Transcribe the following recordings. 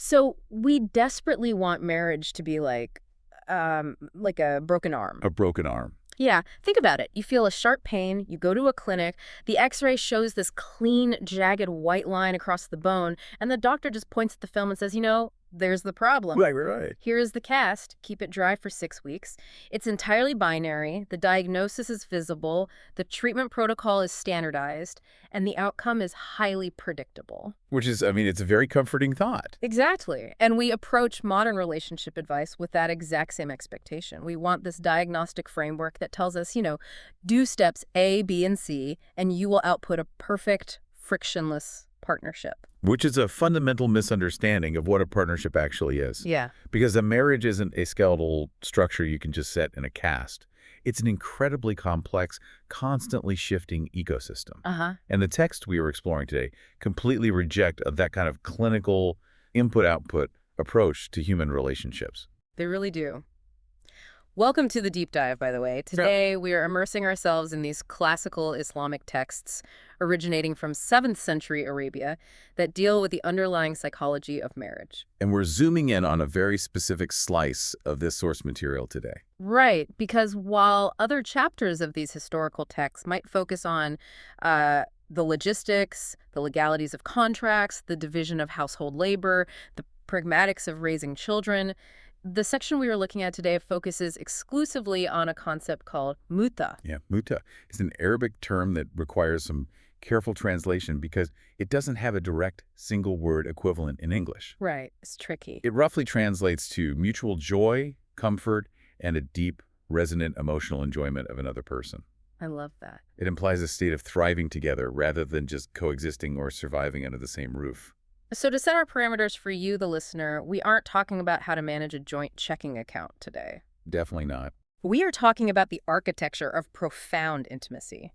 So we desperately want marriage to be like a broken arm. A broken arm. Yeah, think about it. You feel a sharp pain, you go to a clinic, the x-ray shows this clean, jagged white line across the bone, and the doctor just points at the film and says, there's the problem. Right. Here is the cast. Keep it dry for 6 weeks. It's entirely binary. The diagnosis is visible. The treatment protocol is standardized. And the outcome is highly predictable. Which is, it's a very comforting thought. Exactly. And we approach modern relationship advice with that exact same expectation. We want this diagnostic framework that tells us, do steps A, B, and C, and you will output a perfect, frictionless partnership. Which is a fundamental misunderstanding of what a partnership actually is. Yeah. Because a marriage isn't a skeletal structure you can just set in a cast. It's an incredibly complex, constantly shifting ecosystem. And the text we were exploring today completely reject that kind of clinical input-output approach to human relationships. They really do. Welcome to the deep dive, by the way. Today, we are immersing ourselves in these classical Islamic texts originating from 7th century Arabia that deal with the underlying psychology of marriage. And we're zooming in on a very specific slice of this source material today. Right, because while other chapters of these historical texts might focus on the logistics, the legalities of contracts, the division of household labor, the pragmatics of raising children, the section we are looking at today focuses exclusively on a concept called muta. Yeah, muta is an Arabic term that requires some careful translation because it doesn't have a direct single-word equivalent in English. Right, it's tricky. It roughly translates to mutual joy, comfort, and a deep, resonant emotional enjoyment of another person. I love that. It implies a state of thriving together rather than just coexisting or surviving under the same roof. So to set our parameters for you, the listener, we aren't talking about how to manage a joint checking account today. Definitely not. We are talking about the architecture of profound intimacy.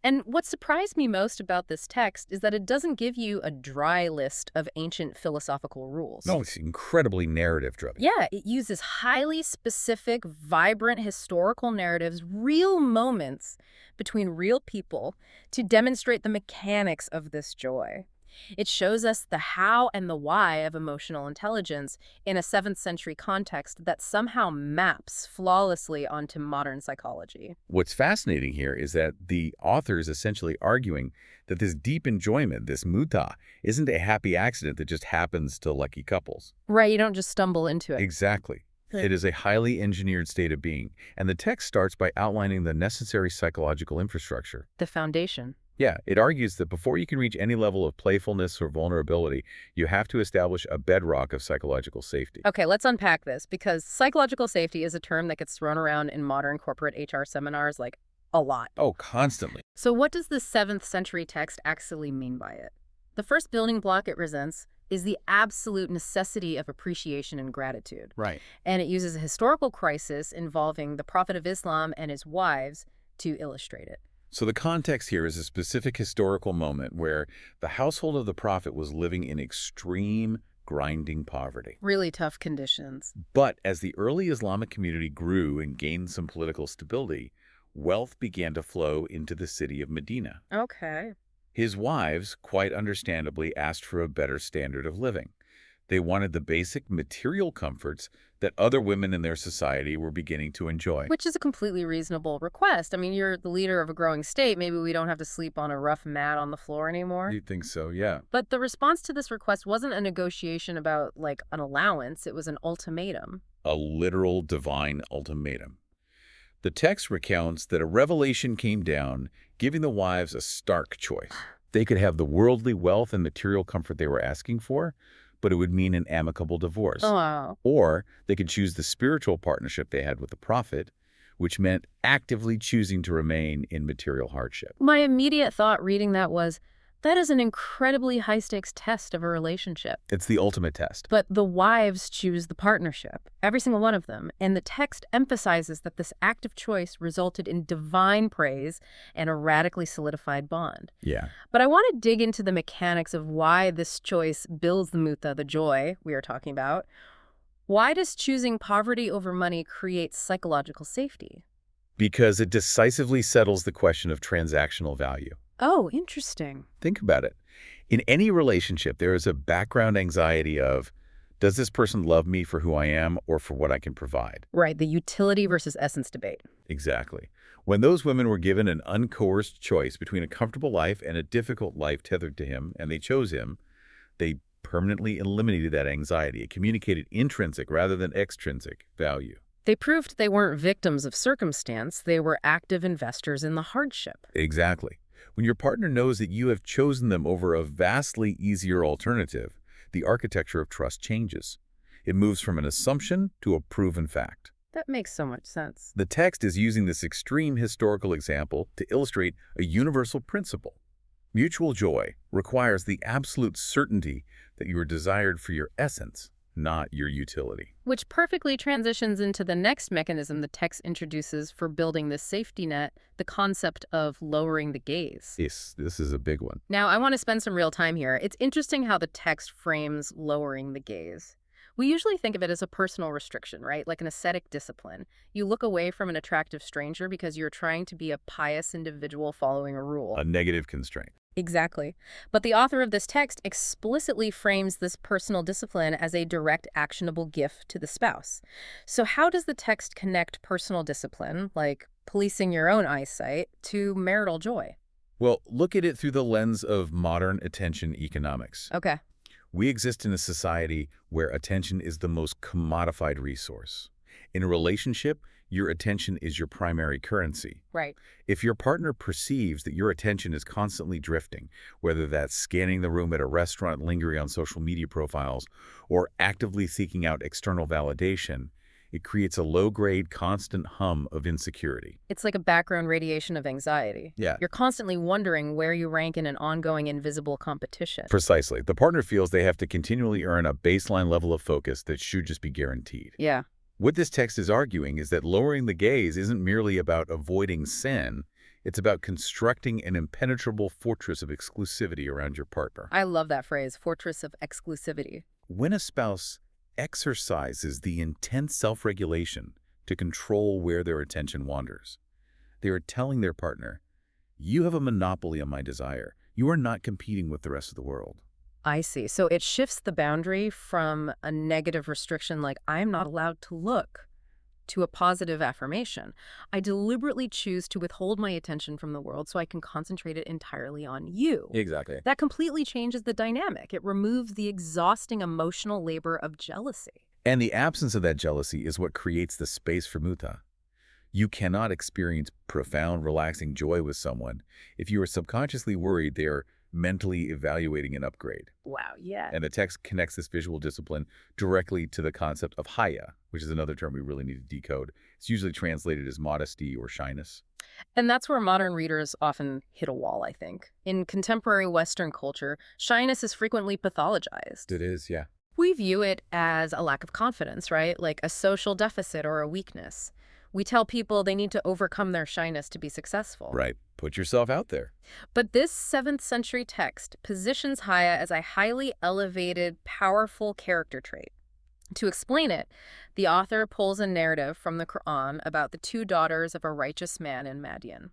And what surprised me most about this text is that it doesn't give you a dry list of ancient philosophical rules. No, it's incredibly narrative-driven. Yeah, it uses highly specific, vibrant historical narratives, real moments between real people to demonstrate the mechanics of this joy. It shows us the how and the why of emotional intelligence in a 7th century context that somehow maps flawlessly onto modern psychology. What's fascinating here is that the author is essentially arguing that this deep enjoyment, this muta, isn't a happy accident that just happens to lucky couples. Right, you don't just stumble into it. Exactly. It is a highly engineered state of being. And the text starts by outlining the necessary psychological infrastructure. The foundation. Yeah, it argues that before you can reach any level of playfulness or vulnerability, you have to establish a bedrock of psychological safety. Okay, let's unpack this, because psychological safety is a term that gets thrown around in modern corporate HR seminars like a lot. Oh, constantly. So what does the 7th century text actually mean by it? The first building block it presents is the absolute necessity of appreciation and gratitude. Right. And it uses a historical crisis involving the Prophet of Islam and his wives to illustrate it. So the context here is a specific historical moment where the household of the prophet was living in extreme, grinding poverty. Really tough conditions. But as the early Islamic community grew and gained some political stability, wealth began to flow into the city of Medina. Okay. His wives, quite understandably, asked for a better standard of living. They wanted the basic material comforts that other women in their society were beginning to enjoy. Which is a completely reasonable request. I mean, you're the leader of a growing state. Maybe we don't have to sleep on a rough mat on the floor anymore. You think so, yeah. But the response to this request wasn't a negotiation about, like, an allowance. It was an ultimatum. A literal divine ultimatum. The text recounts that a revelation came down, giving the wives a stark choice. They could have the worldly wealth and material comfort they were asking for, but it would mean an amicable divorce. Oh, wow. Or they could choose the spiritual partnership they had with the prophet, which meant actively choosing to remain in material hardship. My immediate thought reading that was, that is an incredibly high-stakes test of a relationship. It's the ultimate test. But the wives choose the partnership, every single one of them. And the text emphasizes that this active choice resulted in divine praise and a radically solidified bond. Yeah. But I want to dig into the mechanics of why this choice builds the muta, the joy we are talking about. Why does choosing poverty over money create psychological safety? Because it decisively settles the question of transactional value. Oh, interesting. Think about it. In any relationship, there is a background anxiety of, Does this person love me for who I am or for what I can provide? Right, the utility versus essence debate. Exactly. When those women were given an uncoerced choice between a comfortable life and a difficult life tethered to him, and they chose him, they permanently eliminated that anxiety. It communicated intrinsic rather than extrinsic value. They proved they weren't victims of circumstance, they were active investors in the hardship. Exactly. When your partner knows that you have chosen them over a vastly easier alternative, the architecture of trust changes. It moves from an assumption to a proven fact. That makes so much sense. The text is using this extreme historical example to illustrate a universal principle. Mutual joy requires the absolute certainty that you are desired for your essence, not your utility. Which perfectly transitions into the next mechanism the text introduces for building this safety net, the concept of lowering the gaze. Yes, this is a big one. Now, I want to spend some real time here. It's interesting how the text frames lowering the gaze. We usually think of it as a personal restriction, right? Like an ascetic discipline. You look away from an attractive stranger because you're trying to be a pious individual following a rule. A negative constraint. Exactly. But the author of this text explicitly frames this personal discipline as a direct actionable gift to the spouse. So how does the text connect personal discipline, like policing your own eyesight, to marital joy? Well, look at it through the lens of modern attention economics. Okay. We exist in a society where attention is the most commodified resource. In a relationship, your attention is your primary currency. Right. If your partner perceives that your attention is constantly drifting, whether that's scanning the room at a restaurant, lingering on social media profiles, or actively seeking out external validation, it creates a low-grade, constant hum of insecurity. It's like a background radiation of anxiety. Yeah. You're constantly wondering where you rank in an ongoing invisible competition. Precisely. The partner feels they have to continually earn a baseline level of focus that should just be guaranteed. Yeah. What this text is arguing is that lowering the gaze isn't merely about avoiding sin, it's about constructing an impenetrable fortress of exclusivity around your partner. I love that phrase, fortress of exclusivity. When a spouse exercises the intense self-regulation to control where their attention wanders, they are telling their partner, you have a monopoly on my desire. You are not competing with the rest of the world. I see. So it shifts the boundary from a negative restriction like I'm not allowed to look to a positive affirmation. I deliberately choose to withhold my attention from the world so I can concentrate it entirely on you. Exactly. That completely changes the dynamic. It removes the exhausting emotional labor of jealousy. And the absence of that jealousy is what creates the space for mutha. You cannot experience profound, relaxing joy with someone if you are subconsciously worried they are mentally evaluating an upgrade. Wow, yeah. And the text connects this visual discipline directly to the concept of haya, which is another term we really need to decode. It's usually translated as modesty or shyness. And that's where modern readers often hit a wall, I think. In contemporary Western culture, shyness is frequently pathologized. It is, yeah. We view it as a lack of confidence, right? Like a social deficit or a weakness. We tell people they need to overcome their shyness to be successful. Right. Put yourself out there. But this 7th century text positions haya as a highly elevated, powerful character trait. To explain it, the author pulls a narrative from the Quran about the 2 daughters of a righteous man in Madian.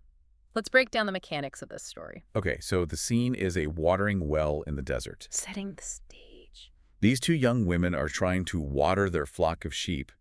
Let's break down the mechanics of this story. Okay, so the scene is a watering well in the desert. Setting the stage. These 2 young women are trying to water their flock of sheep,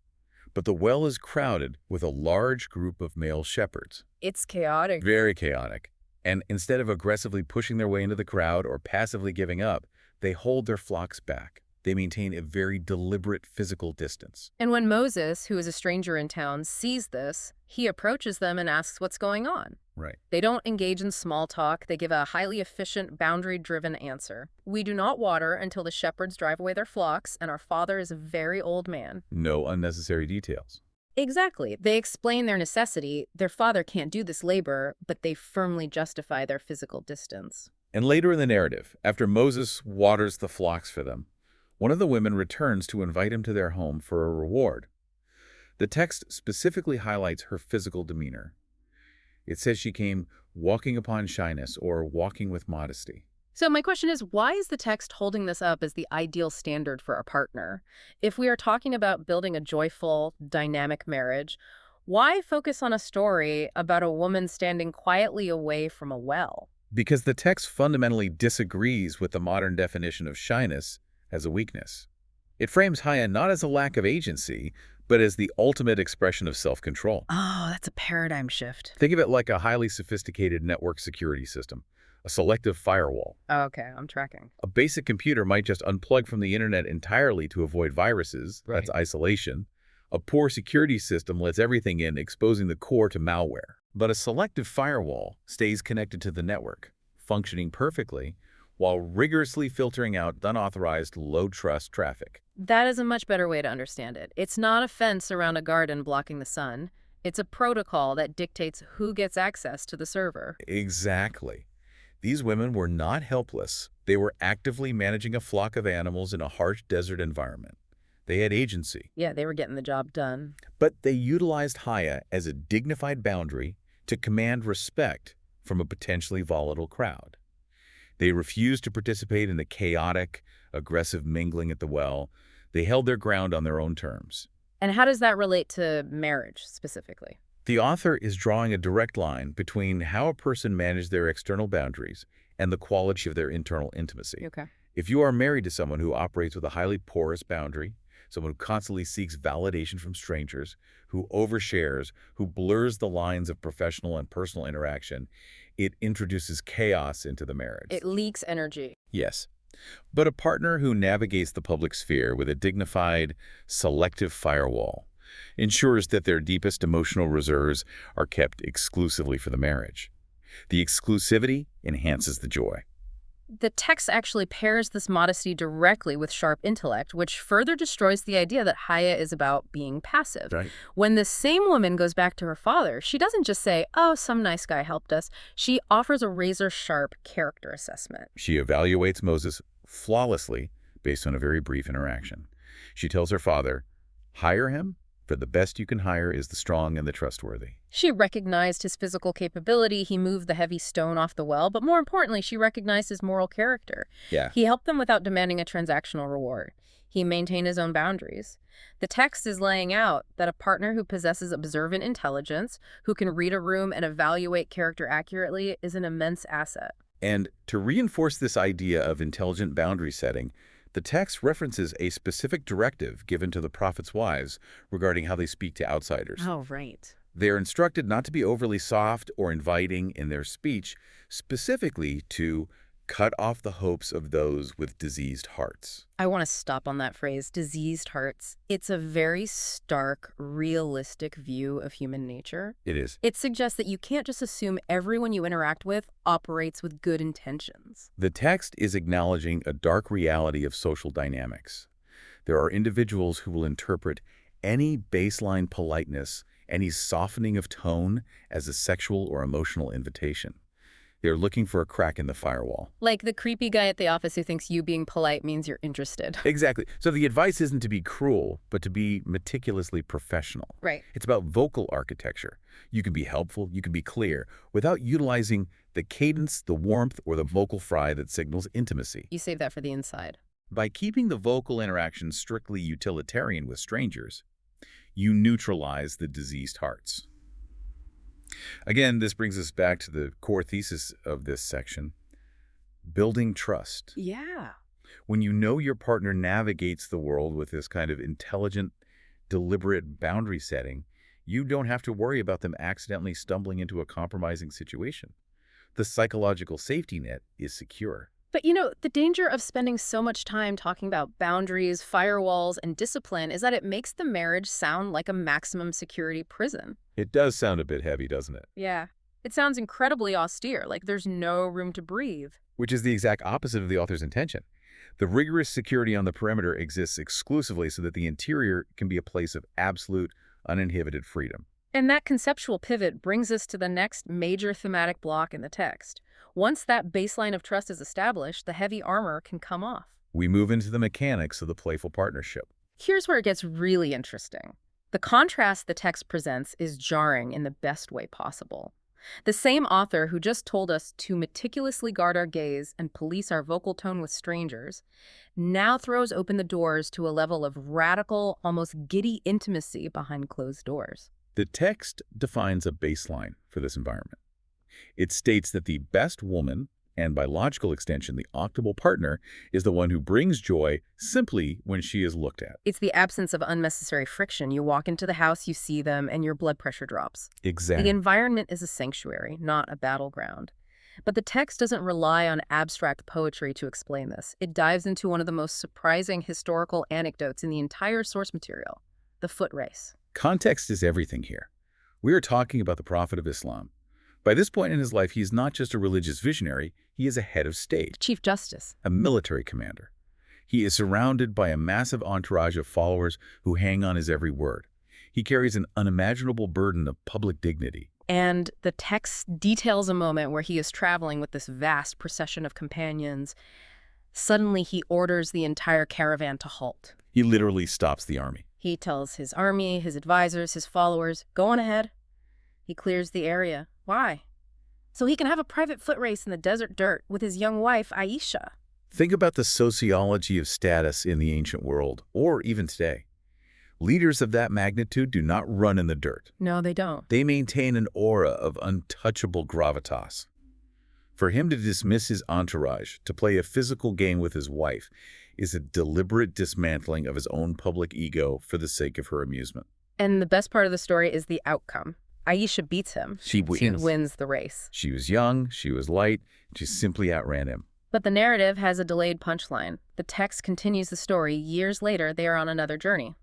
but the well is crowded with a large group of male shepherds. It's chaotic. Very chaotic. And instead of aggressively pushing their way into the crowd or passively giving up, they hold their flocks back. They maintain a very deliberate physical distance. And when Moses, who is a stranger in town, sees this, he approaches them and asks what's going on. Right. They don't engage in small talk. They give a highly efficient, boundary-driven answer. We do not water until the shepherds drive away their flocks, and our father is a very old man. No unnecessary details. Exactly. They explain their necessity. Their father can't do this labor, but they firmly justify their physical distance. And later in the narrative, after Moses waters the flocks for them, one of the women returns to invite him to their home for a reward. The text specifically highlights her physical demeanor. It says she came walking upon shyness or walking with modesty. So my question is, why is the text holding this up as the ideal standard for a partner? If we are talking about building a joyful, dynamic marriage, why focus on a story about a woman standing quietly away from a well? Because the text fundamentally disagrees with the modern definition of shyness as a weakness. It frames Haya not as a lack of agency, but as the ultimate expression of self-control. Oh, that's a paradigm shift. Think of it like a highly sophisticated network security system, a selective firewall. Okay, I'm tracking. A basic computer might just unplug from the internet entirely to avoid viruses. Right. That's isolation. A poor security system lets everything in, exposing the core to malware. But a selective firewall stays connected to the network, functioning perfectly, while rigorously filtering out unauthorized low-trust traffic. That is a much better way to understand it. It's not a fence around a garden blocking the sun. It's a protocol that dictates who gets access to the server. Exactly. These women were not helpless. They were actively managing a flock of animals in a harsh desert environment. They had agency. Yeah, they were getting the job done. But they utilized Haya as a dignified boundary to command respect from a potentially volatile crowd. They refused to participate in the chaotic, aggressive mingling at the well. They held their ground on their own terms. And how does that relate to marriage, specifically? The author is drawing a direct line between how a person managed their external boundaries and the quality of their internal intimacy. Okay. If you are married to someone who operates with a highly porous boundary, someone who constantly seeks validation from strangers, who overshares, who blurs the lines of professional and personal interaction, it introduces chaos into the marriage. It leaks energy. Yes. But a partner who navigates the public sphere with a dignified, selective firewall ensures that their deepest emotional reserves are kept exclusively for the marriage. The exclusivity enhances the joy. The text actually pairs this modesty directly with sharp intellect, which further destroys the idea that Haya is about being passive. Right. When this same woman goes back to her father, she doesn't just say, oh, some nice guy helped us. She offers a razor-sharp character assessment. She evaluates Moses flawlessly based on a very brief interaction. She tells her father, hire him, for the best you can hire is the strong and the trustworthy. She recognized his physical capability. He moved the heavy stone off the well, but more importantly, she recognized his moral character. Yeah. He helped them without demanding a transactional reward. He maintained his own boundaries. The text is laying out that a partner who possesses observant intelligence, who can read a room and evaluate character accurately, is an immense asset. And to reinforce this idea of intelligent boundary setting, the text references a specific directive given to the prophet's wives regarding how they speak to outsiders. Oh, right. They are instructed not to be overly soft or inviting in their speech, specifically to cut off the hopes of those with diseased hearts. I want to stop on that phrase, diseased hearts. It's a very stark, realistic view of human nature. It is. It suggests that you can't just assume everyone you interact with operates with good intentions. The text is acknowledging a dark reality of social dynamics. There are individuals who will interpret any baseline politeness, any softening of tone as a sexual or emotional invitation. They're looking for a crack in the firewall. Like the creepy guy at the office who thinks you being polite means you're interested. Exactly. So the advice isn't to be cruel, but to be meticulously professional. Right. It's about vocal architecture. You can be helpful, you can be clear, without utilizing the cadence, the warmth, or the vocal fry that signals intimacy. You save that for the inside. By keeping the vocal interaction strictly utilitarian with strangers, you neutralize the diseased hearts. Again, this brings us back to the core thesis of this section, building trust. Yeah. When you know your partner navigates the world with this kind of intelligent, deliberate boundary setting, you don't have to worry about them accidentally stumbling into a compromising situation. The psychological safety net is secure. But you know, the danger of spending so much time talking about boundaries, firewalls, and discipline is that it makes the marriage sound like a maximum security prison. It does sound a bit heavy, doesn't it? Yeah. It sounds incredibly austere, like there's no room to breathe. Which is the exact opposite of the author's intention. The rigorous security on the perimeter exists exclusively so that the interior can be a place of absolute, uninhibited freedom. And that conceptual pivot brings us to the next major thematic block in the text. Once that baseline of trust is established, the heavy armor can come off. We move into the mechanics of the playful partnership. Here's where it gets really interesting. The contrast the text presents is jarring in the best way possible. The same author who just told us to meticulously guard our gaze and police our vocal tone with strangers now throws open the doors to a level of radical, almost giddy intimacy behind closed doors. The text defines a baseline for this environment. It states that the best woman And by logical extension, the optimal partner is the one who brings joy simply when she is looked at. It's the absence of unnecessary friction. You walk into the house, you see them, and your blood pressure drops. The Exactly. environment is a sanctuary, not a battleground. But the text doesn't rely on abstract poetry to explain this. It dives into one of the most surprising historical anecdotes in the entire source material, the foot race. Context is everything here. We are talking about the Prophet of Islam. By this point in his life, he is not just a religious visionary, he is a head of state, Chief Justice. a military commander. He is surrounded by a massive entourage of followers who hang on his every word. He carries an unimaginable burden of public dignity. And the text details a moment where he is traveling with this vast procession of companions. Suddenly, he orders the entire caravan to halt. He literally stops the army. He tells his army, his advisors, his followers, go on ahead. He clears the area. Why? So he can have a private foot race in the desert dirt with his young wife, Aisha. Think about the sociology of status in the ancient world, or even today. Leaders of that magnitude do not run in the dirt. No, they don't. They maintain an aura of untouchable gravitas. For him to dismiss his entourage, to play a physical game with his wife, is a deliberate dismantling of his own public ego for the sake of her amusement. And the best part of the story is the outcome. Aisha beats him. She wins the race. She was young, she was light, she simply outran him. But the narrative has a delayed punchline. The text continues the story. Years later, they are on another journey.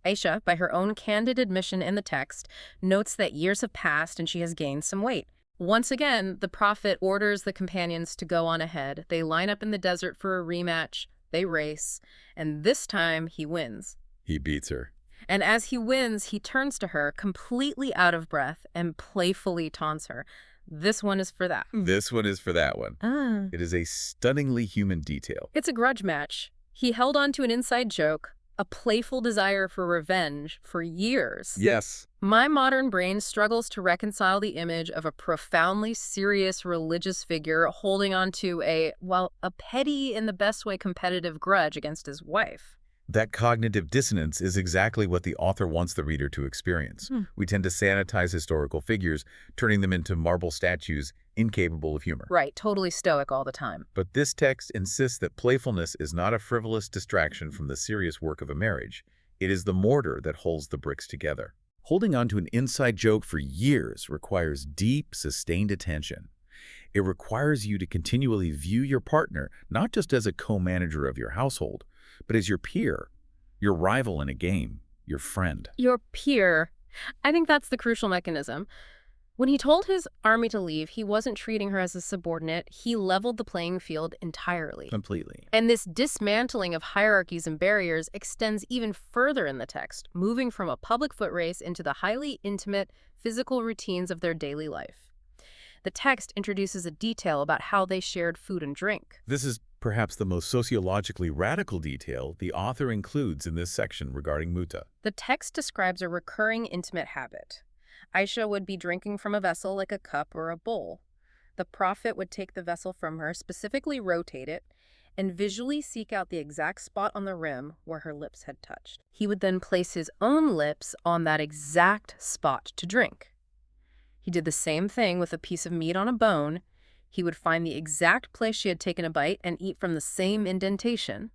Aisha, by her own candid admission in the text, notes that years have passed and she has gained some weight. Once again, the prophet orders the companions to go on ahead. They line up in the desert for a rematch. They race. And this time, he wins. He beats her. And as he wins, he turns to her, completely out of breath, and playfully taunts her. This one is for that. This one is for that one. It is a stunningly human detail. It's a grudge match. He held on to an inside joke, a playful desire for revenge, for years. Yes. My modern brain struggles to reconcile the image of a profoundly serious religious figure holding on to a petty, in the best way, competitive grudge against his wife. That cognitive dissonance is exactly what the author wants the reader to experience. We tend to sanitize historical figures, turning them into marble statues incapable of humor. Right, totally stoic all the time. But this text insists that playfulness is not a frivolous distraction from the serious work of a marriage. It is the mortar that holds the bricks together. Holding on to an inside joke for years requires deep, sustained attention. It requires you to continually view your partner not just as a co-manager of your household, but as your peer, your rival in a game, your friend. Your peer. I think that's the crucial mechanism. When he told his army to leave, he wasn't treating her as a subordinate. He leveled the playing field entirely. Completely. And this dismantling of hierarchies and barriers extends even further in the text, moving from a public foot race into the highly intimate physical routines of their daily life. The text introduces a detail about how they shared food and drink. This is perhaps the most sociologically radical detail the author includes in this section regarding muta. The text describes a recurring intimate habit. Aisha would be drinking from a vessel like a cup or a bowl. The prophet would take the vessel from her, specifically rotate it, and visually seek out the exact spot on the rim where her lips had touched. He would then place his own lips on that exact spot to drink. He did the same thing with a piece of meat on a bone. He would find the exact place she had taken a bite and eat from the same indentation.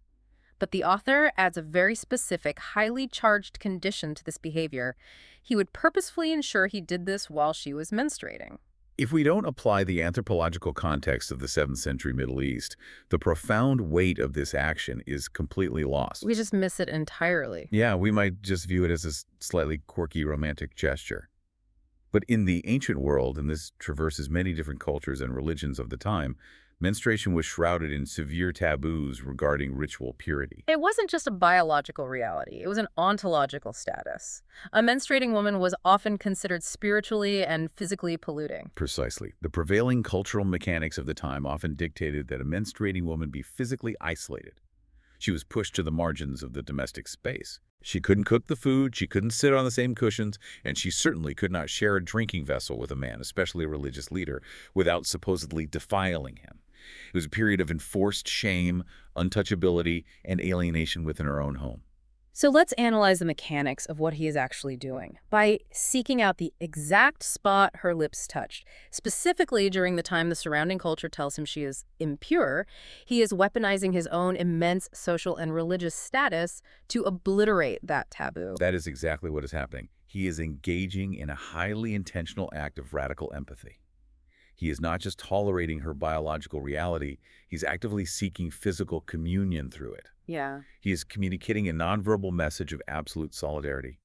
But the author adds a very specific, highly charged condition to this behavior. He would purposefully ensure he did this while she was menstruating. If we don't apply the anthropological context of the 7th century Middle East, the profound weight of this action is completely lost. We just miss it entirely. Yeah, we might just view it as a slightly quirky romantic gesture. But in the ancient world, and this traverses many different cultures and religions of the time, menstruation was shrouded in severe taboos regarding ritual purity. It wasn't just a biological reality. It was an ontological status. A menstruating woman was often considered spiritually and physically polluting. Precisely. The prevailing cultural mechanics of the time often dictated that a menstruating woman be physically isolated. She was pushed to the margins of the domestic space. She couldn't cook the food, she couldn't sit on the same cushions, and she certainly could not share a drinking vessel with a man, especially a religious leader, without supposedly defiling him. It was a period of enforced shame, untouchability, and alienation within her own home. So let's analyze the mechanics of what he is actually doing by seeking out the exact spot her lips touched. Specifically, during the time the surrounding culture tells him she is impure, he is weaponizing his own immense social and religious status to obliterate that taboo. That is exactly what is happening. He is engaging in a highly intentional act of radical empathy. He is not just tolerating her biological reality, he's actively seeking physical communion through it. Yeah. He is communicating a nonverbal message of absolute solidarity.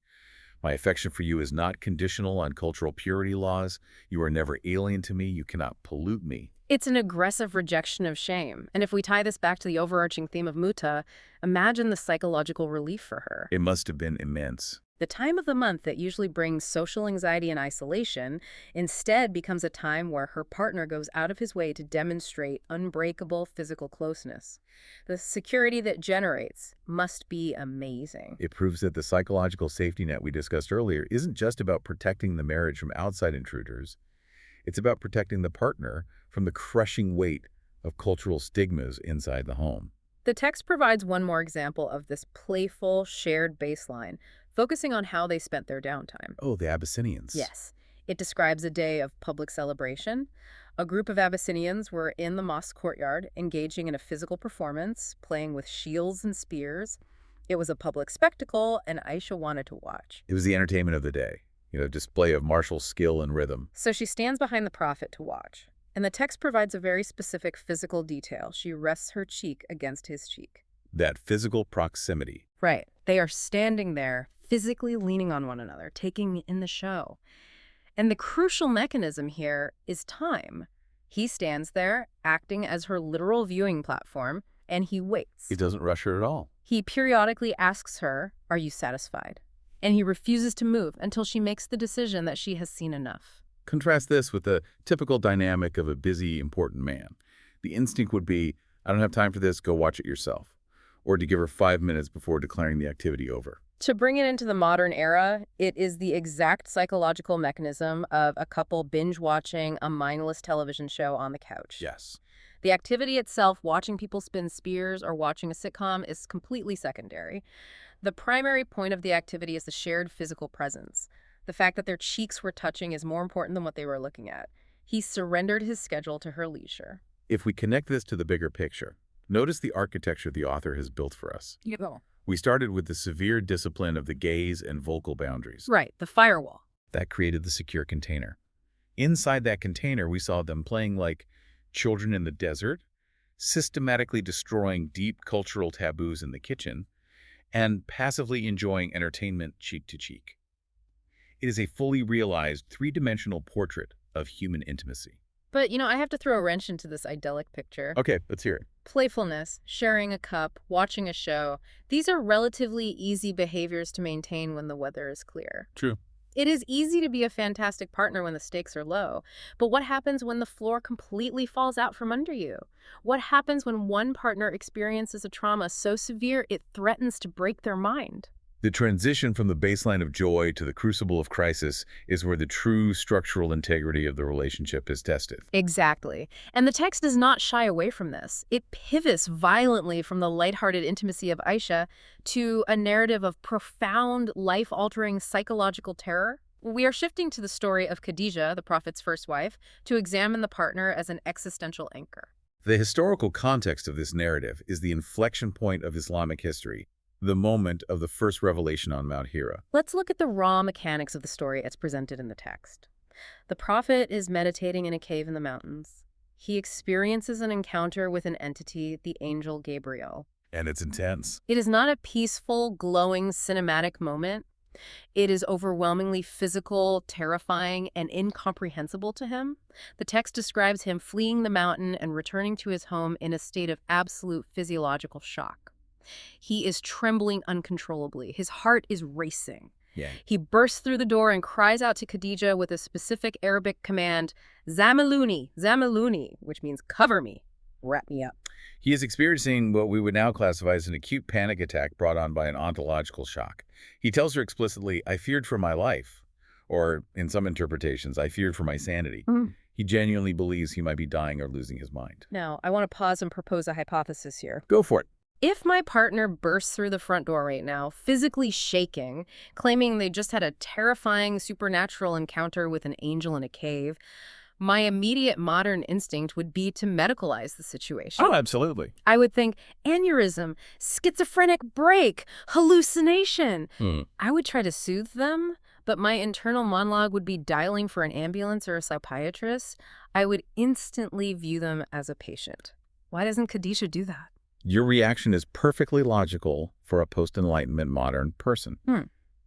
My affection for you is not conditional on cultural purity laws. You are never alien to me. You cannot pollute me. It's an aggressive rejection of shame. And if we tie this back to the overarching theme of Muta, imagine the psychological relief for her. It must have been immense. The time of the month that usually brings social anxiety and isolation instead becomes a time where her partner goes out of his way to demonstrate unbreakable physical closeness. The security that generates must be amazing. It proves that the psychological safety net we discussed earlier isn't just about protecting the marriage from outside intruders. It's about protecting the partner from the crushing weight of cultural stigmas inside the home. The text provides one more example of this playful, shared baseline, focusing on how they spent their downtime. Oh, the Abyssinians. Yes. It describes a day of public celebration. A group of Abyssinians were in the mosque courtyard, engaging in a physical performance, playing with shields and spears. It was a public spectacle, and Aisha wanted to watch. It was the entertainment of the day, display of martial skill and rhythm. So she stands behind the prophet to watch. And the text provides a very specific physical detail. She rests her cheek against his cheek. That physical proximity. Right. They are standing there, physically leaning on one another, taking in the show. And the crucial mechanism here is time. He stands there, acting as her literal viewing platform, and he waits. He doesn't rush her at all. He periodically asks her, "Are you satisfied?" And he refuses to move until she makes the decision that she has seen enough. Contrast this with the typical dynamic of a busy, important man. The instinct would be, I don't have time for this, go watch it yourself. Or to give her 5 minutes before declaring the activity over. To bring it into the modern era, it is the exact psychological mechanism of a couple binge-watching a mindless television show on the couch. Yes. The activity itself, watching people spin spears or watching a sitcom, is completely secondary. The primary point of the activity is the shared physical presence. The fact that their cheeks were touching is more important than what they were looking at. He surrendered his schedule to her leisure. If we connect this to the bigger picture, notice the architecture the author has built for us. We started with the severe discipline of the gaze and vocal boundaries. Right, the firewall. That created the secure container. Inside that container, we saw them playing like children in the desert, systematically destroying deep cultural taboos in the kitchen, and passively enjoying entertainment cheek to cheek. It is a fully realized three-dimensional portrait of human intimacy. But, I have to throw a wrench into this idyllic picture. Okay, let's hear it. Playfulness, sharing a cup, watching a show, these are relatively easy behaviors to maintain when the weather is clear. True. It is easy to be a fantastic partner when the stakes are low. But what happens when the floor completely falls out from under you? What happens when one partner experiences a trauma so severe it threatens to break their mind? The transition from the baseline of joy to the crucible of crisis is where the true structural integrity of the relationship is tested. Exactly. And the text does not shy away from this. It pivots violently from the lighthearted intimacy of Aisha to a narrative of profound, life-altering psychological terror. We are shifting to the story of Khadijah, the Prophet's first wife, to examine the partner as an existential anchor. The historical context of this narrative is the inflection point of Islamic history, the moment of the first revelation on Mount Hira. Let's look at the raw mechanics of the story as presented in the text. The prophet is meditating in a cave in the mountains. He experiences an encounter with an entity, the angel Gabriel. And it's intense. It is not a peaceful, glowing, cinematic moment. It is overwhelmingly physical, terrifying, and incomprehensible to him. The text describes him fleeing the mountain and returning to his home in a state of absolute physiological shock. He is trembling uncontrollably. His heart is racing. Yeah. He bursts through the door and cries out to Khadijah with a specific Arabic command, "Zamiluni, Zamiluni," which means cover me, wrap me up. He is experiencing what we would now classify as an acute panic attack brought on by an ontological shock. He tells her explicitly, "I feared for my life," or in some interpretations, "I feared for my sanity." He genuinely believes he might be dying or losing his mind. Now, I want to pause and propose a hypothesis here. Go for it. If my partner bursts through the front door right now, physically shaking, claiming they just had a terrifying supernatural encounter with an angel in a cave, my immediate modern instinct would be to medicalize the situation. Oh, absolutely. I would think aneurysm, schizophrenic break, hallucination. I would try to soothe them, but my internal monologue would be dialing for an ambulance or a psychiatrist. I would instantly view them as a patient. Why doesn't Khadijah do that? Your reaction is perfectly logical for a post-Enlightenment modern person.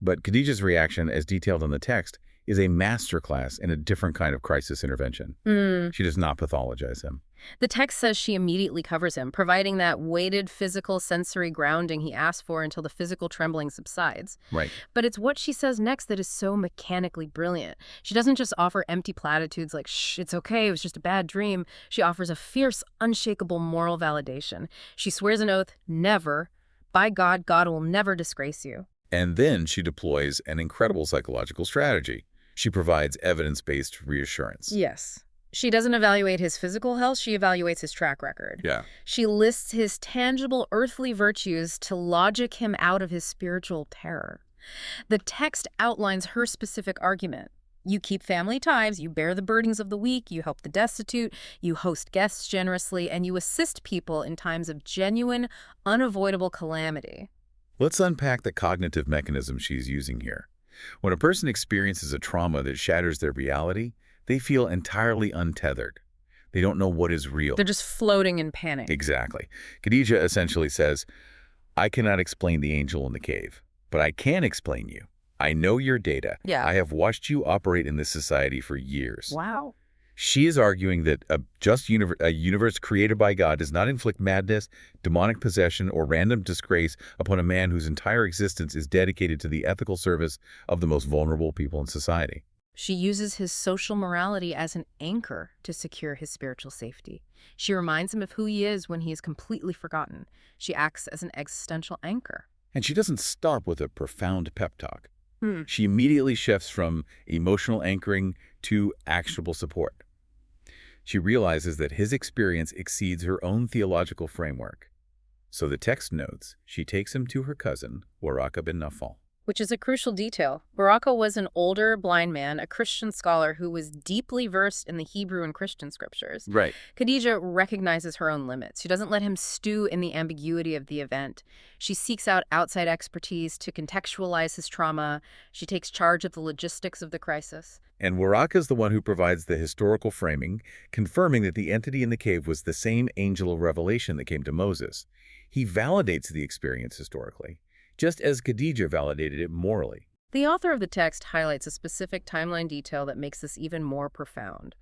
But Khadijah's reaction, as detailed in the text, is a masterclass in a different kind of crisis intervention. She does not pathologize him. The text says she immediately covers him, providing that weighted physical sensory grounding he asked for until the physical trembling subsides. Right. But it's what she says next that is so mechanically brilliant. She doesn't just offer empty platitudes like, shh, it's okay, it was just a bad dream. She offers a fierce, unshakable moral validation. She swears an oath, never, by God, God will never disgrace you. And then she deploys an incredible psychological strategy. She provides evidence-based reassurance. Yes. She doesn't evaluate his physical health, she evaluates his track record. Yeah. She lists his tangible earthly virtues to logic him out of his spiritual terror. The text outlines her specific argument. You keep family ties, you bear the burdens of the weak, you help the destitute, you host guests generously, and you assist people in times of genuine, unavoidable calamity. Let's unpack the cognitive mechanism she's using here. When a person experiences a trauma that shatters their reality, they feel entirely untethered. They don't know what is real. They're just floating in panic. Exactly. Khadijah essentially says, I cannot explain the angel in the cave, but I can explain you. I know your data. Yeah. I have watched you operate in this society for years. Wow. She is arguing that a universe created by God does not inflict madness, demonic possession, or random disgrace upon a man whose entire existence is dedicated to the ethical service of the most vulnerable people in society. She uses his social morality as an anchor to secure his spiritual safety. She reminds him of who he is when he is completely forgotten. She acts as an existential anchor. And she doesn't stop with a profound pep talk. She immediately shifts from emotional anchoring to actionable support. She realizes that his experience exceeds her own theological framework. So the text notes, she takes him to her cousin, Waraka bin Nawfal. Which is a crucial detail. Baraka was an older blind man, a Christian scholar who was deeply versed in the Hebrew and Christian scriptures. Right. Khadijah recognizes her own limits. She doesn't let him stew in the ambiguity of the event. She seeks out outside expertise to contextualize his trauma. She takes charge of the logistics of the crisis. And Waraka is the one who provides the historical framing, confirming that the entity in the cave was the same angel of revelation that came to Moses. He validates the experience historically, just as Khadijah validated it morally. The author of the text highlights a specific timeline detail that makes this even more profound.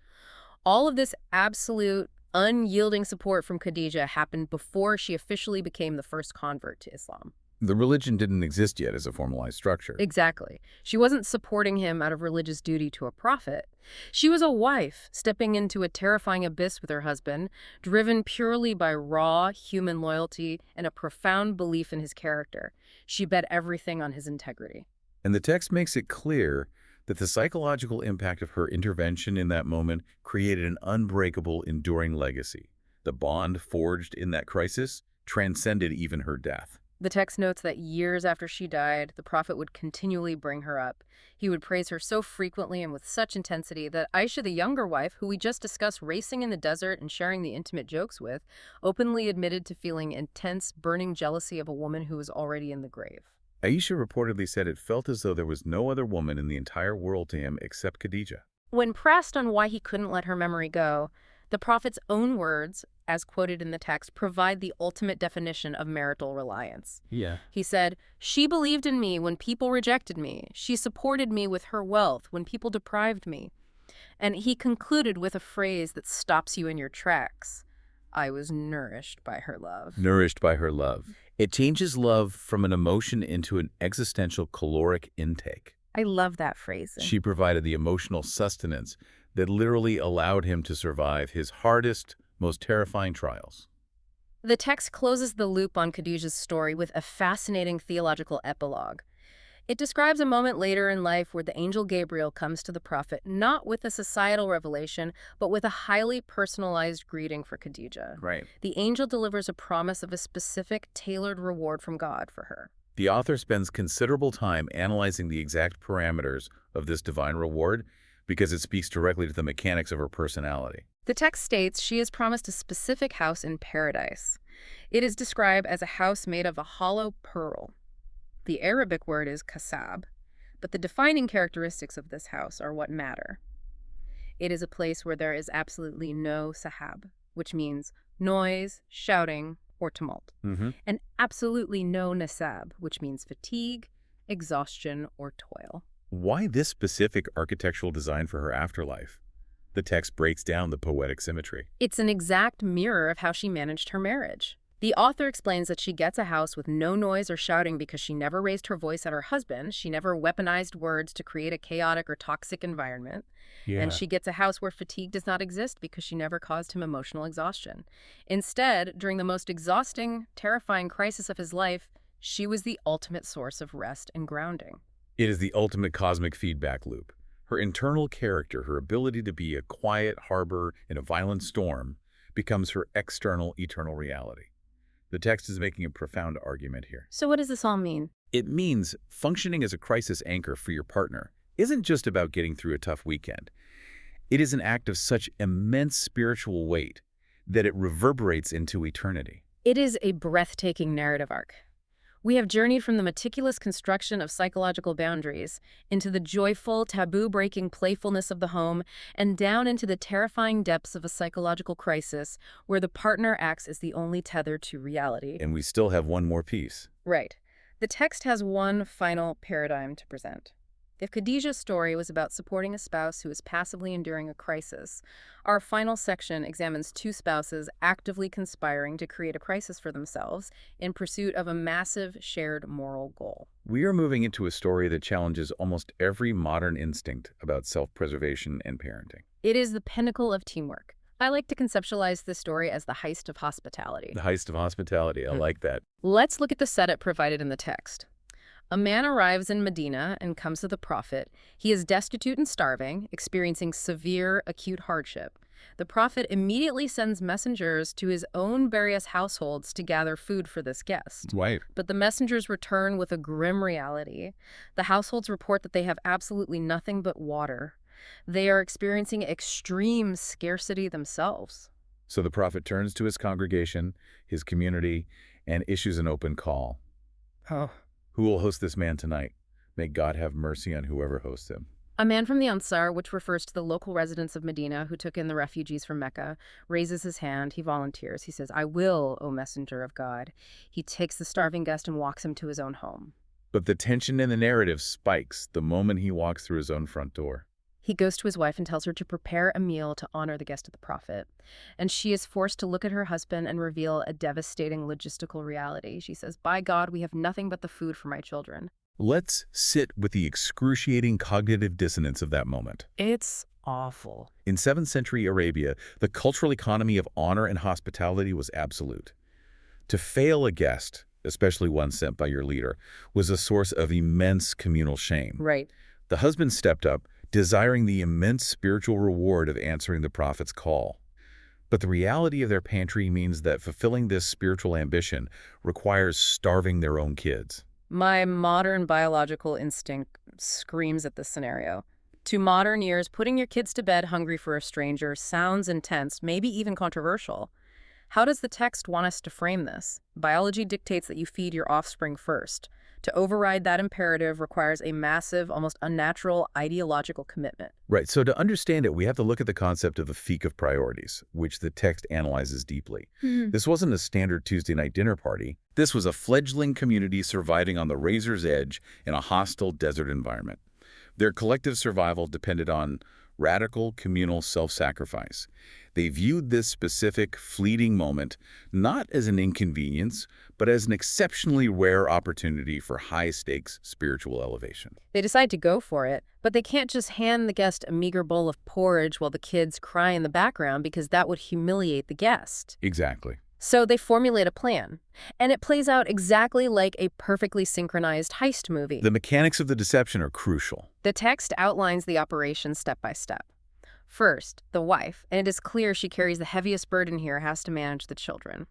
All of this absolute, unyielding support from Khadijah happened before she officially became the first convert to Islam. The religion didn't exist yet as a formalized structure. Exactly. She wasn't supporting him out of religious duty to a prophet. She was a wife, stepping into a terrifying abyss with her husband, driven purely by raw human loyalty and a profound belief in his character. She bet everything on his integrity. And the text makes it clear that the psychological impact of her intervention in that moment created an unbreakable, enduring legacy. The bond forged in that crisis transcended even her death. The text notes that years after she died, the prophet would continually bring her up. He would praise her so frequently and with such intensity that Aisha, the younger wife, who we just discussed racing in the desert and sharing the intimate jokes with, openly admitted to feeling intense, burning jealousy of a woman who was already in the grave. Aisha reportedly said it felt as though there was no other woman in the entire world to him except Khadijah. When pressed on why he couldn't let her memory go, the prophet's own words, as quoted in the text, provide the ultimate definition of marital reliance. Yeah. He said, "She believed in me when people rejected me. She supported me with her wealth when people deprived me." And he concluded with a phrase that stops you in your tracks. "I was nourished by her love." Nourished by her love. It changes love from an emotion into an existential caloric intake. I love that phrase. She provided the emotional sustenance that literally allowed him to survive his hardest, most terrifying trials. The text closes the loop on Khadijah's story with a fascinating theological epilogue. It describes a moment later in life where the angel Gabriel comes to the prophet not with a societal revelation, but with a highly personalized greeting for Khadijah. Right. The angel delivers a promise of a specific, tailored reward from God for her. The author spends considerable time analyzing the exact parameters of this divine reward because it speaks directly to the mechanics of her personality. The text states she is promised a specific house in paradise. It is described as a house made of a hollow pearl. The Arabic word is kasab, but the defining characteristics of this house are what matter. It is a place where there is absolutely no sahab, which means noise, shouting, or tumult, and absolutely no nasab, which means fatigue, exhaustion, or toil. Why this specific architectural design for her afterlife? The text breaks down the poetic symmetry. It's an exact mirror of how she managed her marriage. The author explains that she gets a house with no noise or shouting because she never raised her voice at her husband, she never weaponized words to create a chaotic or toxic environment, and she gets a house where fatigue does not exist because she never caused him emotional exhaustion. Instead, during the most exhausting, terrifying crisis of his life, she was the ultimate source of rest and grounding. It is the ultimate cosmic feedback loop. Her internal character, her ability to be a quiet harbor in a violent storm, becomes her external eternal reality. The text is making a profound argument here. So what does this all mean? It means functioning as a crisis anchor for your partner isn't just about getting through a tough weekend. It is an act of such immense spiritual weight that it reverberates into eternity. It is a breathtaking narrative arc. We have journeyed from the meticulous construction of psychological boundaries into the joyful, taboo-breaking playfulness of the home and down into the terrifying depths of a psychological crisis where the partner acts as the only tether to reality. And we still have one more piece. Right. The text has one final paradigm to present. If Khadijah's story was about supporting a spouse who is passively enduring a crisis, our final section examines two spouses actively conspiring to create a crisis for themselves in pursuit of a massive shared moral goal. We are moving into a story that challenges almost every modern instinct about self-preservation and parenting. It is the pinnacle of teamwork. I like to conceptualize this story as the heist of hospitality. The heist of hospitality, I like that. Let's look at the setup provided in the text. A man arrives in Medina and comes to the prophet. He is destitute and starving, experiencing severe acute hardship. The prophet immediately sends messengers to his own various households to gather food for this guest. Right. But the messengers return with a grim reality. The households report that they have absolutely nothing but water. They are experiencing extreme scarcity themselves. So the prophet turns to his congregation, his community, and issues an open call. Oh. Who will host this man tonight? May God have mercy on whoever hosts him. A man from the Ansar, which refers to the local residents of Medina who took in the refugees from Mecca, raises his hand. He volunteers. He says, "I will, O messenger of God." He takes the starving guest and walks him to his own home. But the tension in the narrative spikes the moment he walks through his own front door. He goes to his wife and tells her to prepare a meal to honor the guest of the prophet. And she is forced to look at her husband and reveal a devastating logistical reality. She says, "By God, we have nothing but the food for my children." Let's sit with the excruciating cognitive dissonance of that moment. It's awful. In 7th century Arabia, the cultural economy of honor and hospitality was absolute. To fail a guest, especially one sent by your leader, was a source of immense communal shame. Right. The husband stepped up, desiring the immense spiritual reward of answering the prophet's call. But the reality of their pantry means that fulfilling this spiritual ambition requires starving their own kids. My modern biological instinct screams at this scenario. To modern ears, putting your kids to bed hungry for a stranger sounds intense, maybe even controversial. How does the text want us to frame this? Biology dictates that you feed your offspring first. To override that imperative requires a massive, almost unnatural ideological commitment. Right, so to understand it, we have to look at the concept of the fiqh of priorities, which the text analyzes deeply. This wasn't a standard Tuesday night dinner party. This was a fledgling community surviving on the razor's edge in a hostile desert environment. Their collective survival depended on radical communal self-sacrifice. They viewed this specific, fleeting moment not as an inconvenience, but as an exceptionally rare opportunity for high-stakes spiritual elevation. They decide to go for it, but they can't just hand the guest a meager bowl of porridge while the kids cry in the background because that would humiliate the guest. Exactly. So they formulate a plan, and it plays out exactly like a perfectly synchronized heist movie. The mechanics of the deception are crucial. The text outlines the operation step by step. First, the wife, and it is clear she carries the heaviest burden here, has to manage the children.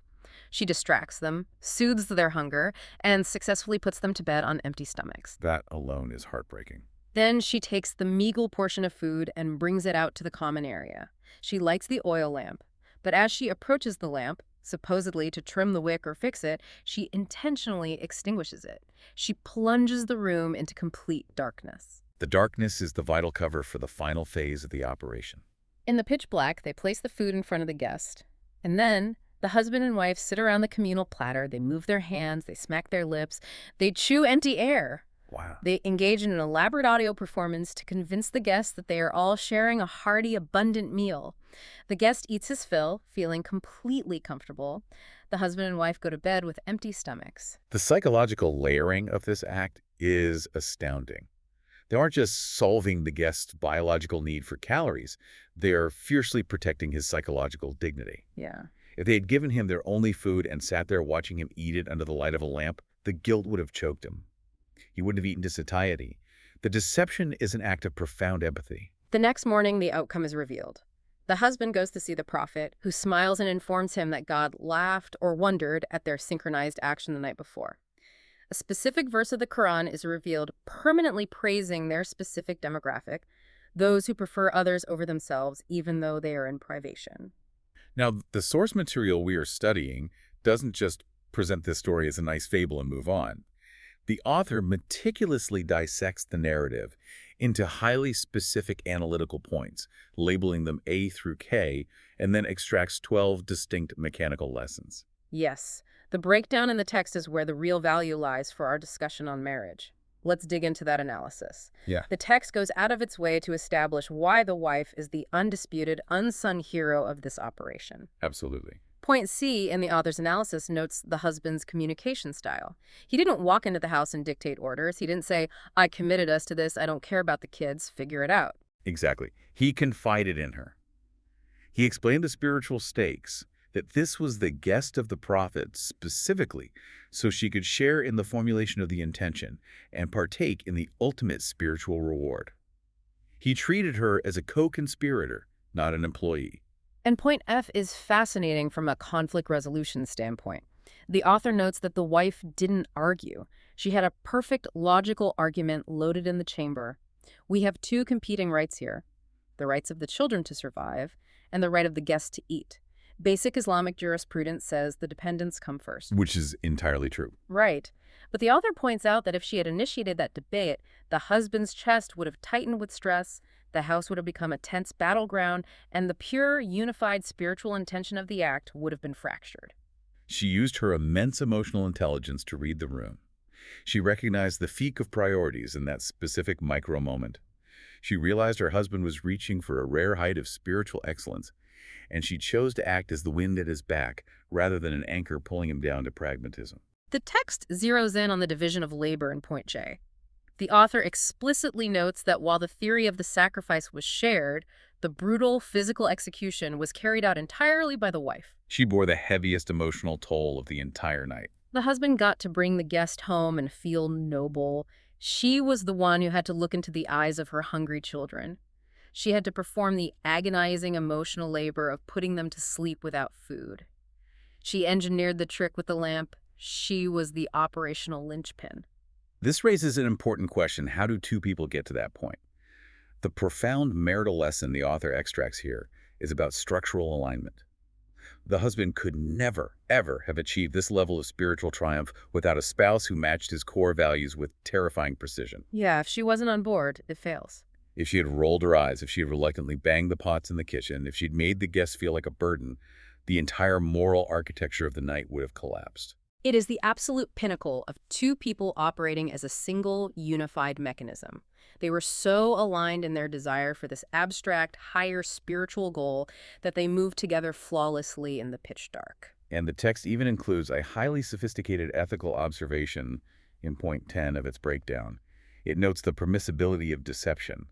She distracts them, soothes their hunger, and successfully puts them to bed on empty stomachs. That alone is heartbreaking. Then she takes the meager portion of food and brings it out to the common area. She lights the oil lamp, but as she approaches the lamp, supposedly to trim the wick or fix it, she intentionally extinguishes it. She plunges the room into complete darkness. The darkness is the vital cover for the final phase of the operation. In the pitch black, they place the food in front of the guest. And then the husband and wife sit around the communal platter. They move their hands, they smack their lips, they chew empty air. Wow. They engage in an elaborate audio performance to convince the guest that they are all sharing a hearty, abundant meal. The guest eats his fill, feeling completely comfortable. The husband and wife go to bed with empty stomachs. The psychological layering of this act is astounding. They aren't just solving the guest's biological need for calories, they're fiercely protecting his psychological dignity. Yeah. If they had given him their only food and sat there watching him eat it under the light of a lamp, the guilt would have choked him. He wouldn't have eaten to satiety. The deception is an act of profound empathy. The next morning, the outcome is revealed. The husband goes to see the prophet, who smiles and informs him that God laughed or wondered at their synchronized action the night before. A specific verse of the Quran is revealed, permanently praising their specific demographic, those who prefer others over themselves, even though they are in privation. Now, the source material we are studying doesn't just present this story as a nice fable and move on. The author meticulously dissects the narrative into highly specific analytical points, labeling them A through K, and then extracts 12 distinct mechanical lessons. Yes, the breakdown in the text is where the real value lies for our discussion on marriage. Let's dig into that analysis. Yeah. The text goes out of its way to establish why the wife is the undisputed, unsung hero of this operation. Absolutely. Point C in the author's analysis notes the husband's communication style. He didn't walk into the house and dictate orders. He didn't say, I committed us to this, I don't care about the kids, figure it out. Exactly. He confided in her. He explained the spiritual stakes, that this was the guest of the prophet specifically, so she could share in the formulation of the intention and partake in the ultimate spiritual reward. He treated her as a co-conspirator, not an employee. And point F is fascinating from a conflict resolution standpoint. The author notes that the wife didn't argue. She had a perfect logical argument loaded in the chamber. We have two competing rights here: the rights of the children to survive and the right of the guest to eat. Basic Islamic jurisprudence says the dependents come first. Which is entirely true. Right. But the author points out that if she had initiated that debate, the husband's chest would have tightened with stress, the house would have become a tense battleground, and the pure, unified spiritual intention of the act would have been fractured. She used her immense emotional intelligence to read the room. She recognized the peak of priorities in that specific micro-moment. She realized her husband was reaching for a rare height of spiritual excellence, and she chose to act as the wind at his back rather than an anchor pulling him down to pragmatism. The text zeroes in on the division of labor in point J. The author explicitly notes that while the theory of the sacrifice was shared, the brutal physical execution was carried out entirely by the wife. She bore the heaviest emotional toll of the entire night. The husband got to bring the guest home and feel noble. She was the one who had to look into the eyes of her hungry children. She had to perform the agonizing emotional labor of putting them to sleep without food. She engineered the trick with the lamp. She was the operational linchpin. This raises an important question: how do two people get to that point? The profound marital lesson the author extracts here is about structural alignment. The husband could never, ever have achieved this level of spiritual triumph without a spouse who matched his core values with terrifying precision. Yeah, if she wasn't on board, it fails. If she had rolled her eyes, if she had reluctantly banged the pots in the kitchen, if she'd made the guests feel like a burden, the entire moral architecture of the night would have collapsed. It is the absolute pinnacle of two people operating as a single, unified mechanism. They were so aligned in their desire for this abstract, higher spiritual goal that they moved together flawlessly in the pitch dark. And the text even includes a highly sophisticated ethical observation in point 10 of its breakdown. It notes the permissibility of deception,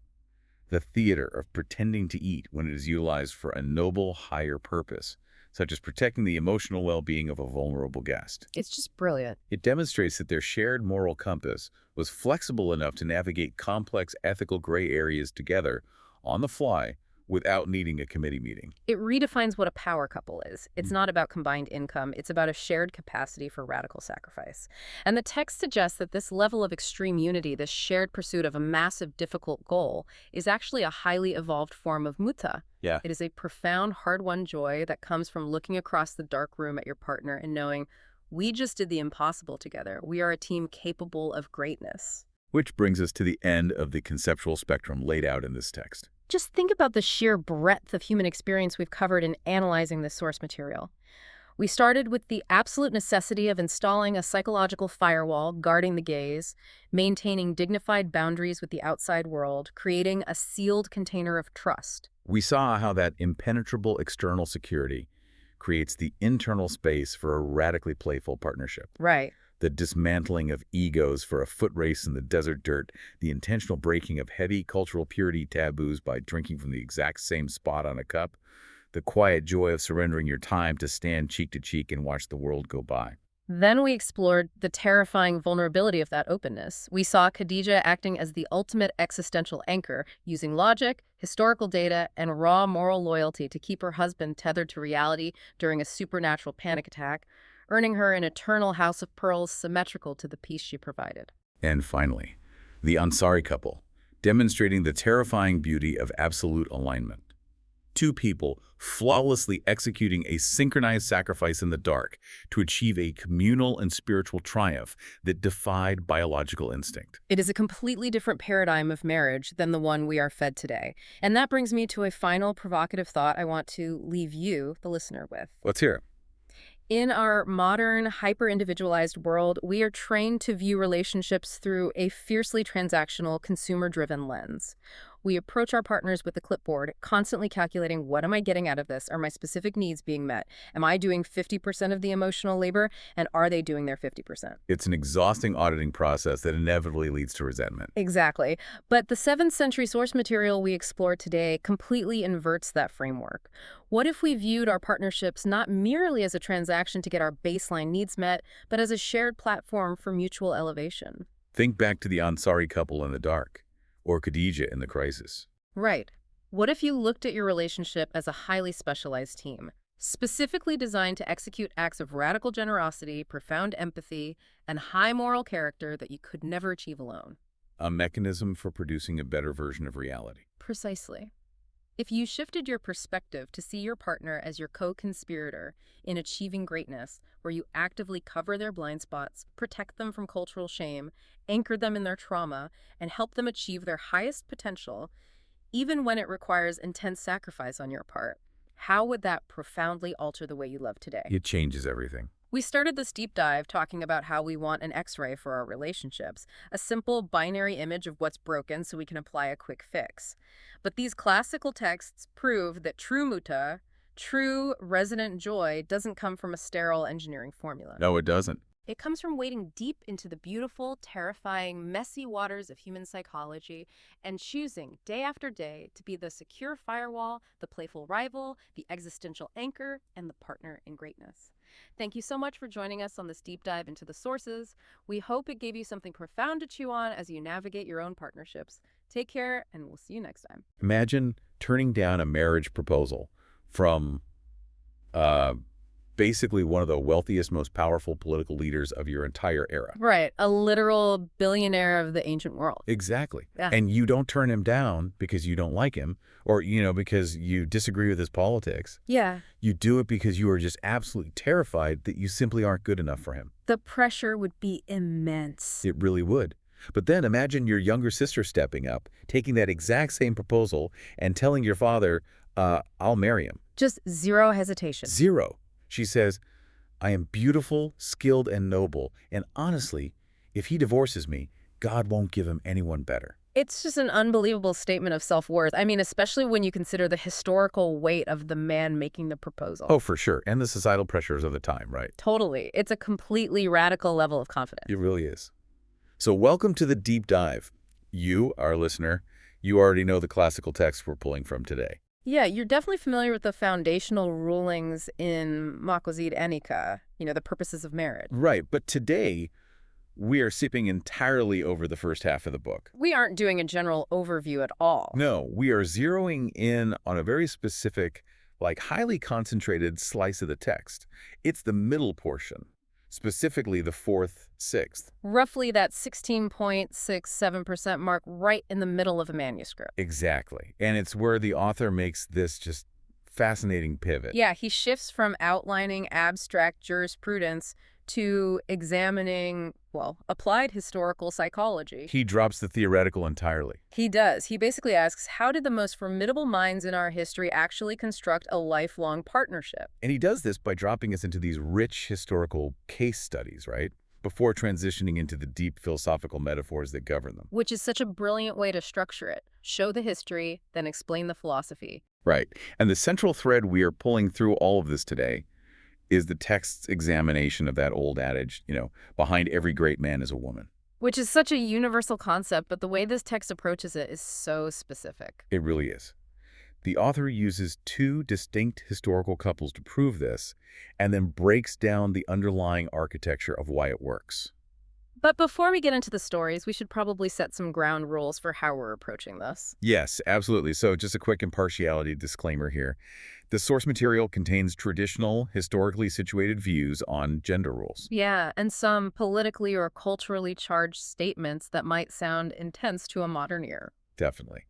the theater of pretending to eat when it is utilized for a noble, higher purpose, such as protecting the emotional well-being of a vulnerable guest. It's just brilliant. It demonstrates that their shared moral compass was flexible enough to navigate complex ethical gray areas together on the fly without needing a committee meeting. It redefines what a power couple is. It's not about combined income. It's about a shared capacity for radical sacrifice. And the text suggests that this level of extreme unity, this shared pursuit of a massive, difficult goal, is actually a highly evolved form of muta. Yeah. It is a profound, hard-won joy that comes from looking across the dark room at your partner and knowing, we just did the impossible together. We are a team capable of greatness. Which brings us to the end of the conceptual spectrum laid out in this text. Just think about the sheer breadth of human experience we've covered in analyzing this source material. We started with the absolute necessity of installing a psychological firewall, guarding the gaze, maintaining dignified boundaries with the outside world, creating a sealed container of trust. We saw how that impenetrable external security creates the internal space for a radically playful partnership. Right. The dismantling of egos for a foot race in the desert dirt, the intentional breaking of heavy cultural purity taboos by drinking from the exact same spot on a cup, the quiet joy of surrendering your time to stand cheek to cheek and watch the world go by. Then we explored the terrifying vulnerability of that openness. We saw Khadija acting as the ultimate existential anchor, using logic, historical data, and raw moral loyalty to keep her husband tethered to reality during a supernatural panic attack, earning her an eternal house of pearls symmetrical to the peace she provided. And finally, the Ansari couple, demonstrating the terrifying beauty of absolute alignment. Two people flawlessly executing a synchronized sacrifice in the dark to achieve a communal and spiritual triumph that defied biological instinct. It is a completely different paradigm of marriage than the one we are fed today. And that brings me to a final provocative thought I want to leave you, the listener, with. Let's hear it. In our modern, hyper-individualized world, we are trained to view relationships through a fiercely transactional, consumer-driven lens. We approach our partners with a clipboard, constantly calculating, what am I getting out of this? Are my specific needs being met? Am I doing 50% of the emotional labor? And are they doing their 50%? It's an exhausting auditing process that inevitably leads to resentment. Exactly. But the 7th century source material we explore today completely inverts that framework. What if we viewed our partnerships not merely as a transaction to get our baseline needs met, but as a shared platform for mutual elevation? Think back to the Ansari couple in the dark, or Khadija in the crisis. Right. What if you looked at your relationship as a highly specialized team, specifically designed to execute acts of radical generosity, profound empathy, and high moral character that you could never achieve alone? A mechanism for producing a better version of reality. Precisely. If you shifted your perspective to see your partner as your co-conspirator in achieving greatness, where you actively cover their blind spots, protect them from cultural shame, anchor them in their trauma, and help them achieve their highest potential, even when it requires intense sacrifice on your part, how would that profoundly alter the way you love today? It changes everything. We started this deep dive talking about how we want an X-ray for our relationships, a simple binary image of what's broken so we can apply a quick fix. But these classical texts prove that true muta, true resonant joy, doesn't come from a sterile engineering formula. No, it doesn't. It comes from wading deep into the beautiful, terrifying, messy waters of human psychology and choosing day after day to be the secure firewall, the playful rival, the existential anchor, and the partner in greatness. Thank you so much for joining us on this deep dive into the sources. We hope it gave you something profound to chew on as you navigate your own partnerships. Take care, and we'll see you next time. Imagine turning down a marriage proposal from basically one of the wealthiest, most powerful political leaders of your entire era. Right. A literal billionaire of the ancient world. Exactly. Yeah. And you don't turn him down because you don't like him or, because you disagree with his politics. Yeah. You do it because you are just absolutely terrified that you simply aren't good enough for him. The pressure would be immense. It really would. But then imagine your younger sister stepping up, taking that exact same proposal and telling your father, I'll marry him. Just zero hesitation. Zero. She says, I am beautiful, skilled, and noble, and honestly, if he divorces me, God won't give him anyone better. It's just an unbelievable statement of self-worth. I mean, especially when you consider the historical weight of the man making the proposal. Oh, for sure. And the societal pressures of the time, right? Totally. It's a completely radical level of confidence. It really is. So welcome to the deep dive. You, our listener, you already know the classical text we're pulling from today. Yeah, you're definitely familiar with the foundational rulings in Maqasid Enika, the purposes of marriage. Right, but today we are skipping entirely over the first half of the book. We aren't doing a general overview at all. No, we are zeroing in on a very specific, highly concentrated slice of the text. It's the middle portion, specifically the fourth, sixth. Roughly that 16.67% mark right in the middle of a manuscript. Exactly. And it's where the author makes this just fascinating pivot. Yeah, he shifts from outlining abstract jurisprudence to examining, well, applied historical psychology. He drops the theoretical entirely. He does. He basically asks, how did the most formidable minds in our history actually construct a lifelong partnership? And he does this by dropping us into these rich historical case studies, right? Before transitioning into the deep philosophical metaphors that govern them. Which is such a brilliant way to structure it. Show the history, then explain the philosophy. Right. And the central thread we are pulling through all of this today is the text's examination of that old adage, behind every great man is a woman. Which is such a universal concept, but the way this text approaches it is so specific. It really is. The author uses two distinct historical couples to prove this, and then breaks down the underlying architecture of why it works. But before we get into the stories, we should probably set some ground rules for how we're approaching this. Yes, absolutely. So just a quick impartiality disclaimer here. The source material contains traditional, historically situated views on gender roles. Yeah, and some politically or culturally charged statements that might sound intense to a modern ear. Definitely.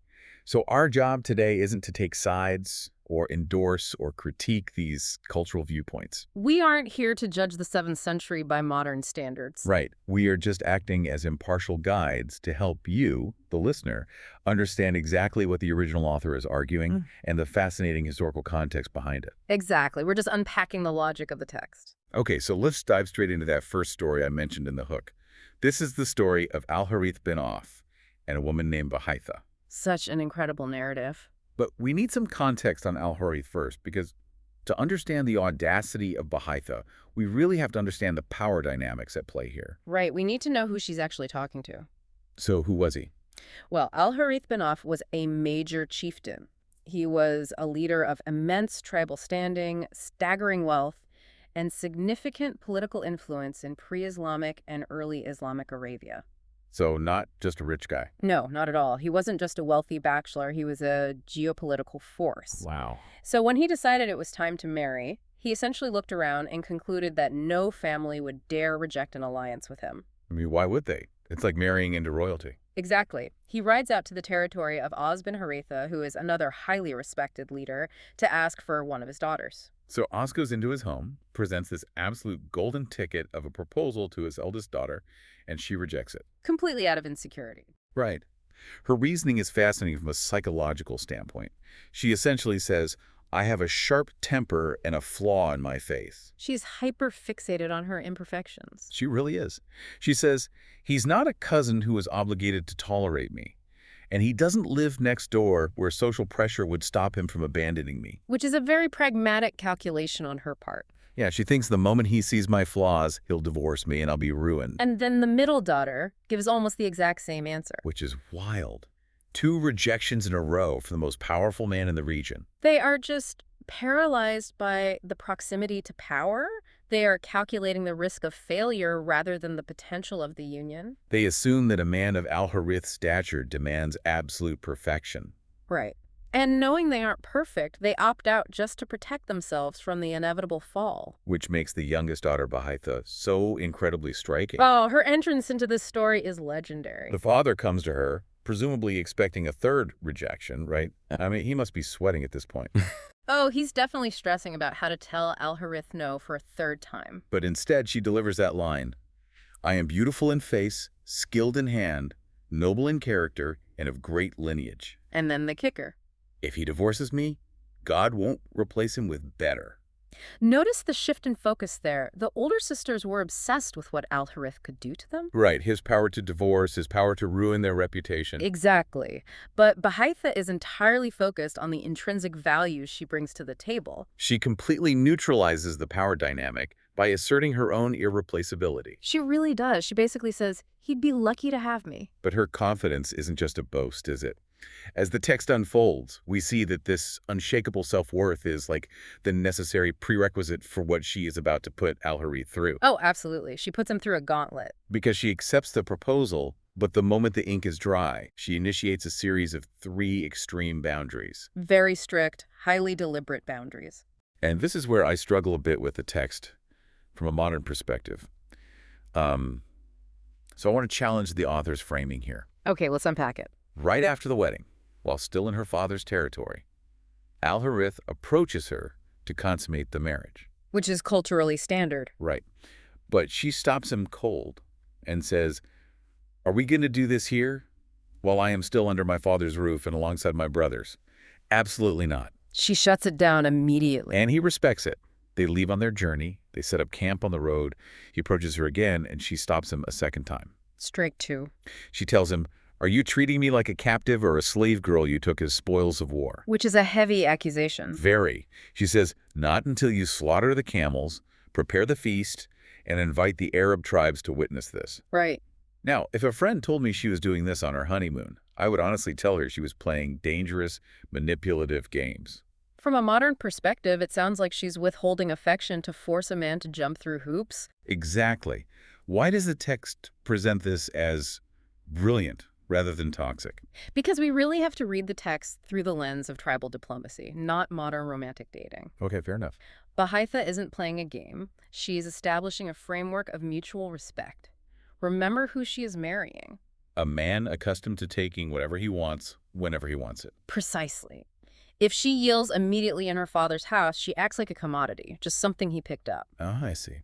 So our job today isn't to take sides or endorse or critique these cultural viewpoints. We aren't here to judge the 7th century by modern standards. Right. We are just acting as impartial guides to help you, the listener, understand exactly what the original author is arguing and the fascinating historical context behind it. Exactly. We're just unpacking the logic of the text. Okay, so let's dive straight into that first story I mentioned in the hook. This is the story of Al-Harith bin Auf and a woman named Bahaitha. Such an incredible narrative. But we need some context on Al-Harith first, because to understand the audacity of Bahaitha, we really have to understand the power dynamics at play here. Right, we need to know who she's actually talking to. So who was he? Well, Al-Harith bin Auf was a major chieftain. He was a leader of immense tribal standing, staggering wealth, and significant political influence in pre-Islamic and early Islamic Arabia. So not just a rich guy. No, not at all. He wasn't just a wealthy bachelor. He was a geopolitical force. Wow. So when he decided it was time to marry, he essentially looked around and concluded that no family would dare reject an alliance with him. I mean, why would they? It's like marrying into royalty. Exactly. He rides out to the territory of Oz bin Haritha, who is another highly respected leader, to ask for one of his daughters. So Oz goes into his home, presents this absolute golden ticket of a proposal to his eldest daughter, and she rejects it. Completely out of insecurity. Right. Her reasoning is fascinating from a psychological standpoint. She essentially says, I have a sharp temper and a flaw in my faith. She's hyper-fixated on her imperfections. She really is. She says, he's not a cousin who is obligated to tolerate me. And he doesn't live next door where social pressure would stop him from abandoning me. Which is a very pragmatic calculation on her part. Yeah, she thinks the moment he sees my flaws, he'll divorce me and I'll be ruined. And then the middle daughter gives almost the exact same answer. Which is wild. 2 rejections in a row from the most powerful man in the region. They are just paralyzed by the proximity to power. They are calculating the risk of failure rather than the potential of the union. They assume that a man of Al-Harith's stature demands absolute perfection. Right. And knowing they aren't perfect, they opt out just to protect themselves from the inevitable fall. Which makes the youngest daughter, Bahaitha, so incredibly striking. Oh, her entrance into this story is legendary. The father comes to her, presumably expecting a third rejection, right? I mean, he must be sweating at this point. Oh, he's definitely stressing about how to tell Al-Harith no for a third time. But instead, she delivers that line. I am beautiful in face, skilled in hand, noble in character, and of great lineage. And then the kicker. If he divorces me, God won't replace him with better. Notice the shift in focus there. The older sisters were obsessed with what Al-Harith could do to them. Right, his power to divorce, his power to ruin their reputation. Exactly. But Bahaitha is entirely focused on the intrinsic values she brings to the table. She completely neutralizes the power dynamic by asserting her own irreplaceability. She really does. She basically says, he'd be lucky to have me. But her confidence isn't just a boast, is it? As the text unfolds, we see that this unshakable self-worth is like the necessary prerequisite for what she is about to put Al-Harith through. Oh, absolutely. She puts him through a gauntlet. Because she accepts the proposal, but the moment the ink is dry, she initiates a series of 3 extreme boundaries. Very strict, highly deliberate boundaries. And this is where I struggle a bit with the text from a modern perspective. So I want to challenge the author's framing here. Okay, let's unpack it. Right after the wedding, while still in her father's territory, Al-Harith approaches her to consummate the marriage. Which is culturally standard. Right. But she stops him cold and says, "Are we going to do this here while I am still under my father's roof and alongside my brothers?" Absolutely not. She shuts it down immediately. And he respects it. They leave on their journey. They set up camp on the road. He approaches her again, and she stops him a second time. Strike 2. She tells him, "Are you treating me like a captive or a slave girl you took as spoils of war?" Which is a heavy accusation. Very. She says, "Not until you slaughter the camels, prepare the feast, and invite the Arab tribes to witness this." Right. Now, if a friend told me she was doing this on her honeymoon, I would honestly tell her she was playing dangerous, manipulative games. From a modern perspective, it sounds like she's withholding affection to force a man to jump through hoops. Exactly. Why does the text present this as brilliant rather than toxic? Because we really have to read the text through the lens of tribal diplomacy, not modern romantic dating. Okay, fair enough. Bahaitha isn't playing a game. She's establishing a framework of mutual respect. Remember who she is marrying. A man accustomed to taking whatever he wants, whenever he wants it. Precisely. If she yields immediately in her father's house, she acts like a commodity, just something he picked up. Oh, I see.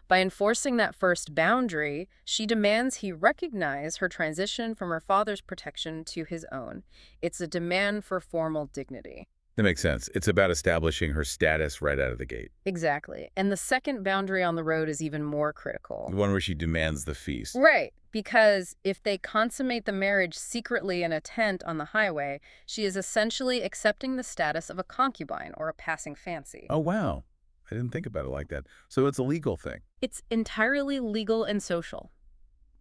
By enforcing that first boundary, she demands he recognize her transition from her father's protection to his own. It's a demand for formal dignity. That makes sense. It's about establishing her status right out of the gate. Exactly. And the second boundary on the road is even more critical. The one where she demands the feast. Right. Because if they consummate the marriage secretly in a tent on the highway, she is essentially accepting the status of a concubine or a passing fancy. Oh, wow. I didn't think about it like that. So it's a legal thing. It's entirely legal and social.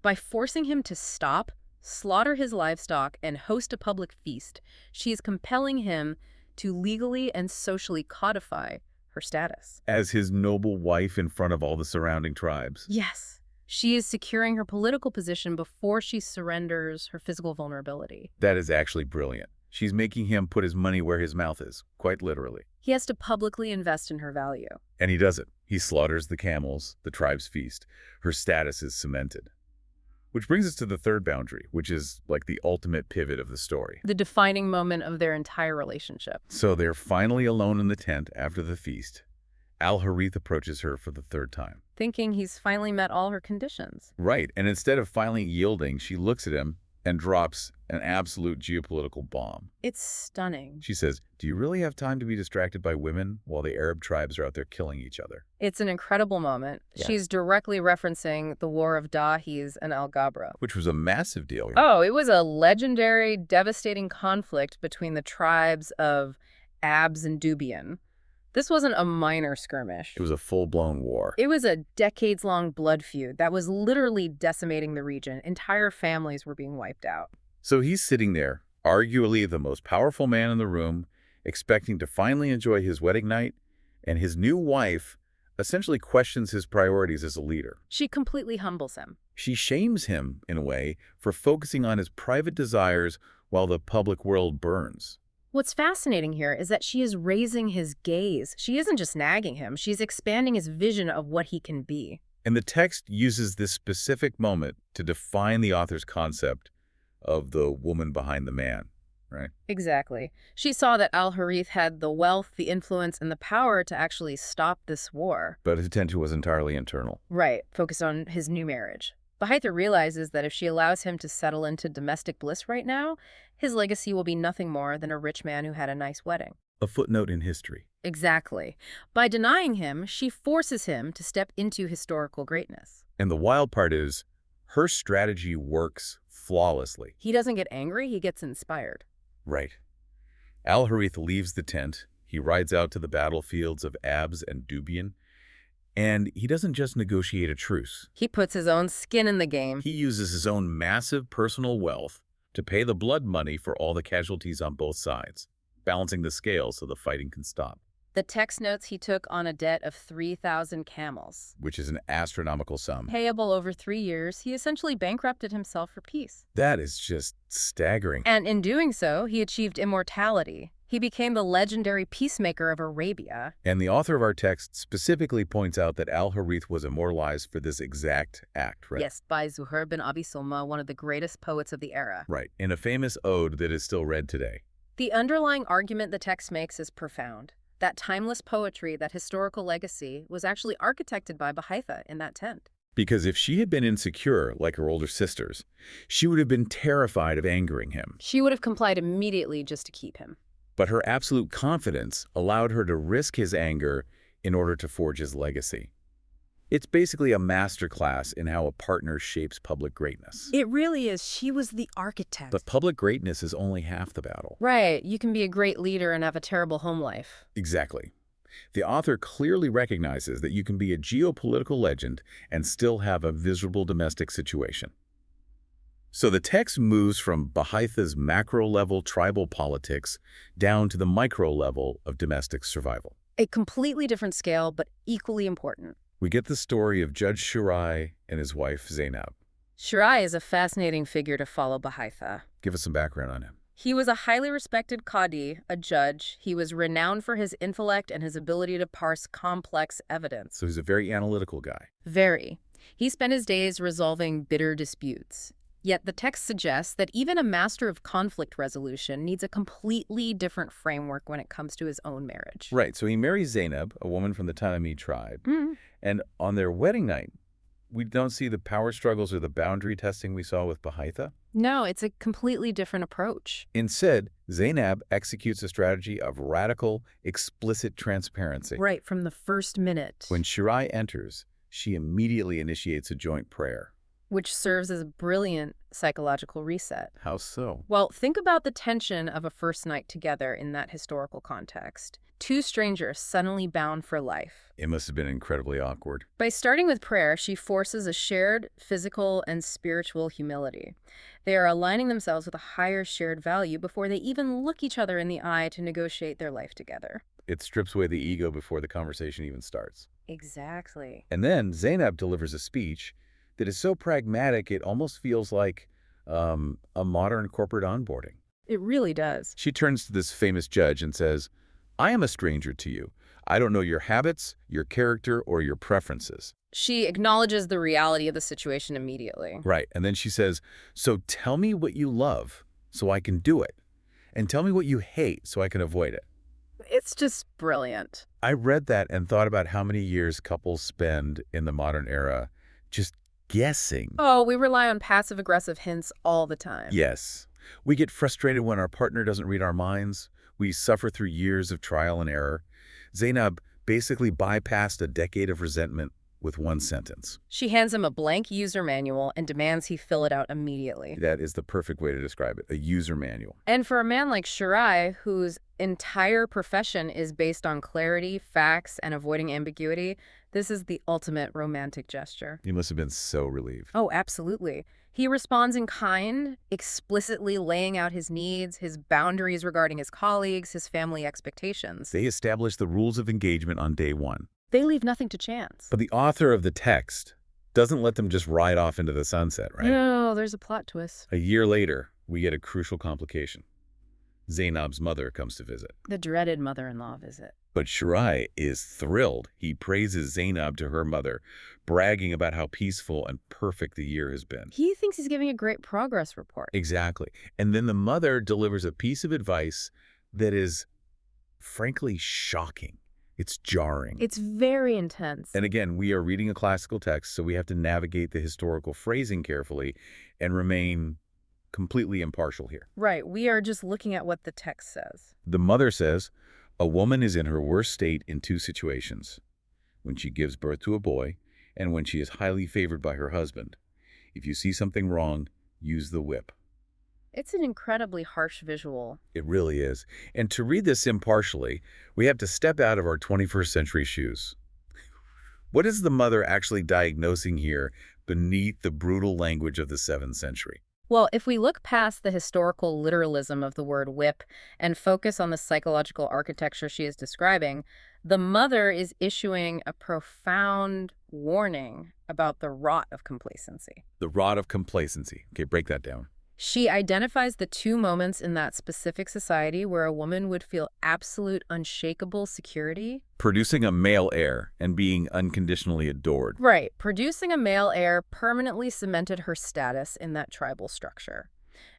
By forcing him to stop, slaughter his livestock, and host a public feast, she is compelling him to legally and socially codify her status. As his noble wife in front of all the surrounding tribes. Yes. She is securing her political position before she surrenders her physical vulnerability. That is actually brilliant. She's making him put his money where his mouth is, quite literally. He has to publicly invest in her value. And he does it. He slaughters the camels, the tribe's feast. Her status is cemented. Which brings us to the third boundary, which is like the ultimate pivot of the story. The defining moment of their entire relationship. So they're finally alone in the tent after the feast. Al-Harith approaches her for the third time. Thinking he's finally met all her conditions. Right, and instead of finally yielding, she looks at him and drops an absolute geopolitical bomb. It's stunning. She says, "Do you really have time to be distracted by women while the Arab tribes are out there killing each other?" It's an incredible moment. Yeah. She's directly referencing the War of Dahiz and Al-Gabra. Which was a massive deal. Oh, it was a legendary, devastating conflict between the tribes of Abs and Dubian. This wasn't a minor skirmish. It was a full-blown war. It was a decades-long blood feud that was literally decimating the region. Entire families were being wiped out. So he's sitting there, arguably the most powerful man in the room, expecting to finally enjoy his wedding night, and his new wife essentially questions his priorities as a leader. She completely humbles him. She shames him, in a way, for focusing on his private desires while the public world burns. What's fascinating here is that she is raising his gaze. She isn't just nagging him. She's expanding his vision of what he can be. And the text uses this specific moment to define the author's concept of the woman behind the man, right? Exactly. She saw that Al-Harith had the wealth, the influence, and the power to actually stop this war. But his attention was entirely internal. Right, focused on his new marriage. Bahaitha realizes that if she allows him to settle into domestic bliss right now, his legacy will be nothing more than a rich man who had a nice wedding. A footnote in history. Exactly. By denying him, she forces him to step into historical greatness. And the wild part is, her strategy works flawlessly. He doesn't get angry, he gets inspired. Right. Al-Harith leaves the tent. He rides out to the battlefields of Abs and Dubian. And he doesn't just negotiate a truce. He puts his own skin in the game. He uses his own massive personal wealth to pay the blood money for all the casualties on both sides, balancing the scales so the fighting can stop. The text notes he took on a debt of 3,000 camels. Which is an astronomical sum. Payable over 3 years, he essentially bankrupted himself for peace. That is just staggering. And in doing so, he achieved immortality. He became the legendary peacemaker of Arabia. And the author of our text specifically points out that Al-Harith was immortalized for this exact act, right? Yes, by Zuhair bin Abi Sulma, one of the greatest poets of the era. Right, in a famous ode that is still read today. The underlying argument the text makes is profound. That timeless poetry, that historical legacy, was actually architected by Bahaitha in that tent. Because if she had been insecure, like her older sisters, she would have been terrified of angering him. She would have complied immediately just to keep him. But her absolute confidence allowed her to risk his anger in order to forge his legacy. It's basically a masterclass in how a partner shapes public greatness. It really is. She was the architect. But public greatness is only half the battle. Right. You can be a great leader and have a terrible home life. Exactly. The author clearly recognizes that you can be a geopolitical legend and still have a miserable domestic situation. So the text moves from Bahaitha's macro-level tribal politics down to the micro-level of domestic survival. A completely different scale, but equally important. We get the story of Judge Shirai and his wife, Zainab. Shirai is a fascinating figure to follow Bahaitha. Give us some background on him. He was a highly respected qadi, a judge. He was renowned for his intellect and his ability to parse complex evidence. So he's a very analytical guy. Very. He spent his days resolving bitter disputes. Yet the text suggests that even a master of conflict resolution needs a completely different framework when it comes to his own marriage. Right, so he marries Zainab, a woman from the Tamimi tribe. Mm. And on their wedding night, we don't see the power struggles or the boundary testing we saw with Bahaitha. No, it's a completely different approach. Instead, Zainab executes a strategy of radical, explicit transparency. Right, from the first minute. When Shirai enters, she immediately initiates a joint prayer. Which serves as a brilliant psychological reset. How so? Well, think about the tension of a first night together in that historical context. Two strangers suddenly bound for life. It must have been incredibly awkward. By starting with prayer, she forces a shared physical and spiritual humility. They are aligning themselves with a higher shared value before they even look each other in the eye to negotiate their life together. It strips away the ego before the conversation even starts. Exactly. And then Zainab delivers a speech that is so pragmatic it almost feels like a modern corporate onboarding. It really does. She turns to this famous judge and says, "I am a stranger to you. I don't know your habits, your character, or your preferences." She acknowledges the reality of the situation immediately. Right, and then she says, "So tell me what you love so I can do it, and tell me what you hate so I can avoid it." It's just brilliant. I read that and thought about how many years couples spend in the modern era just guessing. Oh, we rely on passive-aggressive hints all the time. Yes. We get frustrated when our partner doesn't read our minds. We suffer through years of trial and error. Zainab basically bypassed a decade of resentment with one sentence. She hands him a blank user manual and demands he fill it out immediately. That is the perfect way to describe it, a user manual. And for a man like Shirai, whose entire profession is based on clarity, facts, and avoiding ambiguity, this is the ultimate romantic gesture. He must have been so relieved. Oh, absolutely. He responds in kind, explicitly laying out his needs, his boundaries regarding his colleagues, his family expectations. They established the rules of engagement on day one. They leave nothing to chance. But the author of the text doesn't let them just ride off into the sunset, right? No, there's a plot twist. A year later, we get a crucial complication. Zainab's mother comes to visit. The dreaded mother-in-law visit. But Shirai is thrilled. He praises Zainab to her mother, bragging about how peaceful and perfect the year has been. He thinks he's giving a great progress report. Exactly. And then the mother delivers a piece of advice that is, frankly, shocking. It's jarring. It's very intense. And again, we are reading a classical text, so we have to navigate the historical phrasing carefully and remain completely impartial here. Right. We are just looking at what the text says. The mother says, "A woman is in her worst state in two situations, when she gives birth to a boy and when she is highly favored by her husband. If you see something wrong, use the whip." It's an incredibly harsh visual. It really is. And to read this impartially, we have to step out of our 21st century shoes. What is the mother actually diagnosing here beneath the brutal language of the 7th century? Well, if we look past the historical literalism of the word whip and focus on the psychological architecture she is describing, the mother is issuing a profound warning about the rot of complacency. The rot of complacency. Okay, break that down. She identifies the two moments in that specific society where a woman would feel absolute unshakable security. Producing a male heir and being unconditionally adored. Right. Producing a male heir permanently cemented her status in that tribal structure.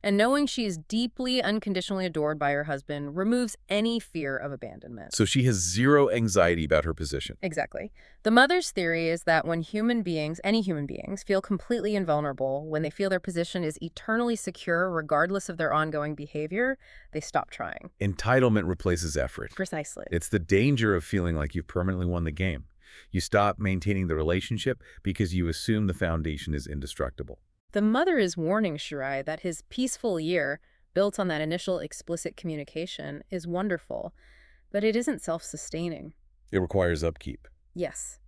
And knowing she is deeply unconditionally adored by her husband removes any fear of abandonment. So she has zero anxiety about her position. Exactly. The mother's theory is that when human beings, any human beings, feel completely invulnerable, when they feel their position is eternally secure regardless of their ongoing behavior, they stop trying. Entitlement replaces effort. Precisely. It's the danger of feeling like you've permanently won the game. You stop maintaining the relationship because you assume the foundation is indestructible. The mother is warning Shirai that his peaceful year, built on that initial explicit communication, is wonderful, but it isn't self-sustaining. It requires upkeep. Yes.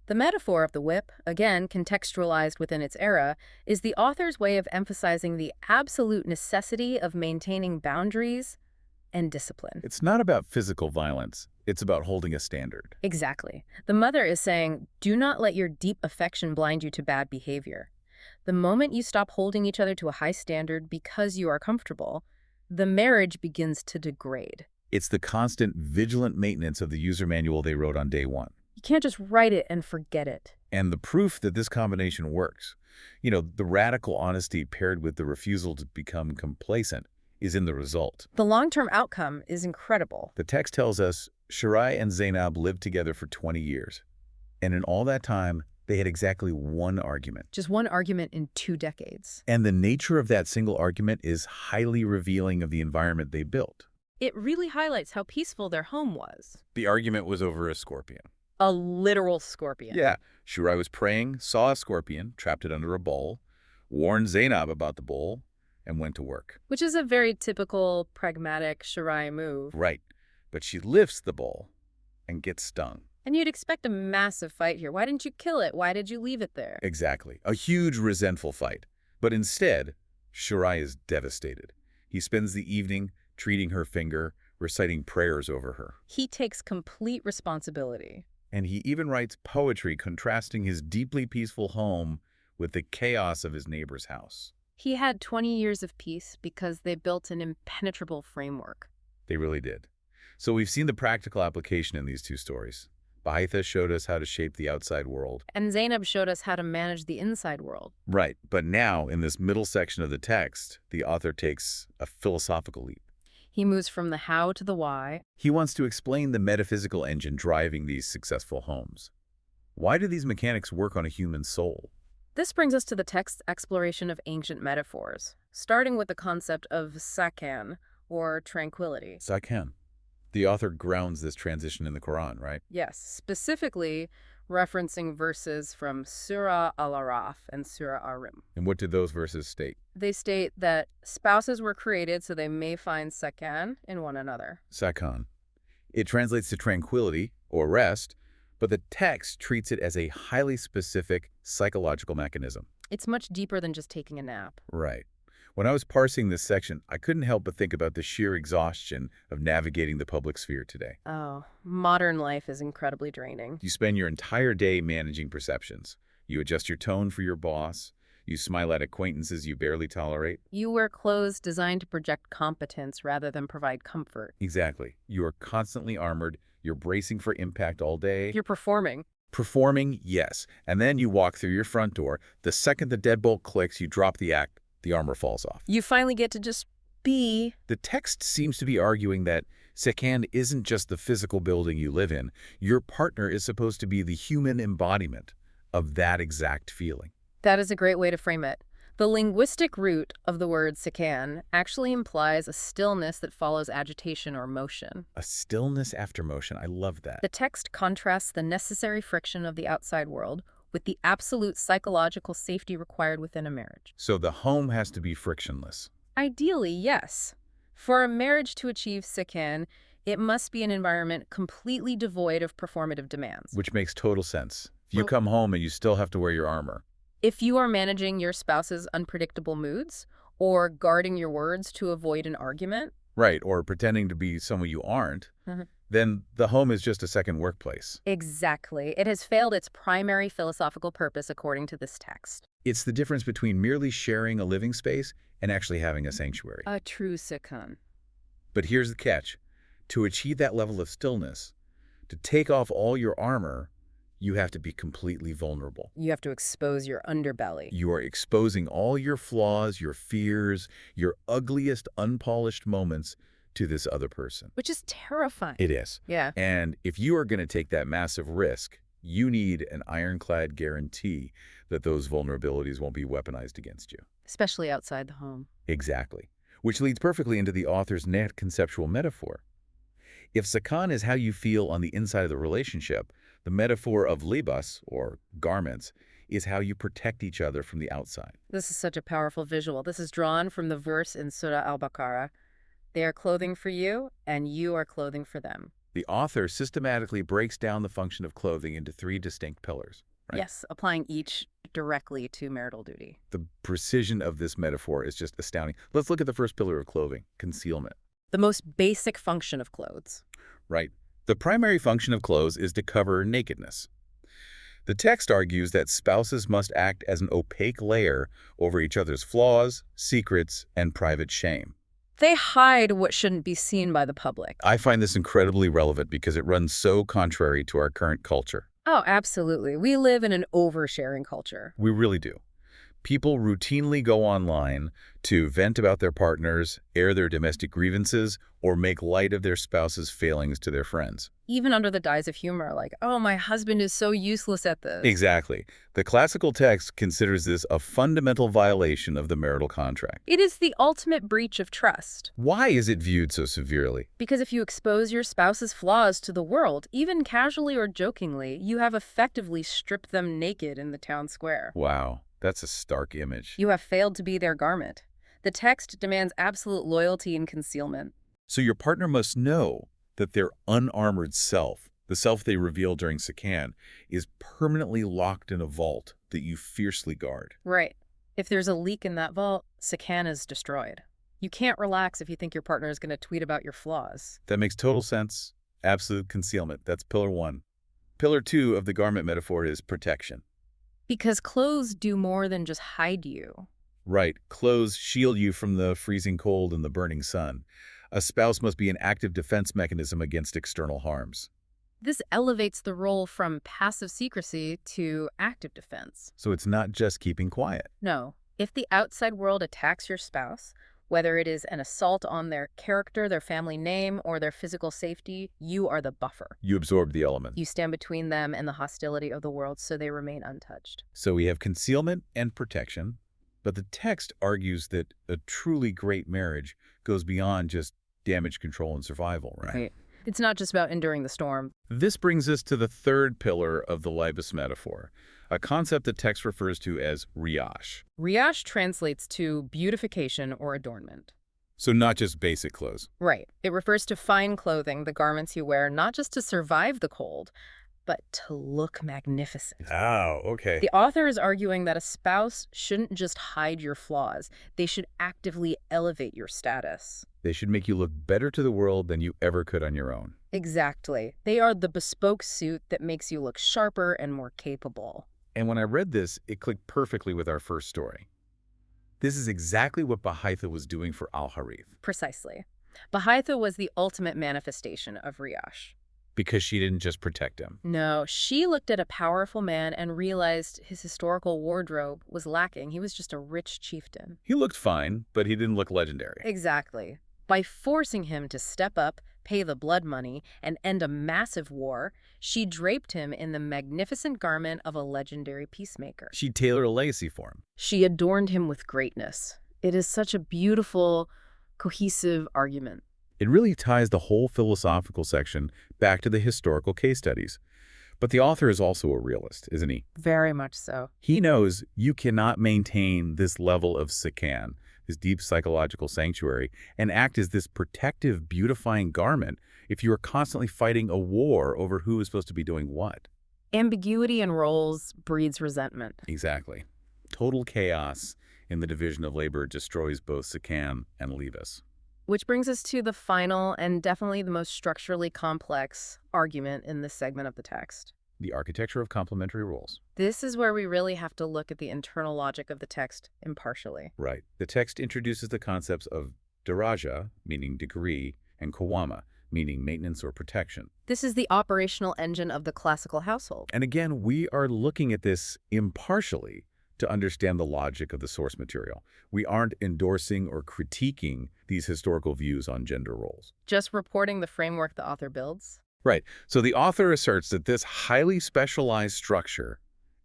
The metaphor of the whip, again contextualized within its era, is the author's way of emphasizing the absolute necessity of maintaining boundaries and discipline. It's not about physical violence. It's about holding a standard. Exactly. The mother is saying, do not let your deep affection blind you to bad behavior. The moment you stop holding each other to a high standard because you are comfortable, the marriage begins to degrade. It's the constant, vigilant maintenance of the user manual they wrote on day one. You can't just write it and forget it. And the proof that this combination works, the radical honesty paired with the refusal to become complacent, is in the result. The long-term outcome is incredible. The text tells us Shirai and Zainab lived together for 20 years. And in all that time, they had exactly one argument. Just one argument in 2 decades. And the nature of that single argument is highly revealing of the environment they built. It really highlights how peaceful their home was. The argument was over a scorpion. A literal scorpion. Yeah. Shirai was praying, saw a scorpion, trapped it under a bowl, warned Zainab about the bowl, and went to work. Which is a very typical, pragmatic Shirai move. Right. But she lifts the bowl and gets stung. And you'd expect a massive fight here. Why didn't you kill it? Why did you leave it there? Exactly. A huge, resentful fight. But instead, Shirai is devastated. He spends the evening treating her finger, reciting prayers over her. He takes complete responsibility. And he even writes poetry contrasting his deeply peaceful home with the chaos of his neighbor's house. He had 20 years of peace because they built an impenetrable framework. They really did. So we've seen the practical application in these two stories. Baitha showed us how to shape the outside world. And Zainab showed us how to manage the inside world. Right, but now, in this middle section of the text, the author takes a philosophical leap. He moves from the how to the why. He wants to explain the metaphysical engine driving these successful homes. Why do these mechanics work on a human soul? This brings us to the text's exploration of ancient metaphors, starting with the concept of sakan, or tranquility. Sakan. The author grounds this transition in the Quran, right? Yes, specifically referencing verses from Surah Al-Araf and Surah Ar-Rim. And what did those verses state? They state that spouses were created so they may find sakan in one another. Sakan. It translates to tranquility or rest, but the text treats it as a highly specific psychological mechanism. It's much deeper than just taking a nap. Right. When I was parsing this section, I couldn't help but think about the sheer exhaustion of navigating the public sphere today. Oh, modern life is incredibly draining. You spend your entire day managing perceptions. You adjust your tone for your boss. You smile at acquaintances you barely tolerate. You wear clothes designed to project competence rather than provide comfort. Exactly. You are constantly armored. You're bracing for impact all day. You're performing. Performing, yes. And then you walk through your front door. The second the deadbolt clicks, you drop the act. The armor falls off. You finally get to just be. The text seems to be arguing that sakan isn't just the physical building you live in. Your partner is supposed to be the human embodiment of that exact feeling. That is a great way to frame it. The linguistic root of the word sakan actually implies a stillness that follows agitation or motion. A stillness after motion. I love that. The text contrasts the necessary friction of the outside world with the absolute psychological safety required within a marriage. So the home has to be frictionless. Ideally, yes. For a marriage to achieve sakan, It must be an environment completely devoid of performative demands. Which makes total sense. If you Well, come home and you still have to wear your armor. if you are managing your spouse's unpredictable moods or guarding your words to avoid an argument, Right, or pretending to be someone you aren't, Mhm. then the home is just a second workplace. Exactly. It has failed its primary philosophical purpose according to this text. It's the difference between merely sharing a living space and actually having a sanctuary. A true sikhan. But here's the catch. To achieve that level of stillness, to take off all your armor, you have to be completely vulnerable. You have to expose your underbelly. You are exposing all your flaws, your fears, your ugliest, unpolished moments to this other person. Which is terrifying. It is. Yeah. And if you are going to take that massive risk, you need an ironclad guarantee that those vulnerabilities won't be weaponized against you. Especially outside the home. Exactly. Which leads perfectly into the author's net conceptual metaphor. If sakan is how you feel on the inside of the relationship, the metaphor of libas, or garments, is how you protect each other from the outside. This is such a powerful visual. This is drawn from the verse in Surah Al-Baqarah. They are clothing for you, and you are clothing for them. The author systematically breaks down the function of clothing into three distinct pillars. Right? Yes, applying each directly to marital duty. The precision of this metaphor is just astounding. Let's look at the first pillar of clothing, concealment. The most basic function of clothes. Right. The primary function of clothes is to cover nakedness. The text argues that spouses must act as an opaque layer over each other's flaws, secrets, and private shame. They hide what shouldn't be seen by the public. I find this incredibly relevant because it runs so contrary to our current culture. Oh, absolutely. We live in an oversharing culture. We really do. People routinely go online to vent about their partners, air their domestic grievances, or make light of their spouse's failings to their friends. Even under the guise of humor, like, oh, my husband is so useless at this. Exactly. The classical text considers this a fundamental violation of the marital contract. It is the ultimate breach of trust. Why is it viewed so severely? Because if you expose your spouse's flaws to the world, even casually or jokingly, you have effectively stripped them naked in the town square. Wow, that's a stark image. You have failed to be their garment. The text demands absolute loyalty and concealment. So your partner must know that their unarmored self, the self they reveal during sakan, is permanently locked in a vault that you fiercely guard. Right. If there's a leak in that vault, sakan is destroyed. You can't relax if you think your partner is going to tweet about your flaws. That makes total sense. Absolute concealment. That's pillar one. Pillar two of the garment metaphor is protection. Because clothes do more than just hide you. Right. Clothes shield you from the freezing cold and the burning sun. A spouse must be an active defense mechanism against external harms. This elevates the role from passive secrecy to active defense. So it's not just keeping quiet. No. If the outside world attacks your spouse, whether it is an assault on their character, their family name, or their physical safety, you are the buffer. You absorb the element. You stand between them and the hostility of the world so they remain untouched. So we have concealment and protection, but the text argues that a truly great marriage goes beyond just damage control and survival, right? It's not just about enduring the storm. This brings us to the third pillar of the libas metaphor, a concept the text refers to as riash. Riash translates to beautification or adornment. So not just basic clothes. Right. It refers to fine clothing, the garments you wear, not just to survive the cold, but to look magnificent. Oh, okay. The author is arguing that a spouse shouldn't just hide your flaws. They should actively elevate your status. They should make you look better to the world than you ever could on your own. Exactly. They are the bespoke suit that makes you look sharper and more capable. And when I read this, it clicked perfectly with our first story. This is exactly what Bahaitha was doing for Al-Harith. Precisely. Bahaitha was the ultimate manifestation of riash. Because she didn't just protect him. No, she looked at a powerful man and realized his historical wardrobe was lacking. He was just a rich chieftain. He looked fine, but he didn't look legendary. Exactly. By forcing him to step up, pay the blood money, and end a massive war, she draped him in the magnificent garment of a legendary peacemaker. She tailored a legacy for him. She adorned him with greatness. It is such a beautiful, cohesive argument. It really ties the whole philosophical section back to the historical case studies. But the author is also a realist, isn't he? Very much so. He knows you cannot maintain this level of sakan, this deep psychological sanctuary, and act as this protective, beautifying garment if you are constantly fighting a war over who is supposed to be doing what. Ambiguity in roles breeds resentment. Exactly. Total chaos in the division of labor destroys both Sican and Levis. Which brings us to the final and definitely the most structurally complex argument in this segment of the text. The architecture of complementary roles. This is where we really have to look at the internal logic of the text impartially. Right. The text introduces the concepts of daraja, meaning degree, and kawama, meaning maintenance or protection. This is the operational engine of the classical household. And again, we are looking at this impartially to understand the logic of the source material. We aren't endorsing or critiquing these historical views on gender roles. Just reporting the framework the author builds. Right. So the author asserts that this highly specialized structure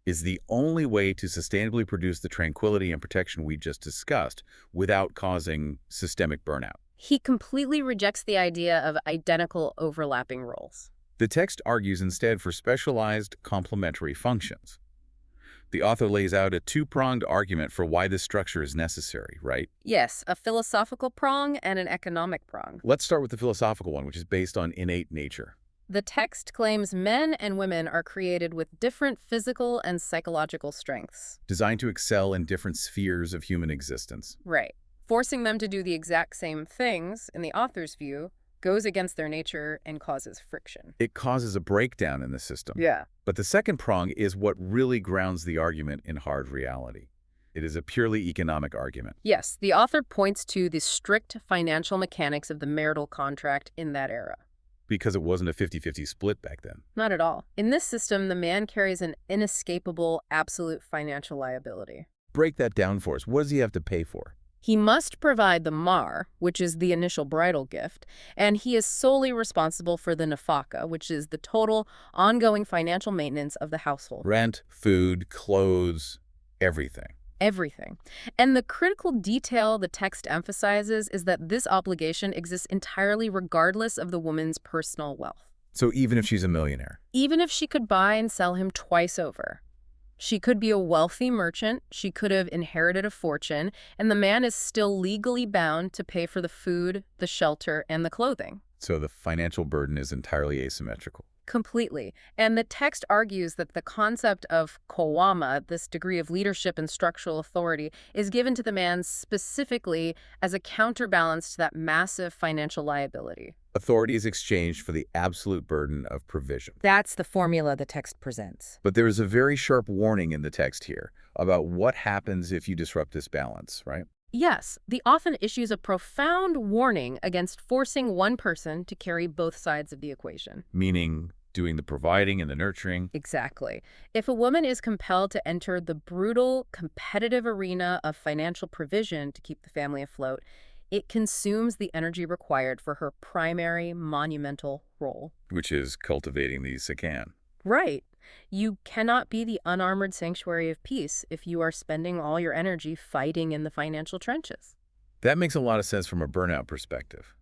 is the only way to sustainably produce the tranquility and protection we just discussed without causing systemic burnout. He completely rejects the idea of identical overlapping roles. The text argues instead for specialized complementary functions. The author lays out a two-pronged argument for why this structure is necessary, right? Yes, a philosophical prong and an economic prong. Let's start with the philosophical one, which is based on innate nature. The text claims men and women are created with different physical and psychological strengths. Designed to excel in different spheres of human existence. Right. Forcing them to do the exact same things, in the author's view, goes against their nature and causes friction. It causes a breakdown in the system. Yeah. But the second prong is what really grounds the argument in hard reality. It is a purely economic argument. Yes, the author points to the strict financial mechanics of the marital contract in that era. Because it wasn't a 50-50 split back then. Not at all. In this system, the man carries an inescapable, absolute financial liability. Break that down for us. What does he have to pay for? He must provide the mar, which is the initial bridal gift, and he is solely responsible for the nafaka, which is the total, ongoing financial maintenance of the household. Rent, food, clothes, everything. Everything. And the critical detail the text emphasizes is that this obligation exists entirely regardless of the woman's personal wealth. So even if she's a millionaire? Even if she could buy and sell him twice over. She could be a wealthy merchant, she could have inherited a fortune, and the man is still legally bound to pay for the food, the shelter, and the clothing. So the financial burden is entirely asymmetrical. Completely. And the text argues that the concept of kawama, this degree of leadership and structural authority, is given to the man specifically as a counterbalance to that massive financial liability. Authority is exchanged for the absolute burden of provision. That's the formula the text presents. But there is a very sharp warning in the text here about what happens if you disrupt this balance, right? Yes, the author issues a profound warning against forcing one person to carry both sides of the equation. Meaning doing the providing and the nurturing. Exactly. If a woman is compelled to enter the brutal, competitive arena of financial provision to keep the family afloat, it consumes the energy required for her primary, monumental role. Which is cultivating the Sican. Right. You cannot be the unarmored sanctuary of peace if you are spending all your energy fighting in the financial trenches. That makes a lot of sense from a burnout perspective.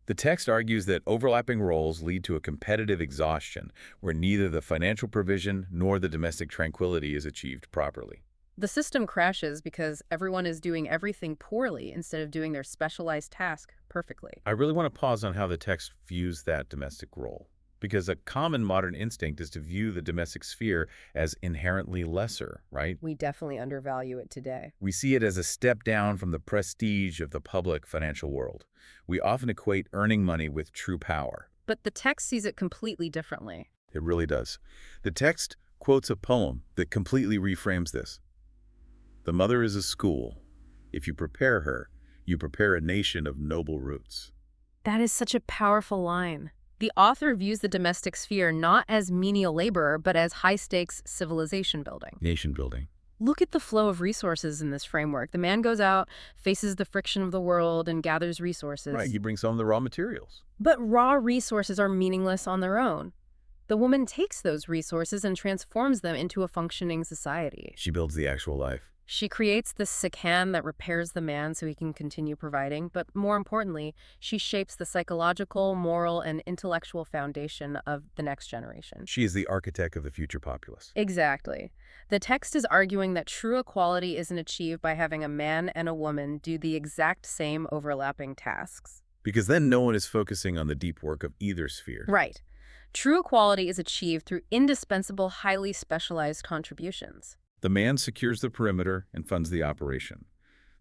The text argues that overlapping roles lead to a competitive exhaustion where neither the financial provision nor the domestic tranquility is achieved properly. The system crashes because everyone is doing everything poorly instead of doing their specialized task perfectly. I really want to pause on how the text views that domestic role. Because a common modern instinct is to view the domestic sphere as inherently lesser, right? We definitely undervalue it today. We see it as a step down from the prestige of the public financial world. We often equate earning money with true power. But the text sees it completely differently. It really does. The text quotes a poem that completely reframes this. The mother is a school. If you prepare her, you prepare a nation of noble roots. That is such a powerful line. The author views the domestic sphere not as menial labor, but as high-stakes civilization building. Nation building. Look at the flow of resources in this framework. The man goes out, faces the friction of the world, and gathers resources. Right, he brings some of the raw materials. But raw resources are meaningless on their own. The woman takes those resources and transforms them into a functioning society. She builds the actual life. She creates this sican that repairs the man so he can continue providing, but more importantly, she shapes the psychological, moral, and intellectual foundation of the next generation. She is the architect of the future populace. Exactly. The text is arguing that true equality isn't achieved by having a man and a woman do the exact same overlapping tasks. Because then no one is focusing on the deep work of either sphere. Right. True equality is achieved through indispensable, highly specialized contributions. The man secures the perimeter and funds the operation.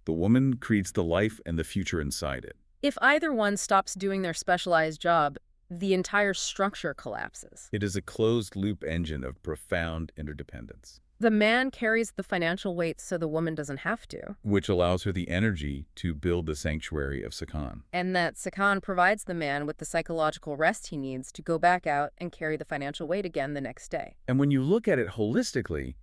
The woman creates the life and the future inside it. If either one stops doing their specialized job, the entire structure collapses. It is a closed-loop engine of profound interdependence. The man carries the financial weight so the woman doesn't have to. Which allows her the energy to build the sanctuary of Sakan. And that Sakan provides the man with the psychological rest he needs to go back out and carry the financial weight again the next day. And when you look at it holistically,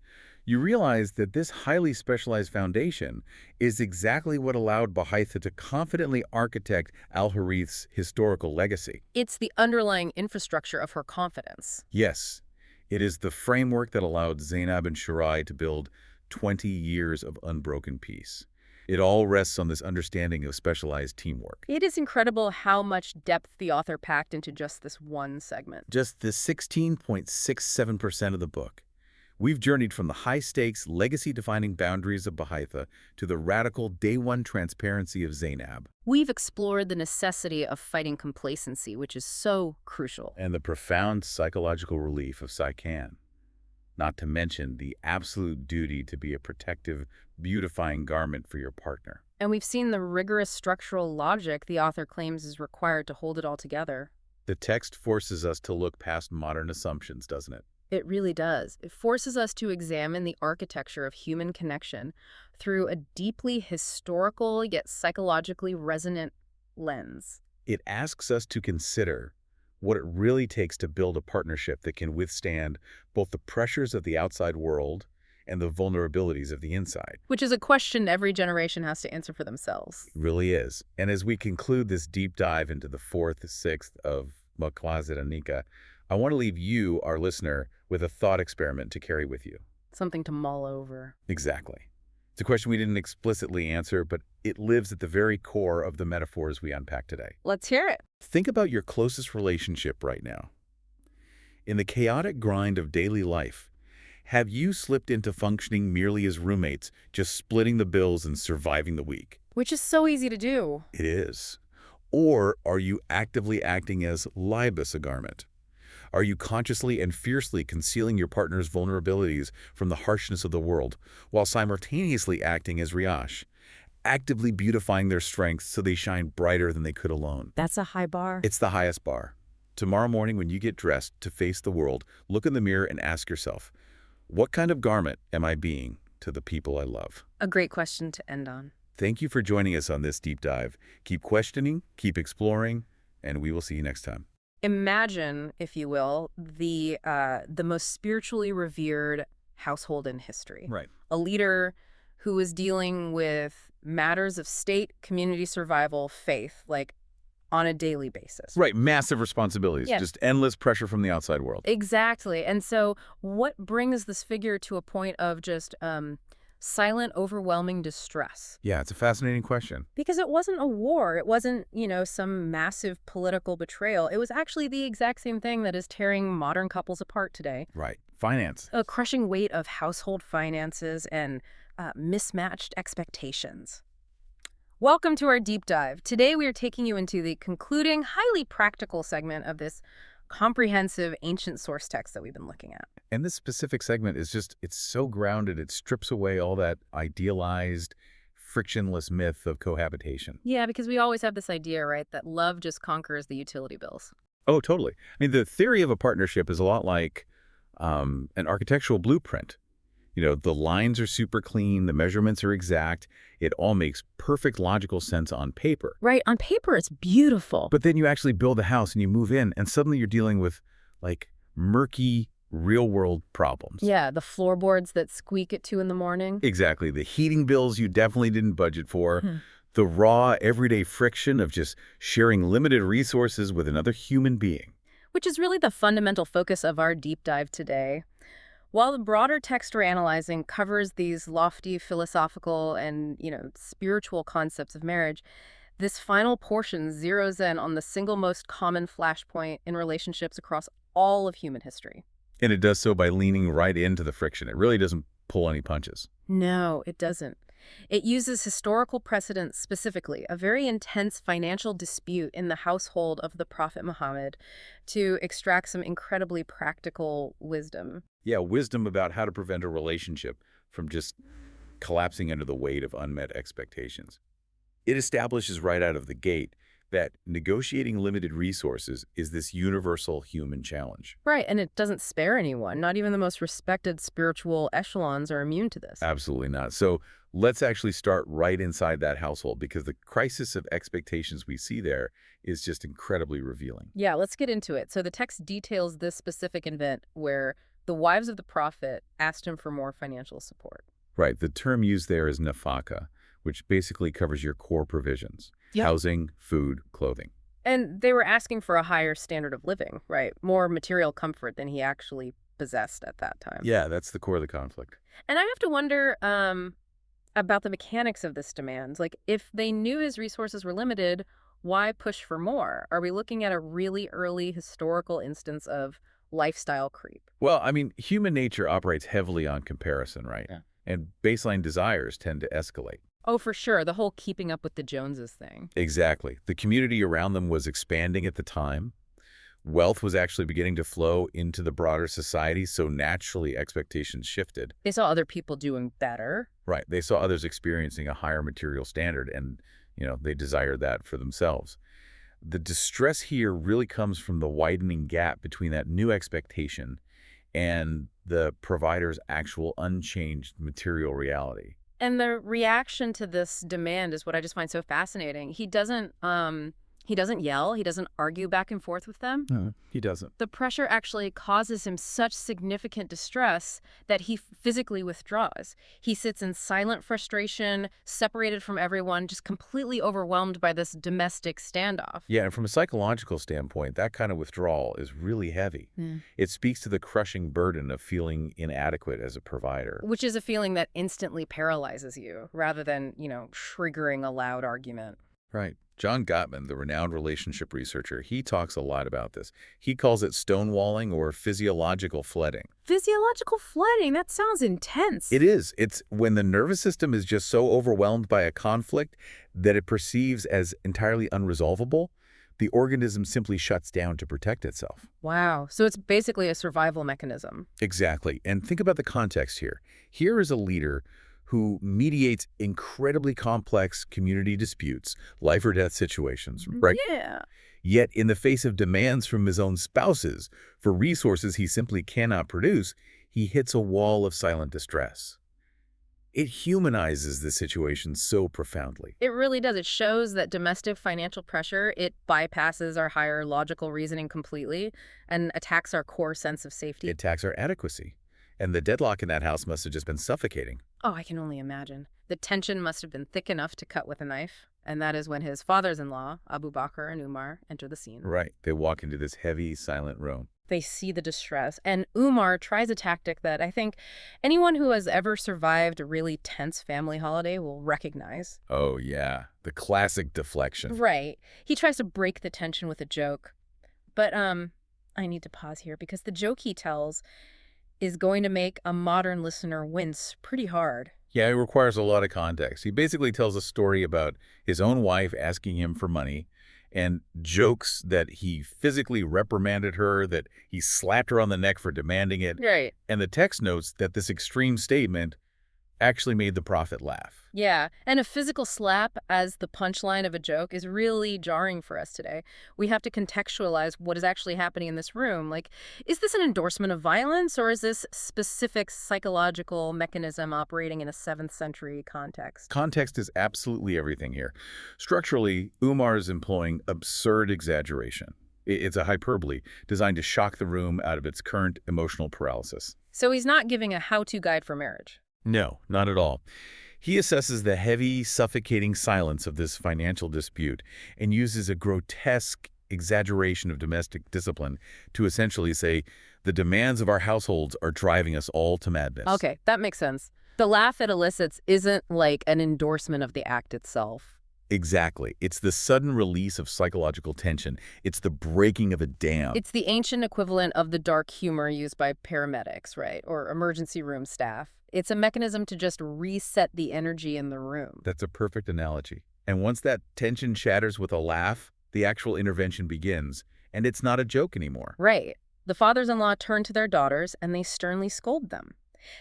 you realize that this highly specialized foundation is exactly what allowed Bahaitha to confidently architect Al-Harith's historical legacy. It's the underlying infrastructure of her confidence. Yes, it is the framework that allowed Zainab and Shirai to build 20 years of unbroken peace. It all rests on this understanding of specialized teamwork. It is incredible how much depth the author packed into just this one segment. Just the 16.67% of the book. We've journeyed from the high-stakes, legacy-defining boundaries of Bahaitha to the radical day-one transparency of Zainab. We've explored the necessity of fighting complacency, which is so crucial. And the profound psychological relief of Sakan. Not to mention the absolute duty to be a protective, beautifying garment for your partner. And we've seen the rigorous structural logic the author claims is required to hold it all together. The text forces us to look past modern assumptions, doesn't it? It really does. It forces us to examine the architecture of human connection through a deeply historical yet psychologically resonant lens. It asks us to consider what it really takes to build a partnership that can withstand both the pressures of the outside world and the vulnerabilities of the inside. Which is a question every generation has to answer for themselves. It really is. And as we conclude this deep dive into the 4th, 6th of Maklazit Anika, I want to leave you, our listener, with a thought experiment to carry with you. Something to mull over. Exactly. It's a question we didn't explicitly answer, but it lives at the very core of the metaphors we unpack today. Let's hear it. Think about your closest relationship right now. In the chaotic grind of daily life, have you slipped into functioning merely as roommates, just splitting the bills and surviving the week? Which is so easy to do. It is. Or are you actively acting as libus a garment? Are you consciously and fiercely concealing your partner's vulnerabilities from the harshness of the world, while simultaneously acting as riash, actively beautifying their strengths so they shine brighter than they could alone? That's a high bar. It's the highest bar. Tomorrow morning when you get dressed to face the world, look in the mirror and ask yourself, what kind of garment am I being to the people I love? A great question to end on. Thank you for joining us on this deep dive. Keep questioning, keep exploring, and we will see you next time. Imagine, if you will, the most spiritually revered household in history. Right. A leader who is dealing with matters of state, community survival, faith, like on a daily basis. Right. Massive responsibilities. Yeah. Just endless pressure from the outside world. Exactly. And so what brings this figure to a point of just silent, overwhelming distress? Yeah, it's a fascinating question. Because it wasn't a war. It wasn't, some massive political betrayal. It was actually the exact same thing that is tearing modern couples apart today. Right. Finance. A crushing weight of household finances and mismatched expectations. Welcome to our deep dive. Today we are taking you into the concluding, highly practical segment of this comprehensive ancient source text that we've been looking at. And this specific segment is just, it's so grounded. It strips away all that idealized, frictionless myth of cohabitation. Yeah, because we always have this idea, right, that love just conquers the utility bills. Oh, totally. I mean, the theory of a partnership is a lot like an architectural blueprint. The lines are super clean, the measurements are exact. It all makes perfect logical sense on paper. Right, on paper it's beautiful. But then you actually build a house and you move in, and suddenly you're dealing with, like, murky, real-world problems. Yeah, the floorboards that squeak at 2 in the morning. Exactly. The heating bills you definitely didn't budget for. The raw, everyday friction of just sharing limited resources with another human being. Which is really the fundamental focus of our deep dive today. While the broader text we're analyzing covers these lofty philosophical and, spiritual concepts of marriage, this final portion zeroes in on the single most common flashpoint in relationships across all of human history. And it does so by leaning right into the friction. It really doesn't pull any punches. No, it doesn't. It uses historical precedent specifically, a very intense financial dispute in the household of the Prophet Muhammad, to extract some incredibly practical wisdom. Yeah, wisdom about how to prevent a relationship from just collapsing under the weight of unmet expectations. It establishes right out of the gate that negotiating limited resources is this universal human challenge. Right, and it doesn't spare anyone. Not even the most respected spiritual echelons are immune to this. Absolutely not. So let's actually start right inside that household, because the crisis of expectations we see there is just incredibly revealing. Yeah, let's get into it. So the text details this specific event where the wives of the prophet asked him for more financial support. Right. The term used there is nafaka, which basically covers your core provisions. Yep. Housing, food, clothing. And they were asking for a higher standard of living, right? More material comfort than he actually possessed at that time. Yeah, that's the core of the conflict. And I have to wonder about the mechanics of this demand. Like, if they knew his resources were limited, why push for more? Are we looking at a really early historical instance of lifestyle creep? Well, I mean, human nature operates heavily on comparison, right? Yeah. And baseline desires tend to escalate. Oh, for sure. The whole keeping up with the Joneses thing. Exactly. The community around them was expanding at the time. Wealth was actually beginning to flow into the broader society, so naturally expectations shifted. They saw other people doing better. Right. They saw others experiencing a higher material standard, and, they desired that for themselves. The distress here really comes from the widening gap between that new expectation and the provider's actual unchanged material reality. And the reaction to this demand is what I just find so fascinating. He doesn't yell, he doesn't argue back and forth with them. No, he doesn't. The pressure actually causes him such significant distress that he physically withdraws. He sits in silent frustration, separated from everyone, just completely overwhelmed by this domestic standoff. Yeah, and from a psychological standpoint, that kind of withdrawal is really heavy. Yeah. It speaks to the crushing burden of feeling inadequate as a provider. Which is a feeling that instantly paralyzes you, rather than, triggering a loud argument. Right. John Gottman, the renowned relationship researcher, he talks a lot about this. He calls it stonewalling or physiological flooding. Physiological flooding? That sounds intense. It is. It's when the nervous system is just so overwhelmed by a conflict that it perceives as entirely unresolvable, the organism simply shuts down to protect itself. Wow. So it's basically a survival mechanism. Exactly. And think about the context here. Here is a leader who mediates incredibly complex community disputes, life or death situations, right? Yeah. Yet, in the face of demands from his own spouses for resources he simply cannot produce, he hits a wall of silent distress. It humanizes the situation so profoundly. It really does. It shows that domestic financial pressure, it bypasses our higher logical reasoning completely and attacks our core sense of safety. It attacks our adequacy. And the deadlock in that house must have just been suffocating. Oh, I can only imagine. The tension must have been thick enough to cut with a knife. And that is when his fathers-in-law, Abu Bakr and Umar, enter the scene. Right. They walk into this heavy, silent room. They see the distress. And Umar tries a tactic that I think anyone who has ever survived a really tense family holiday will recognize. Oh, yeah. The classic deflection. Right. He tries to break the tension with a joke. But I need to pause here because the joke he tells is going to make a modern listener wince pretty hard. Yeah, it requires a lot of context. He basically tells a story about his own wife asking him for money and jokes that he physically reprimanded her, that he slapped her on the neck for demanding it. Right. And the text notes that this extreme statement actually made the prophet laugh. Yeah, and a physical slap as the punchline of a joke is really jarring for us today. We have to contextualize what is actually happening in this room. Like, is this an endorsement of violence, or is this specific psychological mechanism operating in a 7th century context? Context is absolutely everything here. Structurally, Umar is employing absurd exaggeration. It's a hyperbole designed to shock the room out of its current emotional paralysis. So he's not giving a how-to guide for marriage. No, not at all. He assesses the heavy, suffocating silence of this financial dispute and uses a grotesque, exaggeration of domestic discipline to essentially say the demands of our households are driving us all to madness. Okay, that makes sense. The laugh it elicits isn't like an endorsement of the act itself. Exactly. It's the sudden release of psychological tension. It's the breaking of a dam. It's the ancient equivalent of the dark humor used by paramedics, right? Or emergency room staff. It's a mechanism to just reset the energy in the room. That's a perfect analogy. And once that tension shatters with a laugh, the actual intervention begins, and it's not a joke anymore. Right. The fathers-in-law turn to their daughters and they sternly scold them.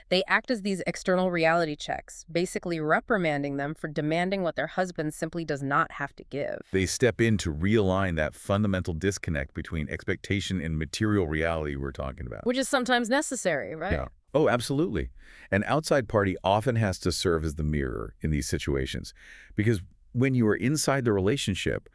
They act as these external reality checks, basically reprimanding them for demanding what their husband simply does not have to give. They step in to realign that fundamental disconnect between expectation and material reality we're talking about. Which is sometimes necessary, right? Yeah. Oh, absolutely. An outside party often has to serve as the mirror in these situations because when you are inside the relationship,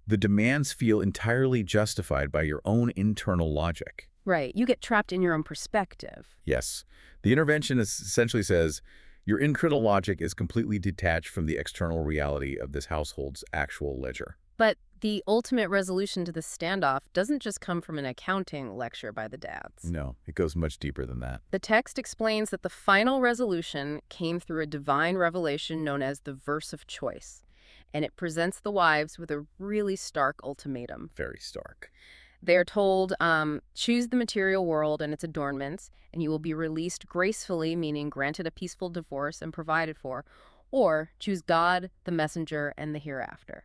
the demands feel entirely justified by your own internal logic. Right. You get trapped in your own perspective. Yes. The intervention essentially says your internal logic is completely detached from the external reality of this household's actual ledger. But the ultimate resolution to the standoff doesn't just come from an accounting lecture by the dads. No, it goes much deeper than that. The text explains that the final resolution came through a divine revelation known as the verse of choice, and it presents the wives with a really stark ultimatum. Very stark. They're told, choose the material world and its adornments, and you will be released gracefully, meaning granted a peaceful divorce and provided for, or choose God, the messenger, and the hereafter.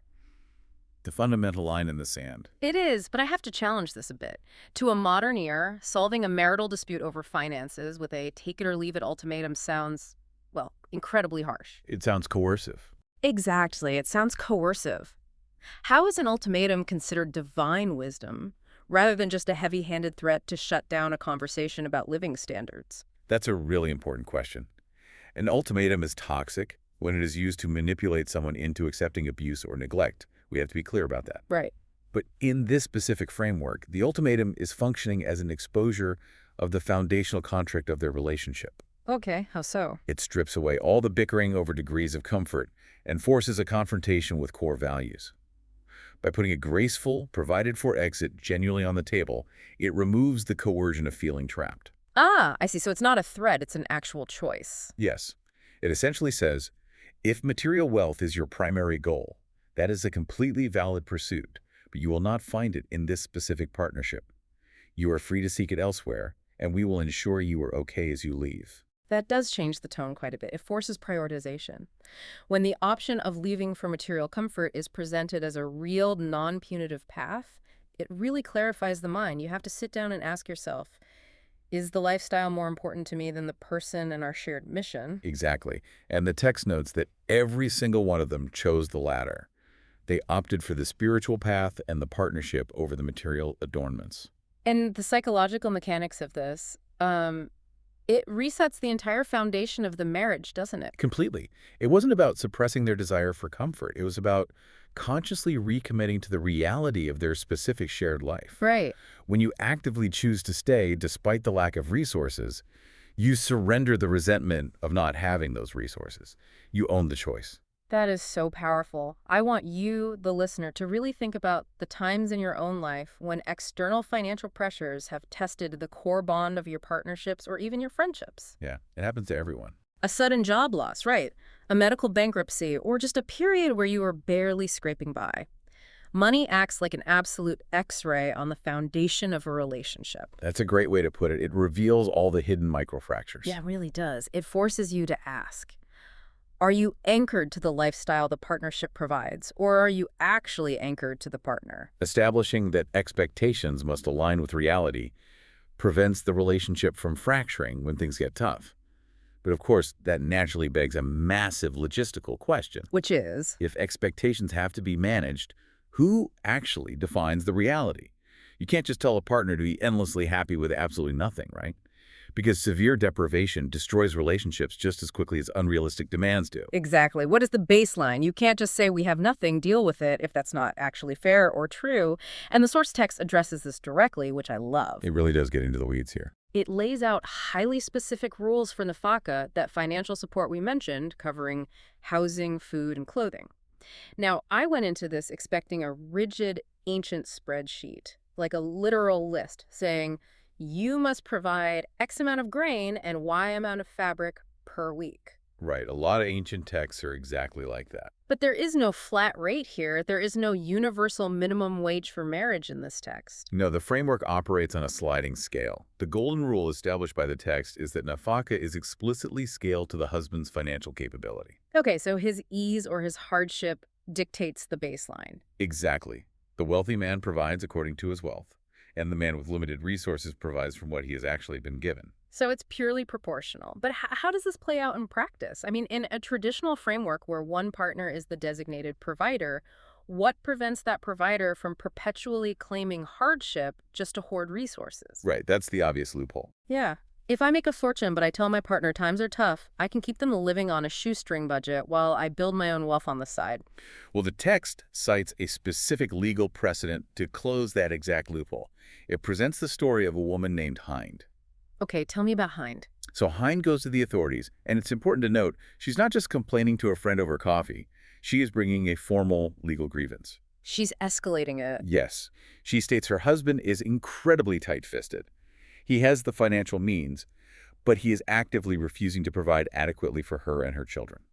The fundamental line in the sand. It is, but I have to challenge this a bit. To a modern ear, solving a marital dispute over finances with a take-it-or-leave-it ultimatum sounds, well, incredibly harsh. It sounds coercive. Exactly. It sounds coercive. How is an ultimatum considered divine wisdom rather than just a heavy-handed threat to shut down a conversation about living standards? That's a really important question. An ultimatum is toxic when it is used to manipulate someone into accepting abuse or neglect. We have to be clear about that. Right. But in this specific framework, the ultimatum is functioning as an exposure of the foundational contract of their relationship. Okay, how so? It strips away all the bickering over degrees of comfort and forces a confrontation with core values. By putting a graceful, provided-for exit genuinely on the table, it removes the coercion of feeling trapped. Ah, I see. So it's not a threat, it's an actual choice. Yes. It essentially says, if material wealth is your primary goal, that is a completely valid pursuit, but you will not find it in this specific partnership. You are free to seek it elsewhere, and we will ensure you are okay as you leave. That does change the tone quite a bit. It forces prioritization. When the option of leaving for material comfort is presented as a real, non-punitive path, it really clarifies the mind. You have to sit down and ask yourself, is the lifestyle more important to me than the person and our shared mission? Exactly. And the text notes that every single one of them chose the latter. They opted for the spiritual path and the partnership over the material adornments. And the psychological mechanics of this, it resets the entire foundation of the marriage, doesn't it? Completely. It wasn't about suppressing their desire for comfort. It was about consciously recommitting to the reality of their specific shared life. Right. When you actively choose to stay despite the lack of resources, you surrender the resentment of not having those resources. You own the choice. That is so powerful. I want you, the listener, to really think about the times in your own life when external financial pressures have tested the core bond of your partnerships or even your friendships. Yeah, it happens to everyone. A sudden job loss, right? A medical bankruptcy, or just a period where you are barely scraping by. Money acts like an absolute X-ray on the foundation of a relationship. That's a great way to put it. It reveals all the hidden microfractures. Yeah, it really does. It forces you to ask, are you anchored to the lifestyle the partnership provides, or are you actually anchored to the partner? Establishing that expectations must align with reality prevents the relationship from fracturing when things get tough. But of course, that naturally begs a massive logistical question. Which is? If expectations have to be managed, who actually defines the reality? You can't just tell a partner to be endlessly happy with absolutely nothing, right? Because severe deprivation destroys relationships just as quickly as unrealistic demands do. Exactly. What is the baseline? You can't just say we have nothing, deal with it, if that's not actually fair or true. And the source text addresses this directly, which I love. It really does get into the weeds here. It lays out highly specific rules for nafaka, that financial support we mentioned, covering housing, food, and clothing. Now, I went into this expecting a rigid, ancient spreadsheet, like a literal list saying, you must provide X amount of grain and Y amount of fabric per week. Right, a lot of ancient texts are exactly like that. But there is no flat rate here. There is no universal minimum wage for marriage in this text. No, the framework operates on a sliding scale. The golden rule established by the text is that nafaka is explicitly scaled to the husband's financial capability. Okay, so his ease or his hardship dictates the baseline. Exactly. The wealthy man provides according to his wealth, and the man with limited resources provides from what he has actually been given. So it's purely proportional. But how does this play out in practice? I mean, in a traditional framework where one partner is the designated provider, what prevents that provider from perpetually claiming hardship just to hoard resources? Right, that's the obvious loophole. Yeah. If I make a fortune but I tell my partner times are tough, I can keep them living on a shoestring budget while I build my own wealth on the side. Well, the text cites a specific legal precedent to close that exact loophole. It presents the story of a woman named Hind. Okay, tell me about Hind. So Hind goes to the authorities, and it's important to note she's not just complaining to a friend over coffee. She is bringing a formal legal grievance. She's escalating it. Yes. She states her husband is incredibly tight-fisted. He has the financial means, but he is actively refusing to provide adequately for her and her children.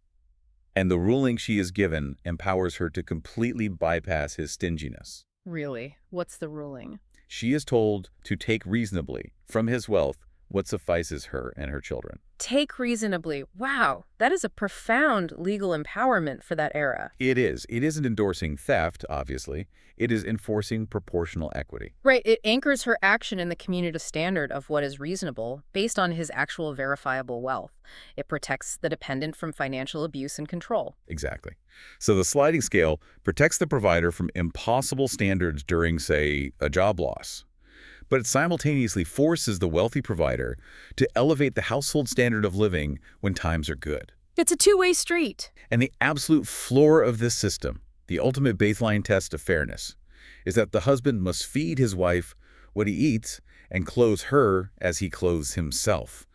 And the ruling she is given empowers her to completely bypass his stinginess. Really? What's the ruling? She is told to take reasonably from his wealth what suffices her and her children. Take reasonably. Wow, that is a profound legal empowerment for that era. It is. It isn't endorsing theft, obviously. It is enforcing proportional equity. Right, it anchors her action in the community standard of what is reasonable based on his actual verifiable wealth. It protects the dependent from financial abuse and control. Exactly. So the sliding scale protects the provider from impossible standards during, say, a job loss. But it simultaneously forces the wealthy provider to elevate the household standard of living when times are good. It's a two-way street. And the absolute floor of this system, the ultimate baseline test of fairness, is that the husband must feed his wife what he eats and clothe her as he clothes himself.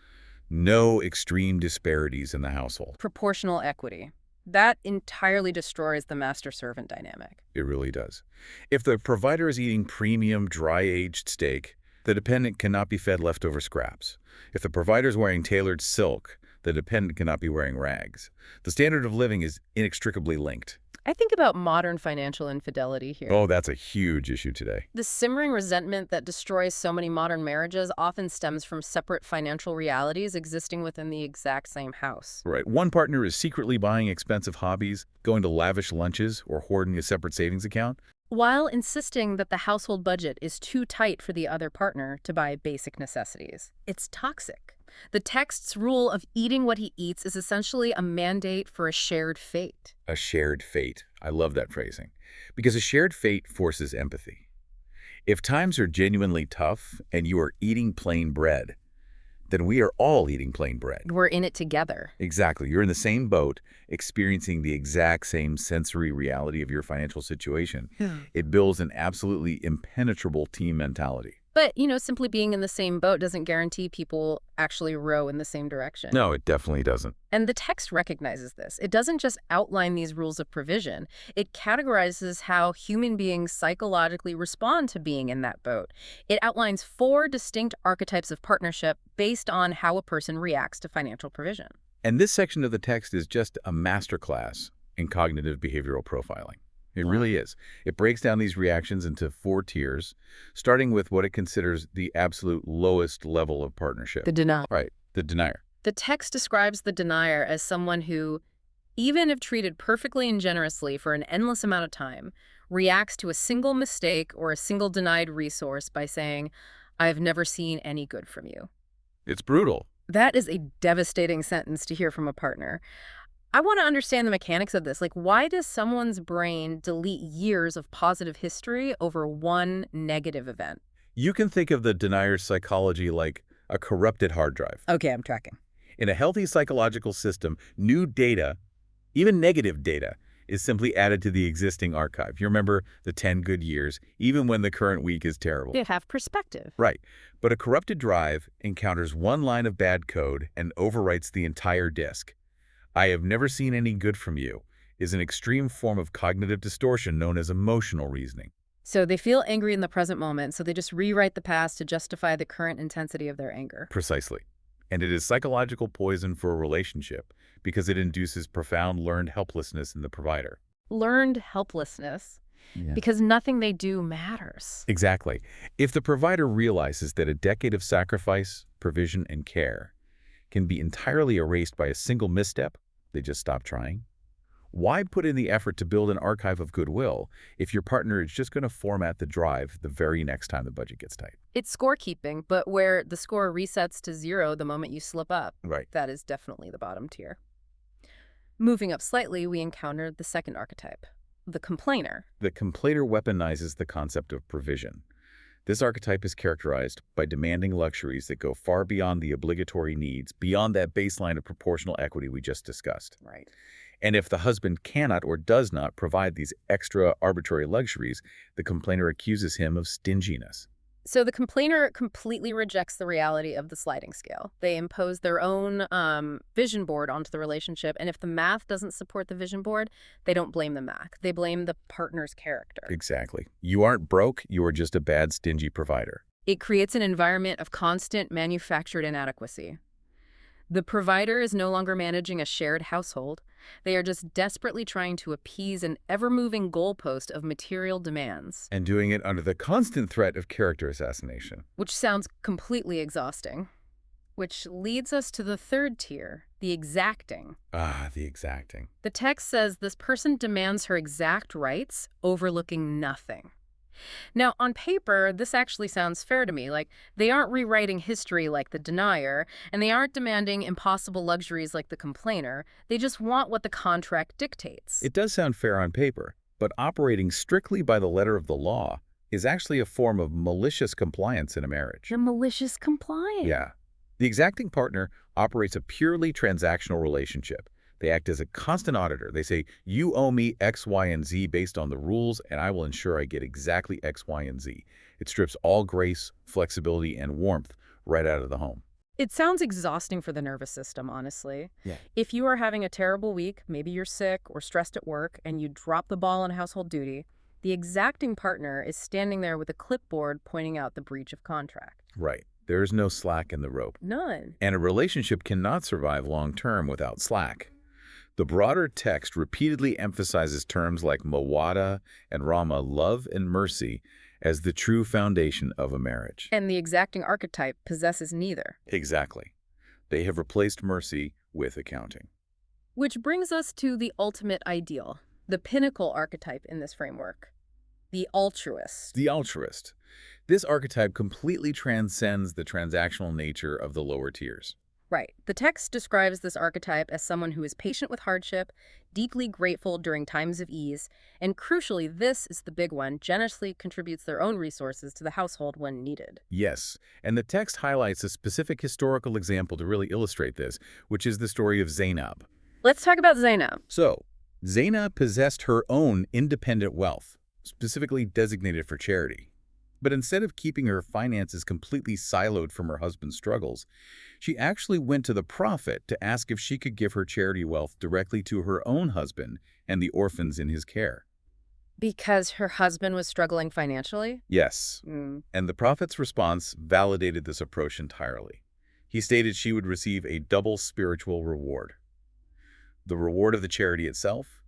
No extreme disparities in the household. Proportional equity. That entirely destroys the master-servant dynamic. It really does. If the provider is eating premium, dry-aged steak, the dependent cannot be fed leftover scraps. If the provider is wearing tailored silk, the dependent cannot be wearing rags. The standard of living is inextricably linked. I think about modern financial infidelity here. Oh, that's a huge issue today. The simmering resentment that destroys so many modern marriages often stems from separate financial realities existing within the exact same house. Right. One partner is secretly buying expensive hobbies, going to lavish lunches, or hoarding a separate savings account, while insisting that the household budget is too tight for the other partner to buy basic necessities. It's toxic. The text's rule of eating what he eats is essentially a mandate for a shared fate. A shared fate. I love that phrasing. Because a shared fate forces empathy. If times are genuinely tough and you are eating plain bread, then we are all eating plain bread. We're in it together. Exactly. You're in the same boat, experiencing the exact same sensory reality of your financial situation. Yeah. It builds an absolutely impenetrable team mentality. But, simply being in the same boat doesn't guarantee people actually row in the same direction. No, it definitely doesn't. And the text recognizes this. It doesn't just outline these rules of provision. It categorizes how human beings psychologically respond to being in that boat. It outlines 4 distinct archetypes of partnership based on how a person reacts to financial provision. And this section of the text is just a masterclass in cognitive behavioral profiling. It really is. It breaks down these reactions into 4 tiers, starting with what it considers the absolute lowest level of partnership. The denial. Right, the denier. The text describes the denier as someone who, even if treated perfectly and generously for an endless amount of time, reacts to a single mistake or a single denied resource by saying, "I've never seen any good from you." It's brutal. That is a devastating sentence to hear from a partner. I want to understand the mechanics of this. Like, why does someone's brain delete years of positive history over one negative event? You can think of the denier's psychology like a corrupted hard drive. Okay, I'm tracking. In a healthy psychological system, new data, even negative data, is simply added to the existing archive. You remember the 10 good years, even when the current week is terrible. They have perspective. Right. But a corrupted drive encounters one line of bad code and overwrites the entire disk. "I have never seen any good from you" is an extreme form of cognitive distortion known as emotional reasoning. So they feel angry in the present moment, so they just rewrite the past to justify the current intensity of their anger. Precisely. And it is psychological poison for a relationship because it induces profound learned helplessness in the provider. Learned helplessness, Yeah. because nothing they do matters. Exactly. If the provider realizes that a decade of sacrifice, provision, and care can be entirely erased by a single misstep, they just stop trying. Why put in the effort to build an archive of goodwill if your partner is just going to format the drive the very next time the budget gets tight? It's scorekeeping, but where the score resets to 0 the moment you slip up. Right. That is definitely the bottom tier. Moving up slightly, we encounter the second archetype, the complainer. The complainer weaponizes the concept of provision. This archetype is characterized by demanding luxuries that go far beyond the obligatory needs, beyond that baseline of proportional equity we just discussed. Right. And if the husband cannot or does not provide these extra arbitrary luxuries, the complainer accuses him of stinginess. So the complainer completely rejects the reality of the sliding scale. They impose their own vision board onto the relationship, and if the math doesn't support the vision board, they don't blame the math. They blame the partner's character. Exactly. You aren't broke, you are just a bad, stingy provider. It creates an environment of constant manufactured inadequacy. The provider is no longer managing a shared household. They are just desperately trying to appease an ever-moving goalpost of material demands. And doing it under the constant threat of character assassination. Which sounds completely exhausting. Which leads us to the third tier, the exacting. Ah, the exacting. The text says this person demands her exact rights, overlooking nothing. Now, on paper, this actually sounds fair to me. Like, they aren't rewriting history like the denier, and they aren't demanding impossible luxuries like the complainer. They just want what the contract dictates. It does sound fair on paper, but operating strictly by the letter of the law is actually a form of malicious compliance in a marriage. The malicious compliance. Yeah. The exacting partner operates a purely transactional relationship. They act as a constant auditor. They say, you owe me X, Y, and Z based on the rules, and I will ensure I get exactly X, Y, and Z. It strips all grace, flexibility, and warmth right out of the home. It sounds exhausting for the nervous system, honestly. Yeah. If you are having a terrible week, maybe you're sick or stressed at work, and you drop the ball on household duty, the exacting partner is standing there with a clipboard pointing out the breach of contract. Right. There is no slack in the rope. None. And a relationship cannot survive long-term without slack. The broader text repeatedly emphasizes terms like mawada and rama, love and mercy, as the true foundation of a marriage. And the exacting archetype possesses neither. Exactly. They have replaced mercy with accounting. Which brings us to the ultimate ideal, the pinnacle archetype in this framework, the altruist. The altruist. This archetype completely transcends the transactional nature of the lower tiers. Right. The text describes this archetype as someone who is patient with hardship, deeply grateful during times of ease, and crucially, this is the big one, generously contributes their own resources to the household when needed. Yes, and the text highlights a specific historical example to really illustrate this, which is the story of Zainab. Let's talk about Zainab. So, Zainab possessed her own independent wealth, specifically designated for charity. But instead of keeping her finances completely siloed from her husband's struggles, she actually went to the prophet to ask if she could give her charity wealth directly to her own husband and the orphans in his care. Because her husband was struggling financially? Yes, and the prophet's response validated this approach entirely. He stated she would receive a double spiritual reward: the reward of the charity itself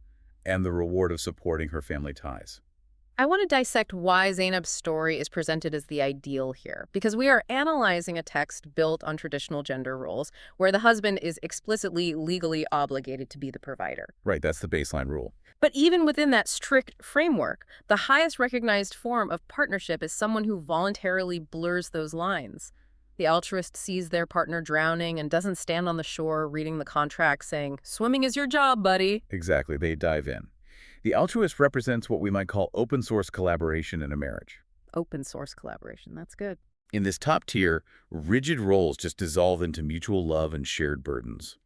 and the reward of supporting her family ties. I want to dissect why Zainab's story is presented as the ideal here, because we are analyzing a text built on traditional gender roles, where the husband is explicitly legally obligated to be the provider. Right, that's the baseline rule. But even within that strict framework, the highest recognized form of partnership is someone who voluntarily blurs those lines. The altruist sees their partner drowning and doesn't stand on the shore reading the contract saying, "Swimming is your job, buddy." Exactly, they dive in. The altruist represents what we might call open source collaboration in a marriage. Open source collaboration, that's good. In this top tier, rigid roles just dissolve into mutual love and shared burdens.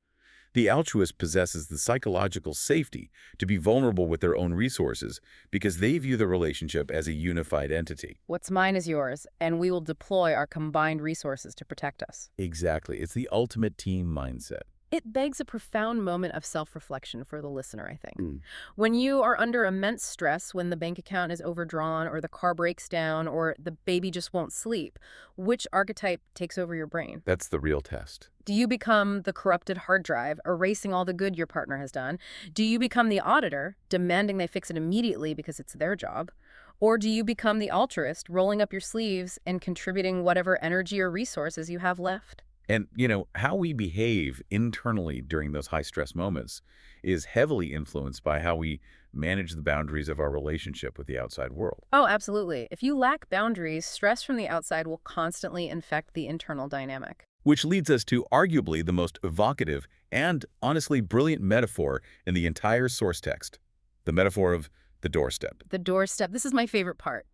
The altruist possesses the psychological safety to be vulnerable with their own resources because they view the relationship as a unified entity. What's mine is yours, and we will deploy our combined resources to protect us. Exactly. It's the ultimate team mindset. It begs a profound moment of self-reflection for the listener, I think. Mm. When you are under immense stress, when the bank account is overdrawn or the car breaks down or the baby just won't sleep, which archetype takes over your brain? That's the real test. Do you become the corrupted hard drive, erasing all the good your partner has done? Do you become the auditor, demanding they fix it immediately because it's their job? Or do you become the altruist, rolling up your sleeves and contributing whatever energy or resources you have left? And, how we behave internally during those high-stress moments is heavily influenced by how we manage the boundaries of our relationship with the outside world. Oh, absolutely. If you lack boundaries, stress from the outside will constantly infect the internal dynamic. Which leads us to arguably the most evocative and honestly brilliant metaphor in the entire source text, the metaphor of the doorstep. The doorstep, this is my favorite part.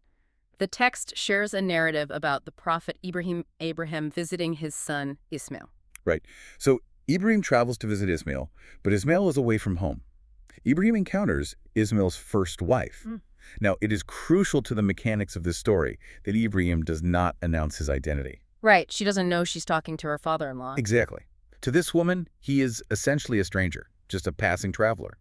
The text shares a narrative about the prophet Abraham visiting his son Ismail. Right. So Ibrahim travels to visit Ismail, but Ismail is away from home. Ibrahim encounters Ismail's first wife. Mm. Now, it is crucial to the mechanics of this story that Ibrahim does not announce his identity. Right, she doesn't know she's talking to her father-in-law. Exactly. To this woman, he is essentially a stranger, just a passing traveler.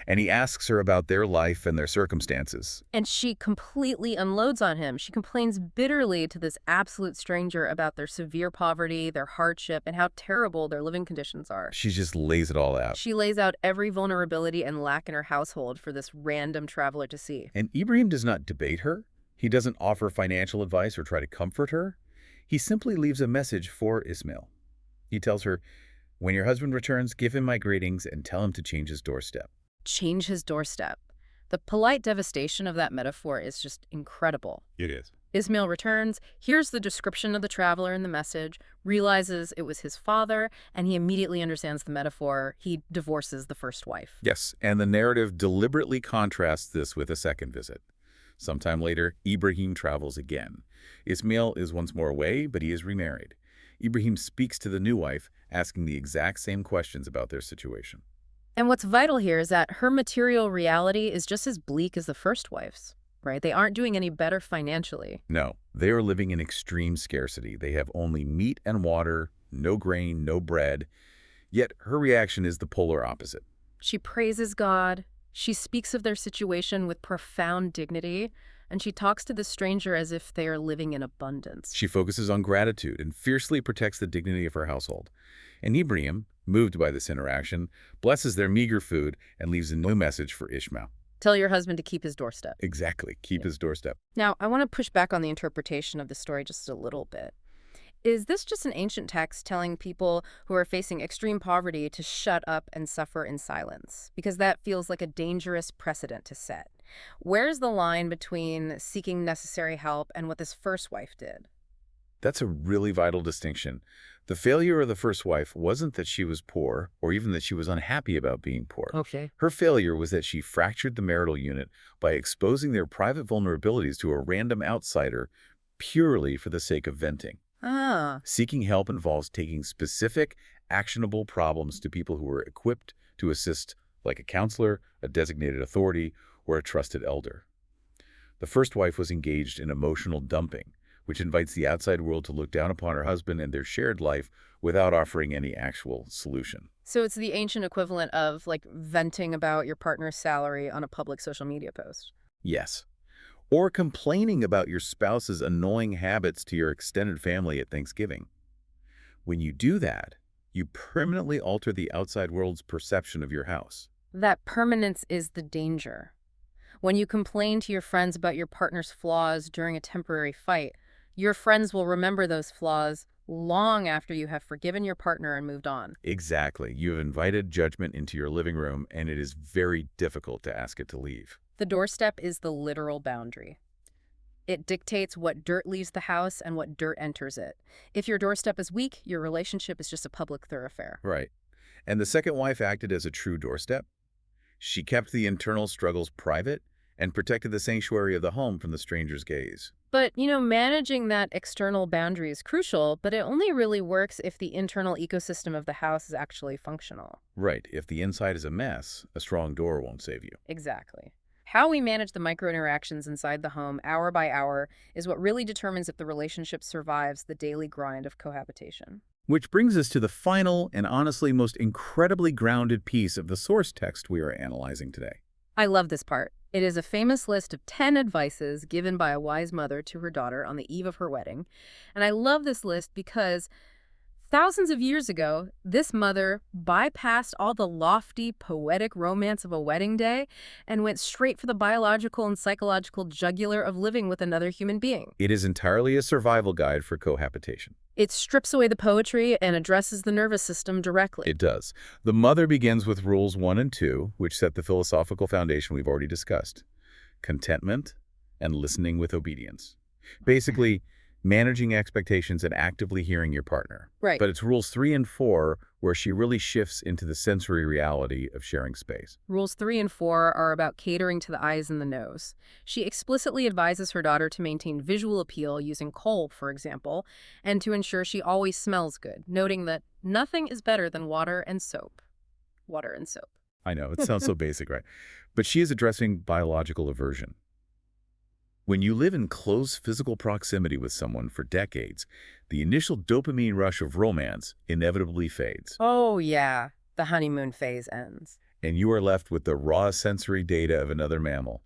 And he asks her about their life and their circumstances. And she completely unloads on him. She complains bitterly to this absolute stranger about their severe poverty, their hardship, and how terrible their living conditions are. She just lays it all out. She lays out every vulnerability and lack in her household for this random traveler to see. And Ibrahim does not debate her. He doesn't offer financial advice or try to comfort her. He simply leaves a message for Ismail. He tells her, "When your husband returns, give him my greetings and tell him to change his doorstep." Change his doorstep. The polite devastation of that metaphor is just incredible. It is. Ismail returns, hears the description of the traveler in the message, realizes it was his father, and he immediately understands the metaphor. He divorces the first wife. Yes, and the narrative deliberately contrasts this with a second visit. Sometime later, Ibrahim travels again. Ismail is once more away, but he is remarried. Ibrahim speaks to the new wife, asking the exact same questions about their situation. And what's vital here is that her material reality is just as bleak as the first wife's, right? They aren't doing any better financially. No, they are living in extreme scarcity. They have only meat and water, no grain, no bread. Yet her reaction is the polar opposite. She praises God. She speaks of their situation with profound dignity, and she talks to the stranger as if they are living in abundance. She focuses on gratitude and fiercely protects the dignity of her household. And Ibrahim, moved by this interaction, blesses their meager food and leaves a new message for Ishmael. Tell your husband to keep his doorstep. Exactly. Keep his doorstep. Now, I want to push back on the interpretation of the story just a little bit. Is this just an ancient text telling people who are facing extreme poverty to shut up and suffer in silence? Because that feels like a dangerous precedent to set. Where's the line between seeking necessary help and what this first wife did? That's a really vital distinction. The failure of the first wife wasn't that she was poor or even that she was unhappy about being poor. Okay. Her failure was that she fractured the marital unit by exposing their private vulnerabilities to a random outsider purely for the sake of venting. Ah. Seeking help involves taking specific, actionable problems to people who are equipped to assist, like a counselor, a designated authority, or a trusted elder. The first wife was engaged in emotional dumping, which invites the outside world to look down upon her husband and their shared life without offering any actual solution. So it's the ancient equivalent of, like, venting about your partner's salary on a public social media post. Yes. Or complaining about your spouse's annoying habits to your extended family at Thanksgiving. When you do that, you permanently alter the outside world's perception of your house. That permanence is the danger. When you complain to your friends about your partner's flaws during a temporary fight, your friends will remember those flaws long after you have forgiven your partner and moved on. Exactly. You have invited judgment into your living room, and it is very difficult to ask it to leave. The doorstep is the literal boundary. It dictates what dirt leaves the house and what dirt enters it. If your doorstep is weak, your relationship is just a public thoroughfare. Right. And the second wife acted as a true doorstep. She kept the internal struggles private and protected the sanctuary of the home from the stranger's gaze. But, managing that external boundary is crucial, but it only really works if the internal ecosystem of the house is actually functional. Right. If the inside is a mess, a strong door won't save you. Exactly. How we manage the micro-interactions inside the home, hour by hour, is what really determines if the relationship survives the daily grind of cohabitation. Which brings us to the final and honestly most incredibly grounded piece of the source text we are analyzing today. I love this part. It is a famous list of 10 advices given by a wise mother to her daughter on the eve of her wedding. And I love this list because thousands of years ago, this mother bypassed all the lofty, poetic romance of a wedding day and went straight for the biological and psychological jugular of living with another human being. It is entirely a survival guide for cohabitation. It strips away the poetry and addresses the nervous system directly. It does. The mother begins with rules 1 and 2, which set the philosophical foundation we've already discussed. Contentment and listening with obedience. Basically, managing expectations and actively hearing your partner. Right. But it's rules 3 and 4 where she really shifts into the sensory reality of sharing space. Rules 3 and 4 are about catering to the eyes and the nose. She explicitly advises her daughter to maintain visual appeal using kohl, for example, and to ensure she always smells good, noting that nothing is better than water and soap. Water and soap. I know, it sounds so basic, right? But she is addressing biological aversion. When you live in close physical proximity with someone for decades, the initial dopamine rush of romance inevitably fades. Oh, yeah. The honeymoon phase ends. And you are left with the raw sensory data of another mammal.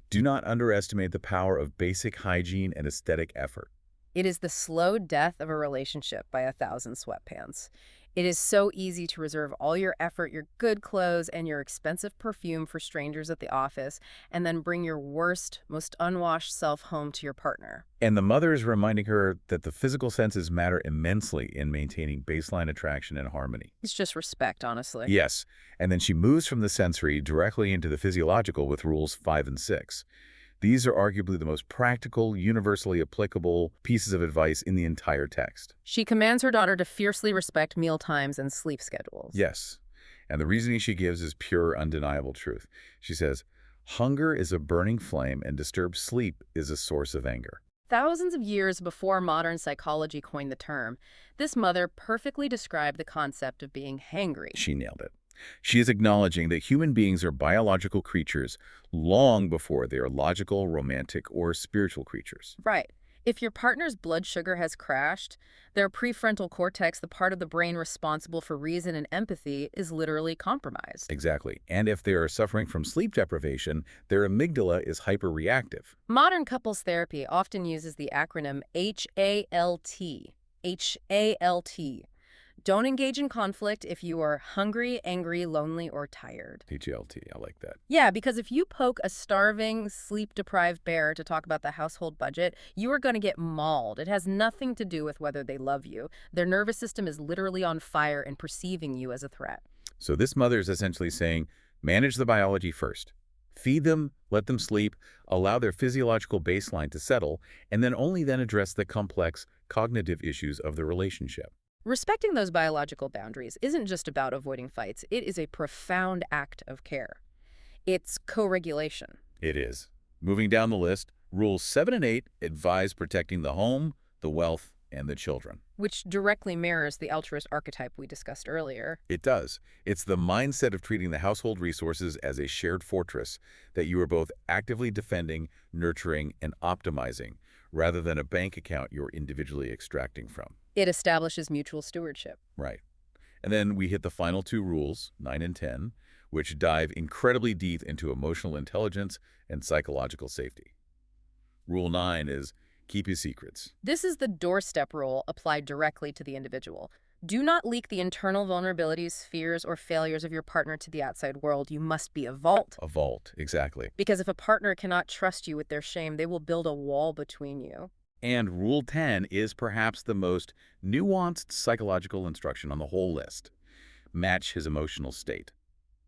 Do not underestimate the power of basic hygiene and aesthetic effort. It is the slow death of a relationship by 1,000 sweatpants. It is so easy to reserve all your effort, your good clothes, and your expensive perfume for strangers at the office, and then bring your worst, most unwashed self home to your partner. And the mother is reminding her that the physical senses matter immensely in maintaining baseline attraction and harmony. It's just respect, honestly. Yes, and then she moves from the sensory directly into the physiological with rules 5 and 6. These are arguably the most practical, universally applicable pieces of advice in the entire text. She commands her daughter to fiercely respect meal times and sleep schedules. Yes, and the reasoning she gives is pure, undeniable truth. She says, hunger is a burning flame and disturbed sleep is a source of anger. Thousands of years before modern psychology coined the term, this mother perfectly described the concept of being hangry. She nailed it. She is acknowledging that human beings are biological creatures long before they are logical, romantic, or spiritual creatures. Right. If your partner's blood sugar has crashed, their prefrontal cortex, the part of the brain responsible for reason and empathy, is literally compromised. Exactly. And if they are suffering from sleep deprivation, their amygdala is hyperreactive. Modern couples therapy often uses the acronym HALT. HALT. Don't engage in conflict if you are hungry, angry, lonely, or tired. HLT, I like that. Yeah, because if you poke a starving, sleep-deprived bear to talk about the household budget, you are going to get mauled. It has nothing to do with whether they love you. Their nervous system is literally on fire and perceiving you as a threat. So this mother is essentially saying, manage the biology first. Feed them, let them sleep, allow their physiological baseline to settle, and then only then address the complex cognitive issues of the relationship. Respecting those biological boundaries isn't just about avoiding fights. It is a profound act of care. It's co-regulation. It is. Moving down the list, Rules 7 and 8 advise protecting the home, the wealth, and the children. Which directly mirrors the altruist archetype we discussed earlier. It does. It's the mindset of treating the household resources as a shared fortress that you are both actively defending, nurturing, and optimizing, rather than a bank account you're individually extracting from. It establishes mutual stewardship. Right. And then we hit the final 2 rules, 9 and 10, which dive incredibly deep into emotional intelligence and psychological safety. Rule 9 is keep your secrets. This is the doorstep rule applied directly to the individual. Do not leak the internal vulnerabilities, fears, or failures of your partner to the outside world. You must be a vault. A vault, exactly. Because if a partner cannot trust you with their shame, they will build a wall between you. And Rule 10 is perhaps the most nuanced psychological instruction on the whole list. Match his emotional state.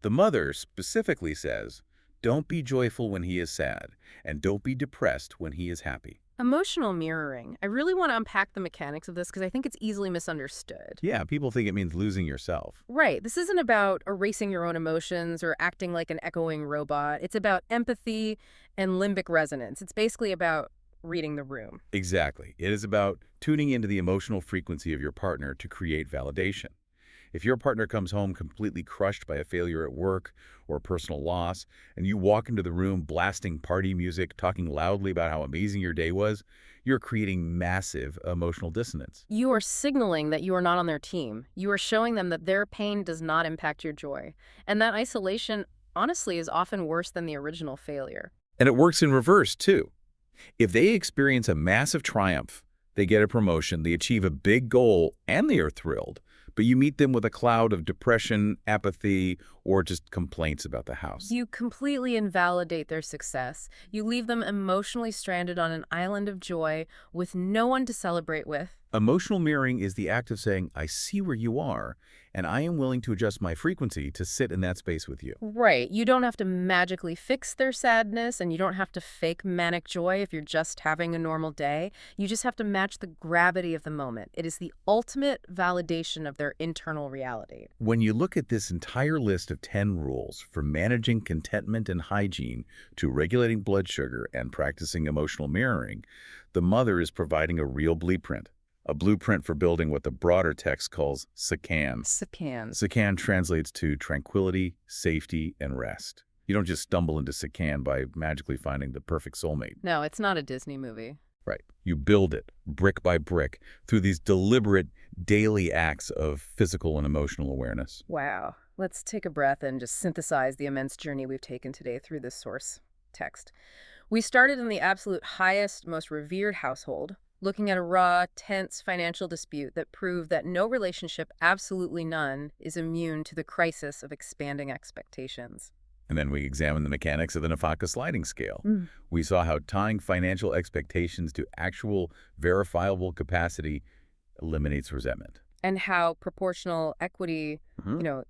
The mother specifically says, don't be joyful when he is sad, and don't be depressed when he is happy. Emotional mirroring. I really want to unpack the mechanics of this because I think it's easily misunderstood. Yeah, people think it means losing yourself. Right. This isn't about erasing your own emotions or acting like an echoing robot. It's about empathy and limbic resonance. It's basically about reading the room. Exactly. It is about tuning into the emotional frequency of your partner to create validation. If your partner comes home completely crushed by a failure at work or a personal loss, and you walk into the room blasting party music, talking loudly about how amazing your day was, you're creating massive emotional dissonance. You are signaling that you are not on their team. You are showing them that their pain does not impact your joy. And that isolation, honestly, is often worse than the original failure. And it works in reverse, too. If they experience a massive triumph, they get a promotion, they achieve a big goal, and they are thrilled, but you meet them with a cloud of depression, apathy, or just complaints about the house. You completely invalidate their success. You leave them emotionally stranded on an island of joy with no one to celebrate with. Emotional mirroring is the act of saying, I see where you are, and I am willing to adjust my frequency to sit in that space with you. Right. You don't have to magically fix their sadness, and you don't have to fake manic joy if you're just having a normal day. You just have to match the gravity of the moment. It is the ultimate validation of their internal reality. When you look at this entire list of 10 rules, from managing contentment and hygiene to regulating blood sugar and practicing emotional mirroring, the mother is providing a real blueprint. A blueprint for building what the broader text calls SACAN. SACAN. SACAN translates to tranquility, safety, and rest. You don't just stumble into SACAN by magically finding the perfect soulmate. No, it's not a Disney movie. Right. You build it, brick by brick, through these deliberate, daily acts of physical and emotional awareness. Wow. Let's take a breath and just synthesize the immense journey we've taken today through this source text. We started in the absolute highest, most revered household, looking at a raw, tense financial dispute that proved that no relationship, absolutely none, is immune to the crisis of expanding expectations. And then we examined the mechanics of the Nafaka sliding scale. We saw how tying financial expectations to actual verifiable capacity eliminates resentment. And how proportional equity,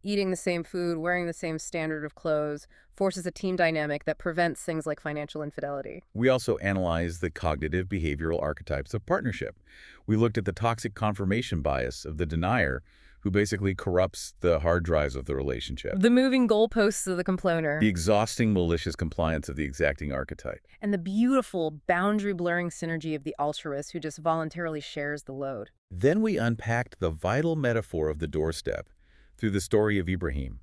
eating the same food, wearing the same standard of clothes, forces a team dynamic that prevents things like financial infidelity. We also analyzed the cognitive behavioral archetypes of partnership. We looked at the toxic confirmation bias of the denier, who basically corrupts the hard drives of the relationship. The moving goalposts of the complainer. The exhausting malicious compliance of the exacting archetype. And the beautiful boundary-blurring synergy of the altruist who just voluntarily shares the load. Then we unpacked the vital metaphor of the doorstep through the story of Ibrahim,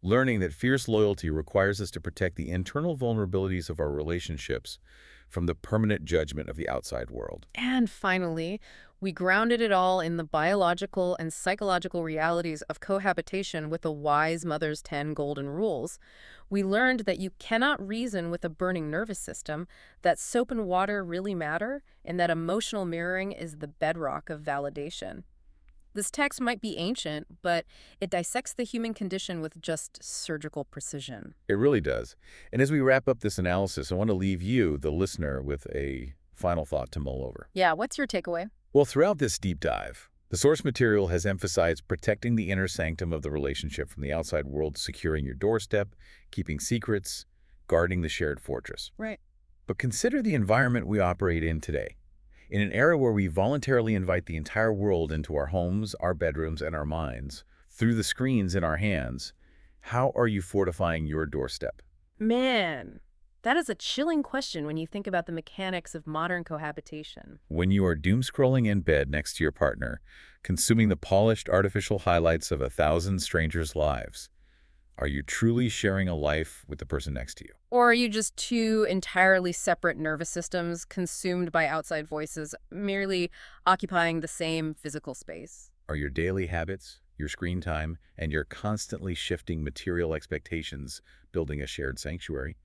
learning that fierce loyalty requires us to protect the internal vulnerabilities of our relationships from the permanent judgment of the outside world. And finally, we grounded it all in the biological and psychological realities of cohabitation with a wise mother's 10 golden rules. We learned that you cannot reason with a burning nervous system, that soap and water really matter, and that emotional mirroring is the bedrock of validation. This text might be ancient, but it dissects the human condition with just surgical precision. It really does. And as we wrap up this analysis, I want to leave you, the listener, with a final thought to mull over. Yeah, what's your takeaway? Well, throughout this deep dive, the source material has emphasized protecting the inner sanctum of the relationship from the outside world, securing your doorstep, keeping secrets, guarding the shared fortress. Right. But consider the environment we operate in today. In an era where we voluntarily invite the entire world into our homes, our bedrooms, and our minds, through the screens in our hands, how are you fortifying your doorstep? Man, that is a chilling question when you think about the mechanics of modern cohabitation. When you are doom-scrolling in bed next to your partner, consuming the polished artificial highlights of 1,000 strangers' lives, are you truly sharing a life with the person next to you? Or are you just two entirely separate nervous systems consumed by outside voices, merely occupying the same physical space? Are your daily habits, your screen time, and your constantly shifting material expectations building a shared sanctuary?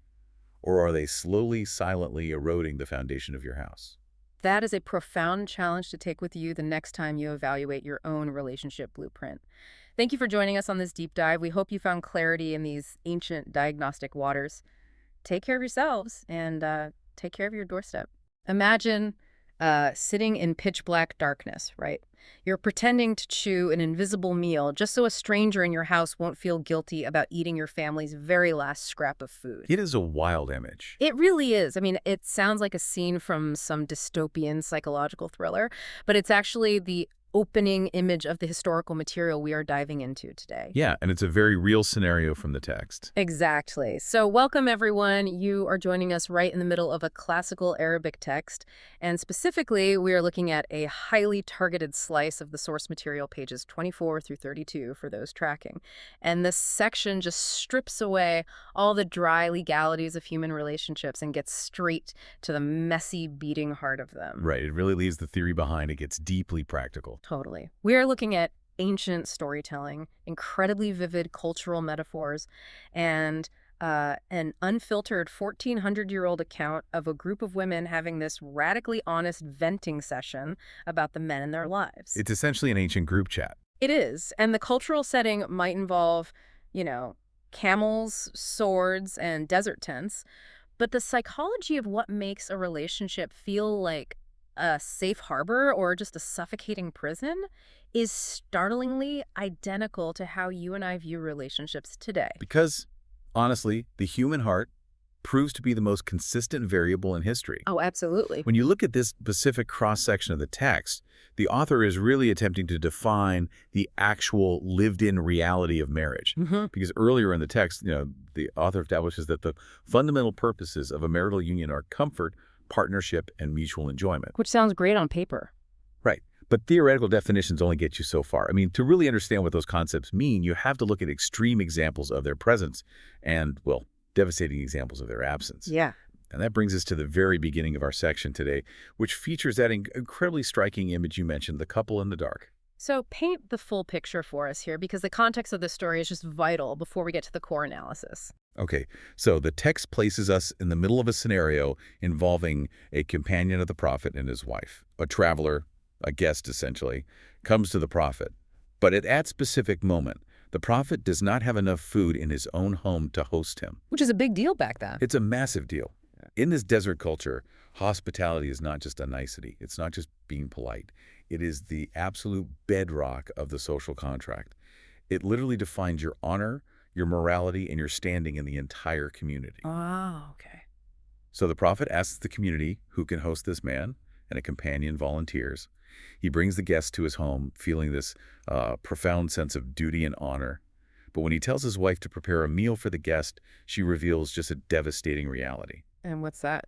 Or are they slowly, silently eroding the foundation of your house? That is a profound challenge to take with you the next time you evaluate your own relationship blueprint. Thank you for joining us on this deep dive. We hope you found clarity in these ancient diagnostic waters. Take care of yourselves and take care of your doorstep. Imagine sitting in pitch black darkness, right? You're pretending to chew an invisible meal just so a stranger in your house won't feel guilty about eating your family's very last scrap of food. It is a wild image. It really is. I mean, it sounds like a scene from some dystopian psychological thriller, but it's actually the opening image of the historical material we are diving into today. Yeah, and it's a very real scenario from the text. Exactly. So welcome, everyone. You are joining us right in the middle of a classical Arabic text. And specifically, we are looking at a highly targeted slice of the source material, pages 24 through 32 for those tracking. And this section just strips away all the dry legalities of human relationships and gets straight to the messy beating heart of them. Right, it really leaves the theory behind. It gets deeply practical. Totally. We are looking at ancient storytelling, incredibly vivid cultural metaphors, and an unfiltered 1,400-year-old account of a group of women having this radically honest venting session about the men in their lives. It's essentially an ancient group chat. It is, and the cultural setting might involve, camels, swords, and desert tents, but the psychology of what makes a relationship feel like a safe harbor or just a suffocating prison is startlingly identical to how you and I view relationships today. Because, honestly, the human heart proves to be the most consistent variable in history. Oh, absolutely. When you look at this specific cross-section of the text, the author is really attempting to define the actual lived-in reality of marriage. Because earlier in the text, the author establishes that the fundamental purposes of a marital union are comfort, partnership, and mutual enjoyment. Which sounds great on paper. Right. But theoretical definitions only get you so far. I mean, to really understand what those concepts mean, you have to look at extreme examples of their presence and, well, devastating examples of their absence. Yeah. And that brings us to the very beginning of our section today, which features that incredibly striking image you mentioned, the couple in the dark. So paint the full picture for us here, because the context of this story is just vital before we get to the core analysis. Okay, so the text places us in the middle of a scenario involving a companion of the prophet and his wife. A traveler, a guest essentially, comes to the prophet. But at that specific moment, the prophet does not have enough food in his own home to host him. Which is a big deal back then. It's a massive deal. In this desert culture, hospitality is not just a nicety. It's not just being polite. It is the absolute bedrock of the social contract. It literally defines your honor, your morality, and your standing in the entire community. Oh, okay. So the prophet asks the community who can host this man, and a companion volunteers. He brings the guest to his home, feeling this profound sense of duty and honor. But when he tells his wife to prepare a meal for the guest, she reveals just a devastating reality. And what's that?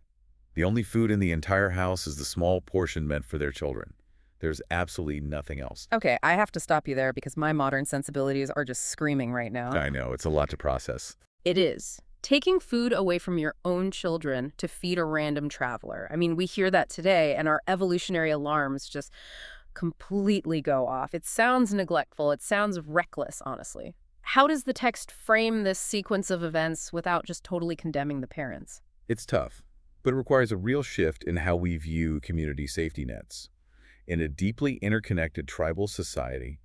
The only food in the entire house is the small portion meant for their children. There's absolutely nothing else. Okay, I have to stop you there because my modern sensibilities are just screaming right now. I know, it's a lot to process. It is. Taking food away from your own children to feed a random traveler. I mean, we hear that today, and our evolutionary alarms just completely go off. It sounds neglectful. It sounds reckless, honestly. How does the text frame this sequence of events without just totally condemning the parents? It's tough, but it requires a real shift in how we view community safety nets. In a deeply interconnected tribal society,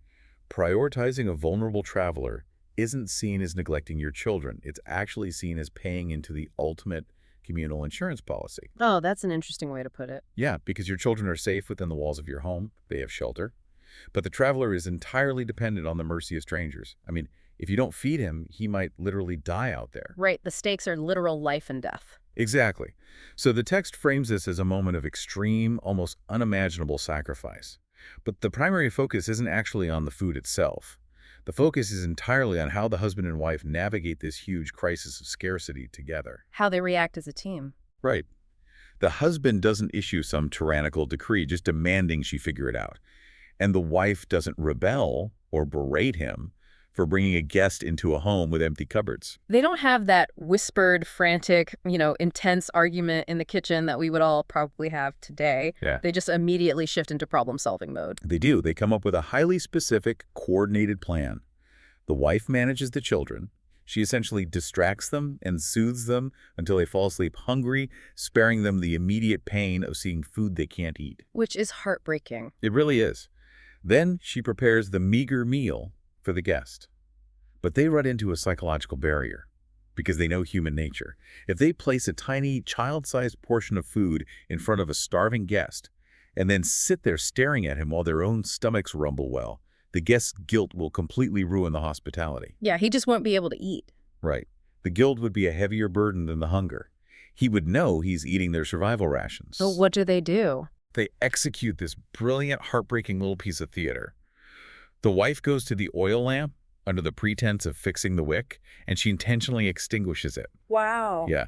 prioritizing a vulnerable traveler isn't seen as neglecting your children. It's actually seen as paying into the ultimate communal insurance policy. Oh, that's an interesting way to put it. Yeah, because your children are safe within the walls of your home. They have shelter. But the traveler is entirely dependent on the mercy of strangers. I mean, if you don't feed him, he might literally die out there. Right, the stakes are literal life and death. Exactly. So the text frames this as a moment of extreme, almost unimaginable sacrifice. But the primary focus isn't actually on the food itself. The focus is entirely on how the husband and wife navigate this huge crisis of scarcity together. How they react as a team. Right. The husband doesn't issue some tyrannical decree just demanding she figure it out. And the wife doesn't rebel or berate him for bringing a guest into a home with empty cupboards. They don't have that whispered, frantic, intense argument in the kitchen that we would all probably have today. Yeah. They just immediately shift into problem-solving mode. They do. They come up with a highly specific, coordinated plan. The wife manages the children. She essentially distracts them and soothes them until they fall asleep hungry, sparing them the immediate pain of seeing food they can't eat. Which is heartbreaking. It really is. Then she prepares the meager meal for the guest. But they run into a psychological barrier because they know human nature. If they place a tiny, child-sized portion of food in front of a starving guest and then sit there staring at him while their own stomachs rumble well, the guest's guilt will completely ruin the hospitality. Yeah, he just won't be able to eat. Right. The guilt would be a heavier burden than the hunger. He would know he's eating their survival rations. So what do? They execute this brilliant, heartbreaking little piece of theater. The wife goes to the oil lamp under the pretense of fixing the wick, and she intentionally extinguishes it. Wow. Yeah.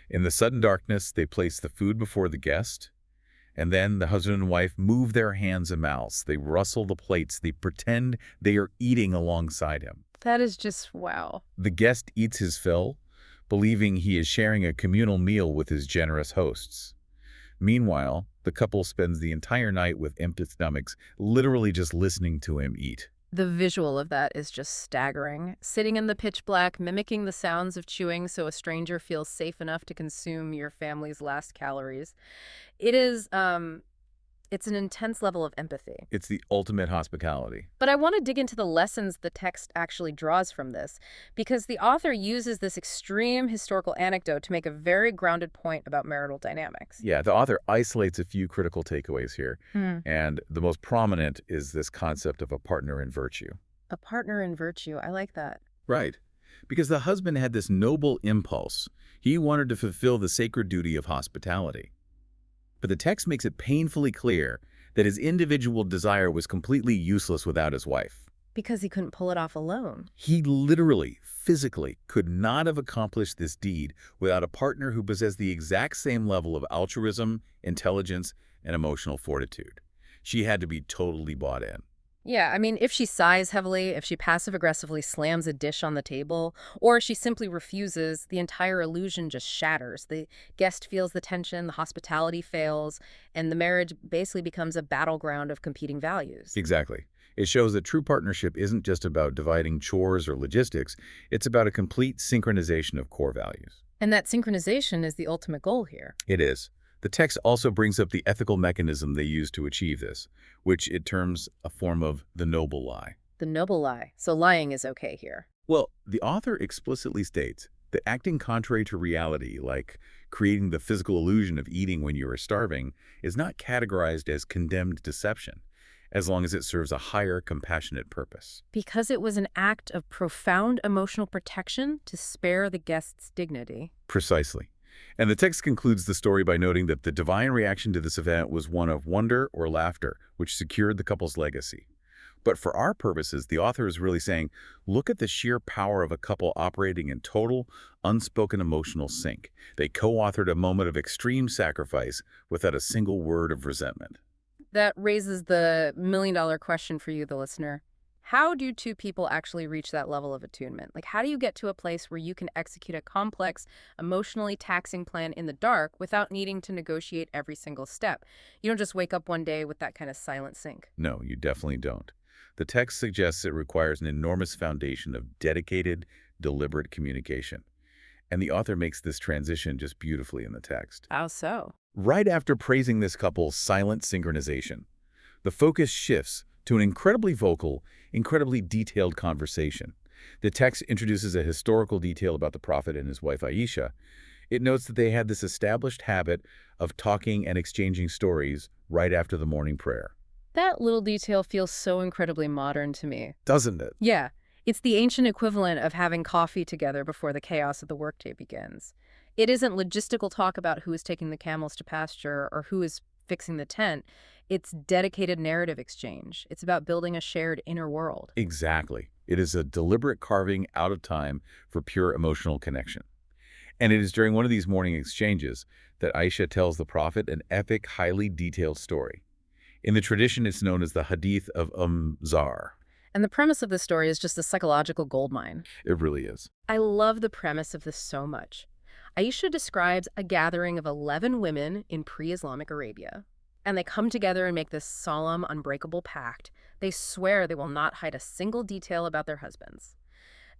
In the sudden darkness, they place the food before the guest, and then the husband and wife move their hands and mouths. They rustle the plates. They pretend they are eating alongside him. That is just wow. The guest eats his fill, believing he is sharing a communal meal with his generous hosts. Meanwhile, the couple spends the entire night with empty stomachs, literally just listening to him eat. The visual of that is just staggering. Sitting in the pitch black, mimicking the sounds of chewing so a stranger feels safe enough to consume your family's last calories. It is, it's an intense level of empathy. It's the ultimate hospitality. But I want to dig into the lessons the text actually draws from this, because the author uses this extreme historical anecdote to make a very grounded point about marital dynamics. Yeah, the author isolates a few critical takeaways here, and the most prominent is this concept of a partner in virtue. A partner in virtue. I like that. Right. Because the husband had this noble impulse. He wanted to fulfill the sacred duty of hospitality. But the text makes it painfully clear that his individual desire was completely useless without his wife. Because he couldn't pull it off alone. He literally, physically, could not have accomplished this deed without a partner who possessed the exact same level of altruism, intelligence, and emotional fortitude. She had to be totally bought in. Yeah, I mean, if she sighs heavily, if she passive-aggressively slams a dish on the table, or she simply refuses, the entire illusion just shatters. The guest feels the tension, the hospitality fails, and the marriage basically becomes a battleground of competing values. Exactly. It shows that true partnership isn't just about dividing chores or logistics. It's about a complete synchronization of core values. And that synchronization is the ultimate goal here. It is. The text also brings up the ethical mechanism they use to achieve this, which it terms a form of the noble lie. The noble lie. So lying is okay here. Well, the author explicitly states that acting contrary to reality, like creating the physical illusion of eating when you are starving, is not categorized as condemned deception, as long as it serves a higher, compassionate purpose. Because it was an act of profound emotional protection to spare the guest's dignity. Precisely. And the text concludes the story by noting that the divine reaction to this event was one of wonder or laughter, which secured the couple's legacy. But for our purposes, the author is really saying, look at the sheer power of a couple operating in total, unspoken emotional sync. They co-authored a moment of extreme sacrifice without a single word of resentment. That raises the million-dollar question for you, the listener. How do two people actually reach that level of attunement? Like, how do you get to a place where you can execute a complex, emotionally taxing plan in the dark without needing to negotiate every single step? You don't just wake up one day with that kind of silent sync. No, you definitely don't. The text suggests it requires an enormous foundation of dedicated, deliberate communication. And the author makes this transition just beautifully in the text. How so? Right after praising this couple's silent synchronization, the focus shifts to an incredibly vocal, incredibly detailed conversation. The text introduces a historical detail about the prophet and his wife Aisha. It notes that they had this established habit of talking and exchanging stories right after the morning prayer. That little detail feels so incredibly modern to me. Doesn't it? Yeah, it's the ancient equivalent of having coffee together before the chaos of the workday begins. It isn't logistical talk about who is taking the camels to pasture or who is fixing the tent. It's dedicated narrative exchange. It's about building a shared inner world. Exactly. It is a deliberate carving out of time for pure emotional connection. And it is during one of these morning exchanges that Aisha tells the prophet an epic, highly detailed story. In the tradition, it's known as the Hadith of Zar. And the premise of this story is just a psychological goldmine. It really is. I love the premise of this so much. Aisha describes a gathering of 11 women in pre-Islamic Arabia. And they come together and make this solemn, unbreakable pact. They swear they will not hide a single detail about their husbands.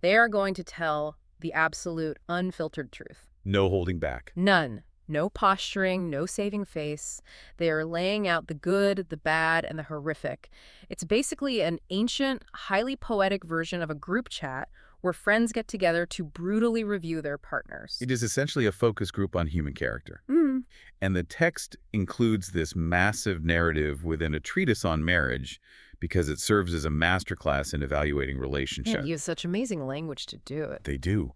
They are going to tell the absolute, unfiltered truth. No holding back. None. No posturing, no saving face. They are laying out the good, the bad, and the horrific. It's basically an ancient, highly poetic version of a group chat where friends get together to brutally review their partners. It is essentially a focus group on human character. And the text includes this massive narrative within a treatise on marriage because it serves as a masterclass in evaluating relationships. They use such amazing language to do it. They do.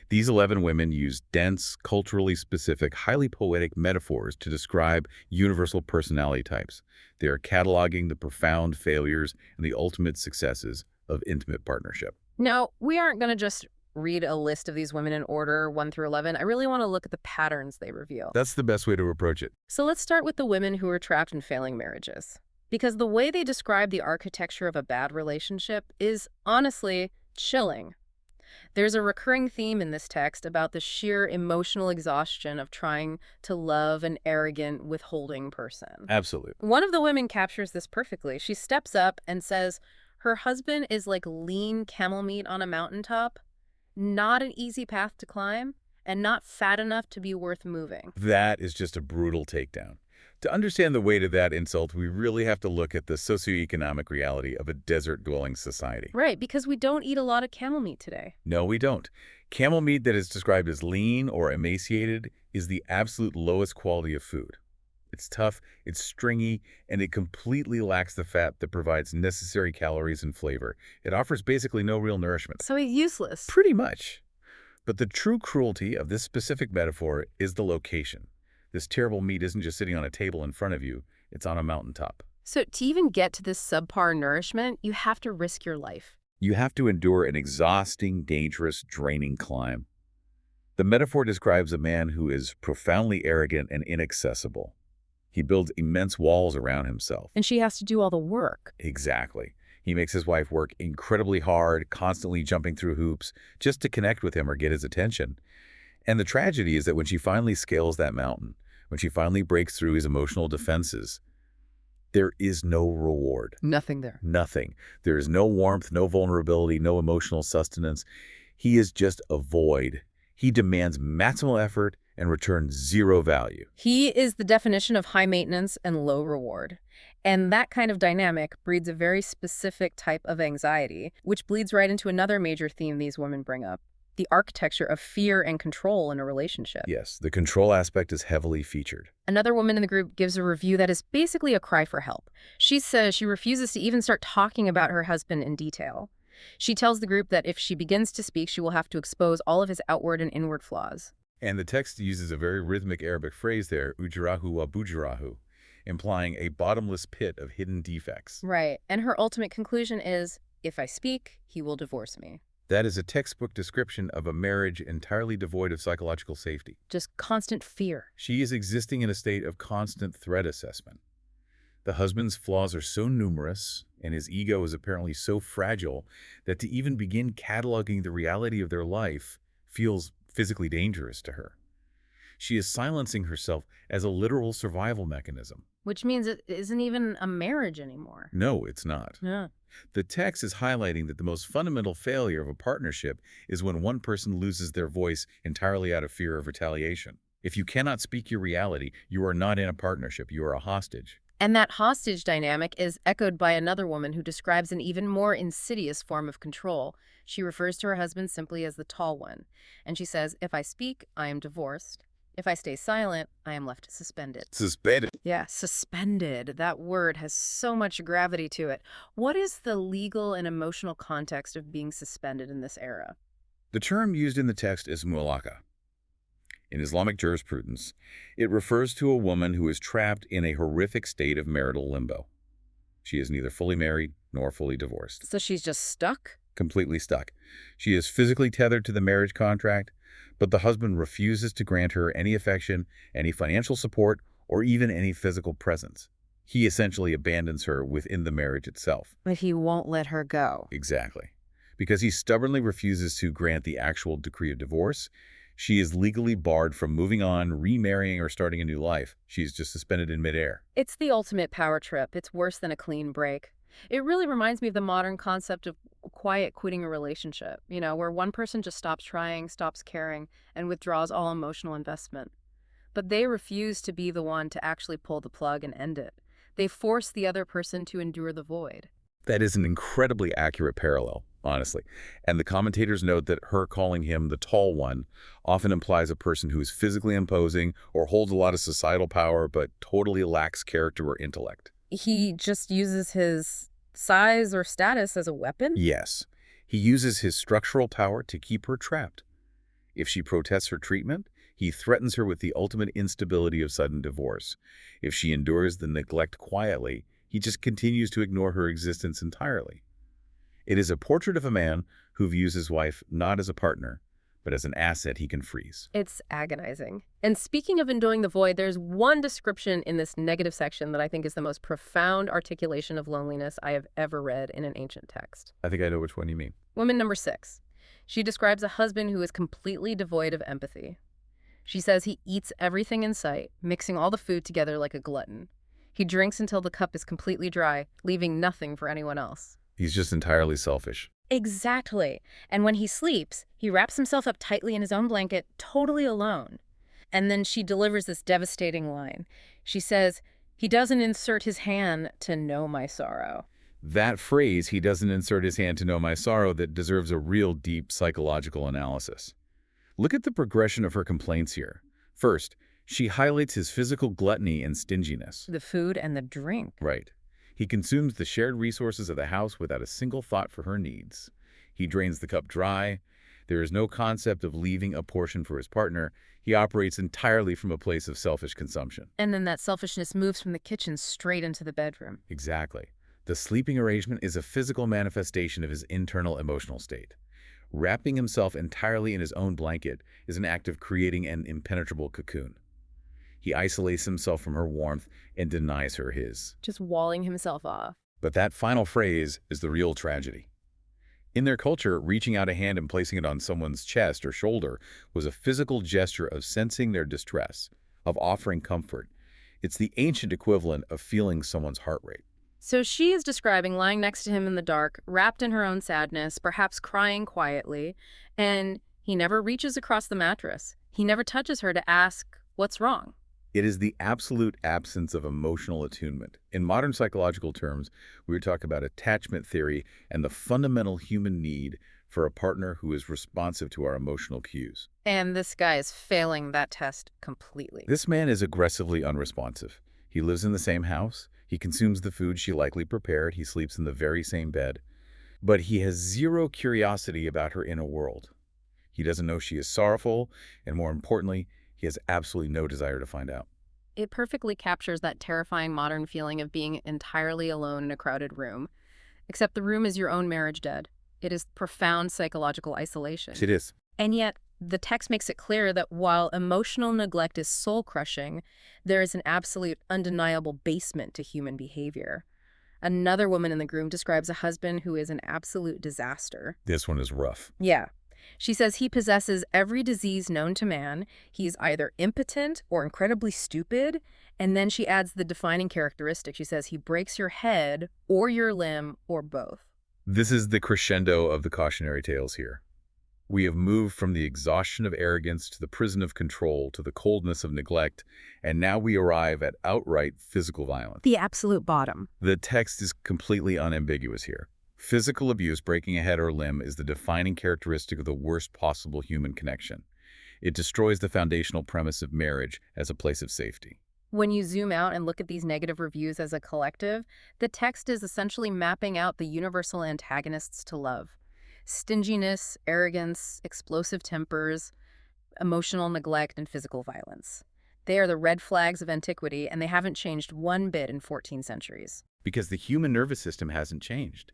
These 11 women use dense, culturally specific, highly poetic metaphors to describe universal personality types. They are cataloging the profound failures and the ultimate successes of intimate partnership. Now, we aren't going to just read a list of these women in order 1 through 11. I really want to look at the patterns they reveal. That's the best way to approach it. So let's start with the women who are trapped in failing marriages. Because the way they describe the architecture of a bad relationship is, honestly, chilling. There's a recurring theme in this text about the sheer emotional exhaustion of trying to love an arrogant, withholding person. Absolutely. One of the women captures this perfectly. She steps up and says her husband is like lean camel meat on a mountaintop, not an easy path to climb, and not fat enough to be worth moving. That is just a brutal takedown. To understand the weight of that insult, we really have to look at the socioeconomic reality of a desert-dwelling society. Right, because we don't eat a lot of camel meat today. No, we don't. Camel meat that is described as lean or emaciated is the absolute lowest quality of food. It's tough, it's stringy, and it completely lacks the fat that provides necessary calories and flavor. It offers basically no real nourishment. So it's useless. Pretty much. But the true cruelty of this specific metaphor is the location. This terrible meat isn't just sitting on a table in front of you, it's on a mountaintop. So to even get to this subpar nourishment, you have to risk your life. You have to endure an exhausting, dangerous, draining climb. The metaphor describes a man who is profoundly arrogant and inaccessible. He builds immense walls around himself. And she has to do all the work. Exactly. He makes his wife work incredibly hard, constantly jumping through hoops, just to connect with him or get his attention. And the tragedy is that when she finally scales that mountain, when she finally breaks through his emotional defenses, there is no reward. Nothing there. Nothing. There is no warmth, no vulnerability, no emotional sustenance. He is just a void. He demands maximal effort and returns zero value. He is the definition of high maintenance and low reward. And that kind of dynamic breeds a very specific type of anxiety, which bleeds right into another major theme these women bring up: the architecture of fear and control in a relationship. Yes, the control aspect is heavily featured. Another woman in the group gives a review that is basically a cry for help. She says she refuses to even start talking about her husband in detail. She tells the group that if she begins to speak, she will have to expose all of his outward and inward flaws. And the text uses a very rhythmic Arabic phrase there, ujrahu wa bujrahu, implying a bottomless pit of hidden defects. Right. And her ultimate conclusion is, if I speak, he will divorce me. That is a textbook description of a marriage entirely devoid of psychological safety. Just constant fear. She is existing in a state of constant threat assessment. The husband's flaws are so numerous, and his ego is apparently so fragile, that to even begin cataloging the reality of their life feels physically dangerous to her. She is silencing herself as a literal survival mechanism. Which means it isn't even a marriage anymore. No, it's not. Yeah. The text is highlighting that the most fundamental failure of a partnership is when one person loses their voice entirely out of fear of retaliation. If you cannot speak your reality, you are not in a partnership, you are a hostage. And that hostage dynamic is echoed by another woman who describes an even more insidious form of control. She refers to her husband simply as the tall one. And she says, if I speak, I am divorced. If I stay silent, I am left suspended. Suspended. Yeah, suspended. That word has so much gravity to it. What is the legal and emotional context of being suspended in this era? The term used in the text is mulaka. In Islamic jurisprudence, it refers to a woman who is trapped in a horrific state of marital limbo. She is neither fully married nor fully divorced. So she's just stuck? Completely stuck. She is physically tethered to the marriage contract, but the husband refuses to grant her any affection, any financial support, or even any physical presence. He essentially abandons her within the marriage itself. But he won't let her go. Exactly. Because he stubbornly refuses to grant the actual decree of divorce, she is legally barred from moving on, remarrying, or starting a new life. She's just suspended in midair. It's the ultimate power trip. It's worse than a clean break. It really reminds me of the modern concept of quiet quitting a relationship, where one person just stops trying, stops caring, and withdraws all emotional investment. But they refuse to be the one to actually pull the plug and end it. They force the other person to endure the void. That is an incredibly accurate parallel, honestly. And the commentators note that her calling him the tall one often implies a person who is physically imposing or holds a lot of societal power but totally lacks character or intellect. He just uses his size or status as a weapon? Yes. He uses his structural power to keep her trapped. If she protests her treatment, he threatens her with the ultimate instability of sudden divorce. If she endures the neglect quietly, he just continues to ignore her existence entirely. It is a portrait of a man who views his wife not as a partner, but as an asset he can freeze. It's agonizing. And speaking of enduring the void, there's one description in this negative section that I think is the most profound articulation of loneliness I have ever read in an ancient text. I think I know which one you mean. Woman number 6. She describes a husband who is completely devoid of empathy. She says he eats everything in sight, mixing all the food together like a glutton. He drinks until the cup is completely dry, leaving nothing for anyone else. He's just entirely selfish. Exactly. And when he sleeps, he wraps himself up tightly in his own blanket, totally alone. And then she delivers this devastating line. She says, "He doesn't insert his hand to know my sorrow." That phrase, "he doesn't insert his hand to know my sorrow," that deserves a real deep psychological analysis. Look at the progression of her complaints here. First, she highlights his physical gluttony and stinginess. The food and the drink. Right. He consumes the shared resources of the house without a single thought for her needs. He drains the cup dry. There is no concept of leaving a portion for his partner. He operates entirely from a place of selfish consumption. And then that selfishness moves from the kitchen straight into the bedroom. Exactly. The sleeping arrangement is a physical manifestation of his internal emotional state. Wrapping himself entirely in his own blanket is an act of creating an impenetrable cocoon. He isolates himself from her warmth and denies her his. Just walling himself off. But that final phrase is the real tragedy. In their culture, reaching out a hand and placing it on someone's chest or shoulder was a physical gesture of sensing their distress, of offering comfort. It's the ancient equivalent of feeling someone's heart rate. So she is describing lying next to him in the dark, wrapped in her own sadness, perhaps crying quietly, and he never reaches across the mattress. He never touches her to ask, "What's wrong?" It is the absolute absence of emotional attunement. In modern psychological terms, we would talk about attachment theory and the fundamental human need for a partner who is responsive to our emotional cues. And this guy is failing that test completely. This man is aggressively unresponsive. He lives in the same house. He consumes the food she likely prepared. He sleeps in the very same bed. But he has zero curiosity about her inner world. He doesn't know she is sorrowful, and more importantly, he has absolutely no desire to find out. It perfectly captures that terrifying modern feeling of being entirely alone in a crowded room. Except the room is your own marriage dead. It is profound psychological isolation. It is. And yet, the text makes it clear that while emotional neglect is soul-crushing, there is an absolute, undeniable basement to human behavior. Another woman in the room describes a husband who is an absolute disaster. This one is rough. Yeah. She says he possesses every disease known to man. He's either impotent or incredibly stupid. And then she adds the defining characteristic. She says he breaks your head or your limb or both. This is the crescendo of the cautionary tales here. We have moved from the exhaustion of arrogance to the prison of control to the coldness of neglect, and now we arrive at outright physical violence. The absolute bottom. The text is completely unambiguous here. Physical abuse, breaking a head or limb, is the defining characteristic of the worst possible human connection. It destroys the foundational premise of marriage as a place of safety. When you zoom out and look at these negative reviews as a collective, the text is essentially mapping out the universal antagonists to love. Stinginess, arrogance, explosive tempers, emotional neglect, and physical violence. They are the red flags of antiquity, and they haven't changed one bit in 14 centuries. Because the human nervous system hasn't changed.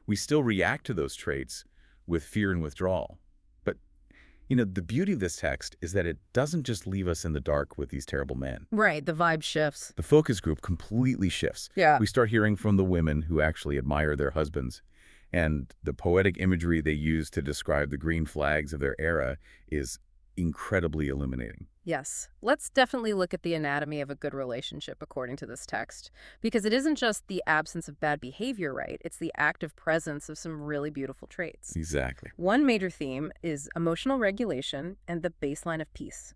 We still react to those traits with fear and withdrawal. But, the beauty of this text is that it doesn't just leave us in the dark with these terrible men. Right, the vibe shifts. The focus group completely shifts. Yeah. We start hearing from the women who actually admire their husbands. And the poetic imagery they use to describe the green flags of their era is incredibly illuminating. Yes. Let's definitely look at the anatomy of a good relationship according to this text, because it isn't just the absence of bad behavior, right? It's the active presence of some really beautiful traits. Exactly. One major theme is emotional regulation and the baseline of peace.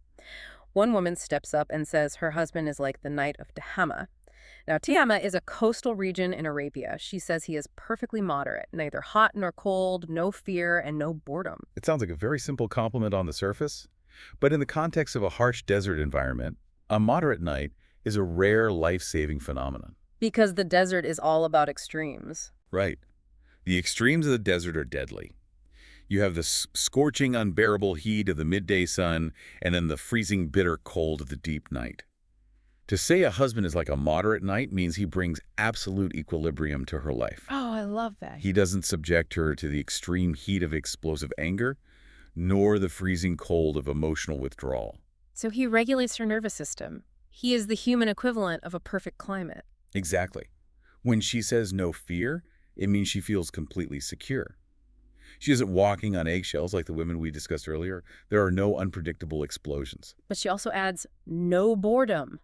One woman steps up and says her husband is like the Knight of Tehama. Now, Tehama is a coastal region in Arabia. She says he is perfectly moderate, neither hot nor cold, no fear, and no boredom. It sounds like a very simple compliment on the surface, but in the context of a harsh desert environment, a moderate night is a rare life-saving phenomenon. Because the desert is all about extremes. Right. The extremes of the desert are deadly. You have the scorching, unbearable heat of the midday sun, and then the freezing, bitter cold of the deep night. To say a husband is like a moderate knight means he brings absolute equilibrium to her life. Oh, I love that. He doesn't subject her to the extreme heat of explosive anger, nor the freezing cold of emotional withdrawal. So he regulates her nervous system. He is the human equivalent of a perfect climate. Exactly. When she says no fear, it means she feels completely secure. She isn't walking on eggshells like the women we discussed earlier. There are no unpredictable explosions. But she also adds no boredom,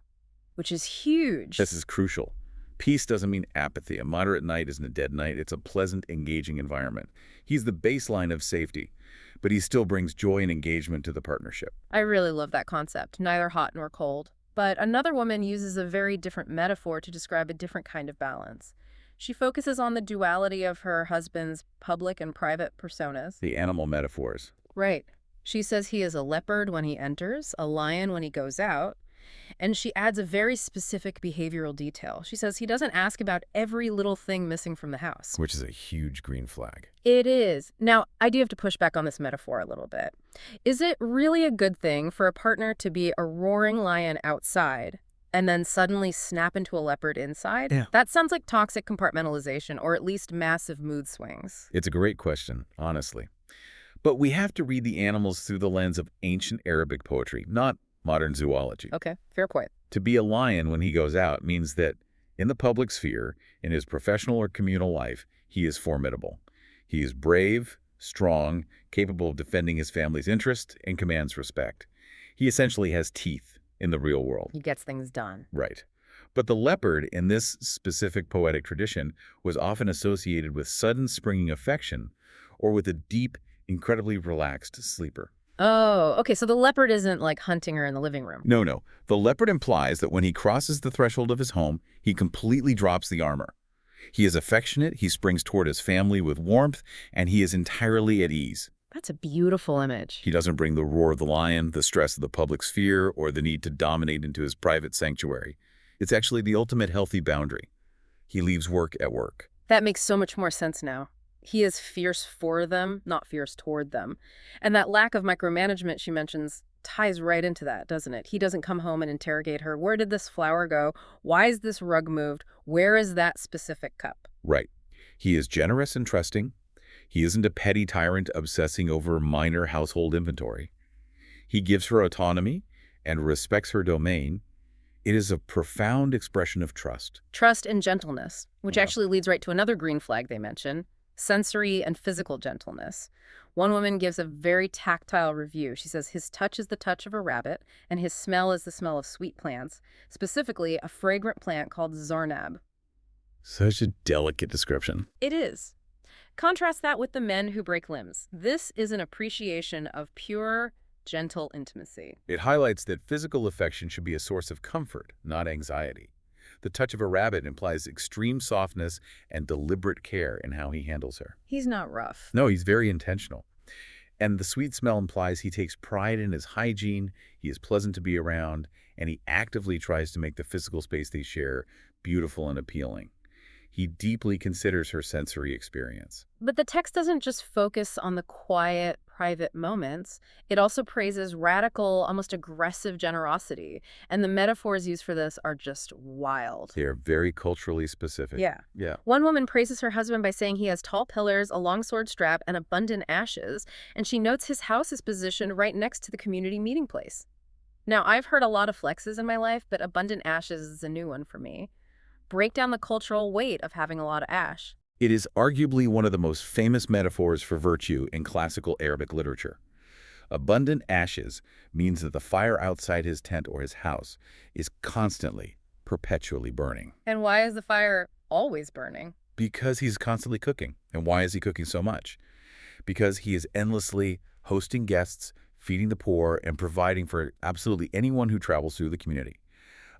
which is huge. This is crucial. Peace doesn't mean apathy. A moderate night isn't a dead night. It's a pleasant, engaging environment. He's the baseline of safety, but he still brings joy and engagement to the partnership. I really love that concept, neither hot nor cold. But another woman uses a very different metaphor to describe a different kind of balance. She focuses on the duality of her husband's public and private personas. The animal metaphors. Right. She says he is a leopard when he enters, a lion when he goes out, and she adds a very specific behavioral detail. She says he doesn't ask about every little thing missing from the house. Which is a huge green flag. It is. Now, I do have to push back on this metaphor a little bit. Is it really a good thing for a partner to be a roaring lion outside and then suddenly snap into a leopard inside? Yeah. That sounds like toxic compartmentalization, or at least massive mood swings. It's a great question, honestly. But we have to read the animals through the lens of ancient Arabic poetry, not modern zoology. Okay, fair point. To be a lion when he goes out means that in the public sphere, in his professional or communal life, he is formidable. He is brave, strong, capable of defending his family's interest, and commands respect. He essentially has teeth in the real world. He gets things done. Right. But the leopard, in this specific poetic tradition, was often associated with sudden springing affection or with a deep, incredibly relaxed sleeper. Oh, okay, so the leopard isn't like hunting her in the living room. No. The leopard implies that when he crosses the threshold of his home, he completely drops the armor. He is affectionate, he springs toward his family with warmth, and he is entirely at ease. That's a beautiful image. He doesn't bring the roar of the lion, the stress of the public sphere, or the need to dominate into his private sanctuary. It's actually the ultimate healthy boundary. He leaves work at work. That makes so much more sense now. He is fierce for them, not fierce toward them. And that lack of micromanagement she mentions ties right into that, doesn't it? He doesn't come home and interrogate her. Where did this flower go? Why is this rug moved? Where is that specific cup? Right. He is generous and trusting. He isn't a petty tyrant obsessing over minor household inventory. He gives her autonomy and respects her domain. It is a profound expression of trust. Trust and gentleness, which Yeah. actually leads right to another green flag they mention, sensory and physical gentleness. One woman gives a very tactile review. She says his touch is the touch of a rabbit, and his smell is the smell of sweet plants, specifically a fragrant plant called zarnab. Such a delicate description. It is. Contrast that with the men who break limbs. This is an appreciation of pure, gentle intimacy. It highlights that physical affection should be a source of comfort, not anxiety. The touch of a rabbit implies extreme softness and deliberate care in how he handles her. He's not rough. No, he's very intentional. And the sweet smell implies he takes pride in his hygiene, he is pleasant to be around, and he actively tries to make the physical space they share beautiful and appealing. He deeply considers her sensory experience. But the text doesn't just focus on the quiet, private moments. It also praises radical, almost aggressive generosity. And the metaphors used for this are just wild. They are very culturally specific. Yeah. Yeah. One woman praises her husband by saying he has tall pillars, a long sword strap, and abundant ashes, and she notes his house is positioned right next to the community meeting place. Now, I've heard a lot of flexes in my life, but abundant ashes is a new one for me. Break down the cultural weight of having a lot of ash. It is arguably one of the most famous metaphors for virtue in classical Arabic literature. Abundant ashes means that the fire outside his tent or his house is constantly, perpetually burning. And why is the fire always burning? Because he's constantly cooking. And why is he cooking so much? Because he is endlessly hosting guests, feeding the poor, and providing for absolutely anyone who travels through the community.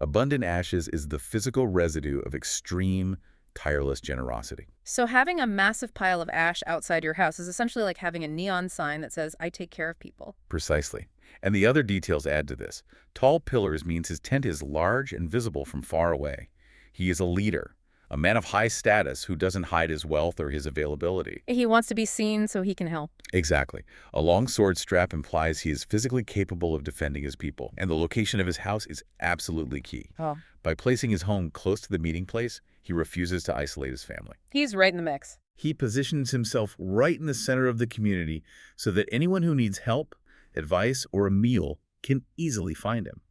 Abundant ashes is the physical residue of extreme, tireless generosity. So having a massive pile of ash outside your house is essentially like having a neon sign that says, I take care of people. Precisely. And the other details add to this. Tall pillars means his tent is large and visible from far away. He is a leader, a man of high status who doesn't hide his wealth or his availability. He wants to be seen so he can help. Exactly. A long sword strap implies he is physically capable of defending his people, and the location of his house is absolutely key. Oh. By placing his home close to the meeting place, he refuses to isolate his family. He's right in the mix. He positions himself right in the center of the community so that anyone who needs help, advice, or a meal can easily find him.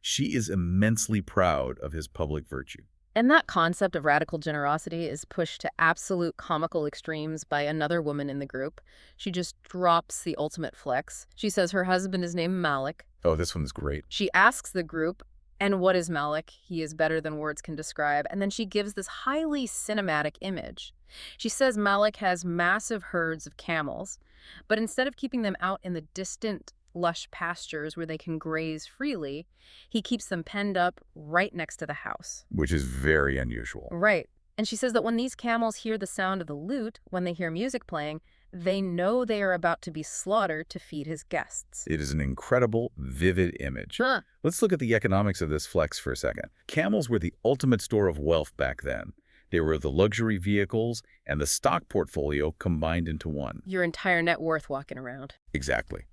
She is immensely proud of his public virtue. And that concept of radical generosity is pushed to absolute comical extremes by another woman in the group. She just drops the ultimate flex. She says her husband is named Malik. Oh, this one's great. She asks the group, and what is Malik? He is better than words can describe. And then she gives this highly cinematic image. She says Malik has massive herds of camels, but instead of keeping them out in the distant, lush pastures where they can graze freely, he keeps them penned up right next to the house. Which is very unusual. Right. And she says that when these camels hear the sound of the lute, when they hear music playing, they know they are about to be slaughtered to feed his guests. It is an incredible, vivid image. Huh. Let's look at the economics of this flex for a second. Camels were the ultimate store of wealth back then. They were the luxury vehicles and the stock portfolio combined into one. Your entire net worth walking around. Exactly.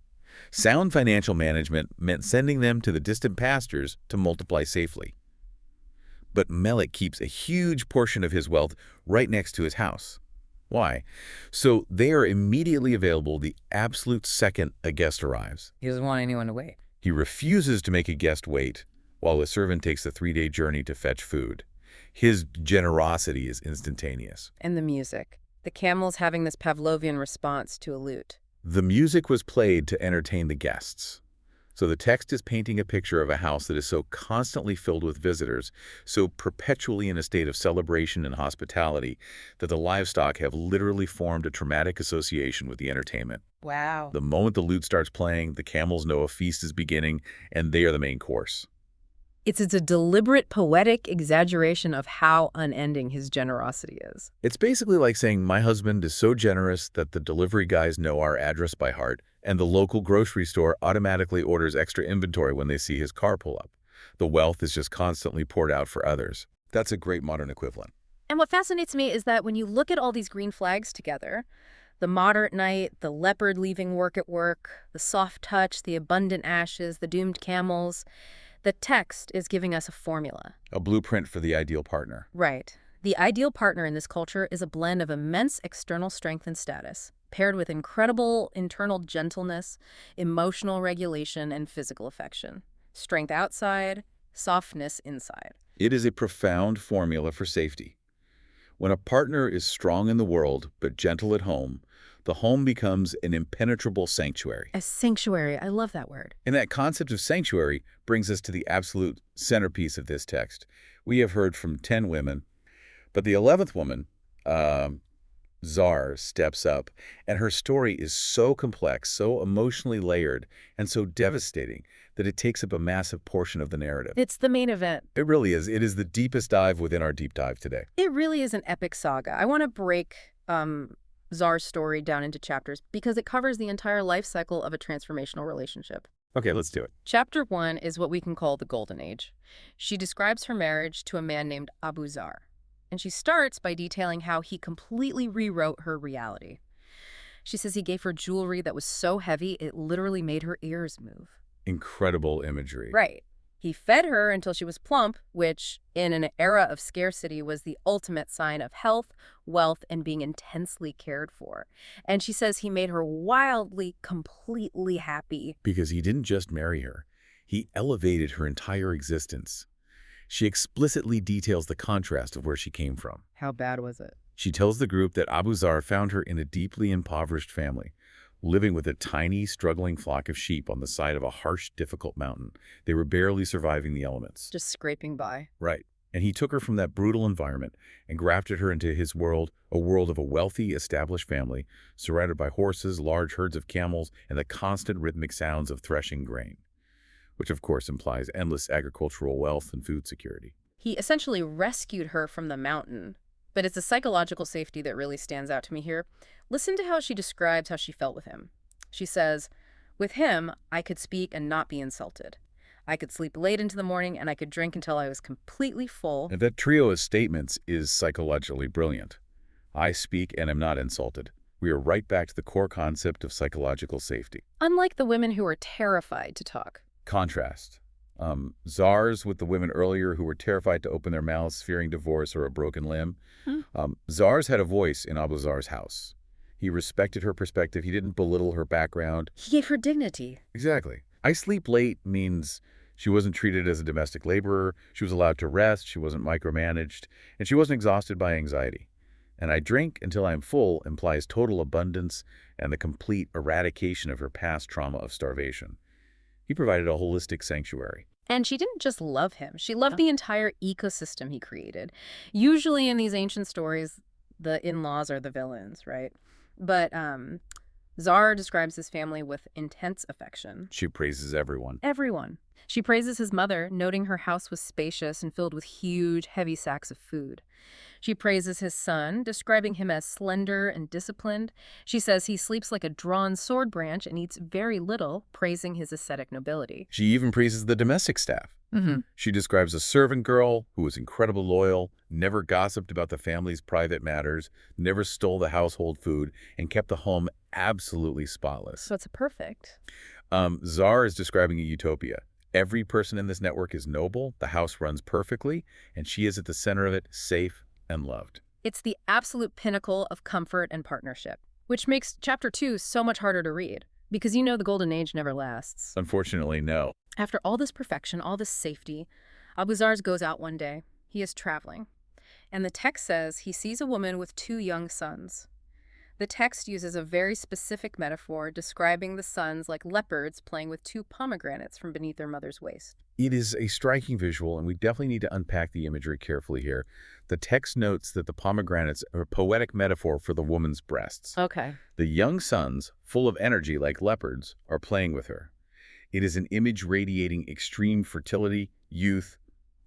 Sound financial management meant sending them to the distant pastures to multiply safely. But Malik keeps a huge portion of his wealth right next to his house. Why? So they are immediately available the absolute second a guest arrives. He doesn't want anyone to wait. He refuses to make a guest wait while a servant takes the 3-day journey to fetch food. His generosity is instantaneous. And the music. The camels having this Pavlovian response to a lute. The music was played to entertain the guests. So the text is painting a picture of a house that is so constantly filled with visitors, so perpetually in a state of celebration and hospitality, that the livestock have literally formed a traumatic association with the entertainment. Wow. The moment the lute starts playing, the camels know a feast is beginning, and they are the main course. It's a deliberate, poetic exaggeration of how unending his generosity is. It's basically like saying, my husband is so generous that the delivery guys know our address by heart, and the local grocery store automatically orders extra inventory when they see his car pull up. The wealth is just constantly poured out for others. That's a great modern equivalent. And what fascinates me is that when you look at all these green flags together, the moderate night, the leopard leaving work at work, the soft touch, the abundant ashes, the doomed camels, the text is giving us a formula. A blueprint for the ideal partner. Right. The ideal partner in this culture is a blend of immense external strength and status, paired with incredible internal gentleness, emotional regulation, and physical affection. Strength outside, softness inside. It is a profound formula for safety. When a partner is strong in the world but gentle at home, the home becomes an impenetrable sanctuary. A sanctuary. I love that word. And that concept of sanctuary brings us to the absolute centerpiece of this text. We have heard from 10 women, but the 11th woman, Zar, steps up, and her story is so complex, so emotionally layered, and so devastating that it takes up a massive portion of the narrative. It's the main event. It really is. It is the deepest dive within our deep dive today. It really is an epic saga. I want to break Zar's story down into chapters because it covers the entire life cycle of a transformational relationship. Okay, let's do it. Chapter 1 is what we can call the golden age. She describes her marriage to a man named Abu Zar, and she starts by detailing how he completely rewrote her reality. She says he gave her jewelry that was so heavy it literally made her ears move. Incredible imagery. Right. He fed her until she was plump, which, in an era of scarcity, was the ultimate sign of health, wealth, and being intensely cared for. And she says he made her wildly, completely happy. Because he didn't just marry her. He elevated her entire existence. She explicitly details the contrast of where she came from. How bad was it? She tells the group that Abu Zar found her in a deeply impoverished family, living with a tiny, struggling flock of sheep on the side of a harsh, difficult mountain. They were barely surviving the elements. Just scraping by. Right. And he took her from that brutal environment and grafted her into his world, a world of a wealthy, established family, surrounded by horses, large herds of camels, and the constant rhythmic sounds of threshing grain, which of course implies endless agricultural wealth and food security. He essentially rescued her from the mountain. But it's a psychological safety that really stands out to me here. Listen to how she describes how she felt with him. She says, "With him, I could speak and not be insulted. I could sleep late into the morning, and I could drink until I was completely full. And that trio of statements is psychologically brilliant. I speak and am not insulted. We are right back to the core concept of psychological safety. Unlike the women who are terrified to talk. Contrast. Czars with the women earlier who were terrified to open their mouths, fearing divorce or a broken limb. Hmm. Czars had a voice in Abu Zar's house. He respected her perspective. He didn't belittle her background. He gave her dignity. Exactly. I sleep late means she wasn't treated as a domestic laborer. She was allowed to rest. She wasn't micromanaged. And she wasn't exhausted by anxiety. And I drink until I'm full implies total abundance and the complete eradication of her past trauma of starvation. He provided a holistic sanctuary. And she didn't just love him. She loved the entire ecosystem he created. Usually in these ancient stories, the in-laws are the villains, right? But Zara describes his family with intense affection. She praises everyone. Everyone. She praises his mother, noting her house was spacious and filled with huge, heavy sacks of food. She praises his son, describing him as slender and disciplined. She says he sleeps like a drawn sword branch and eats very little, praising his ascetic nobility. She even praises the domestic staff. Mm-hmm. She describes a servant girl who was incredibly loyal, never gossiped about the family's private matters, never stole the household food, and kept the home absolutely spotless. So it's perfect. Czar is describing a utopia. Every person in this network is noble, the house runs perfectly, and she is at the center of it, safe and loved. It's the absolute pinnacle of comfort and partnership, which makes Chapter 2 so much harder to read, because you know the Golden Age never lasts. Unfortunately, no. After all this perfection, all this safety, Abu Zar's goes out one day. He is traveling. And the text says he sees a woman with 2 young sons. The text uses a very specific metaphor describing the sons like leopards playing with 2 pomegranates from beneath their mother's waist. It is a striking visual, and we definitely need to unpack the imagery carefully here. The text notes that the pomegranates are a poetic metaphor for the woman's breasts. Okay. The young sons, full of energy like leopards, are playing with her. It is an image radiating extreme fertility, youth,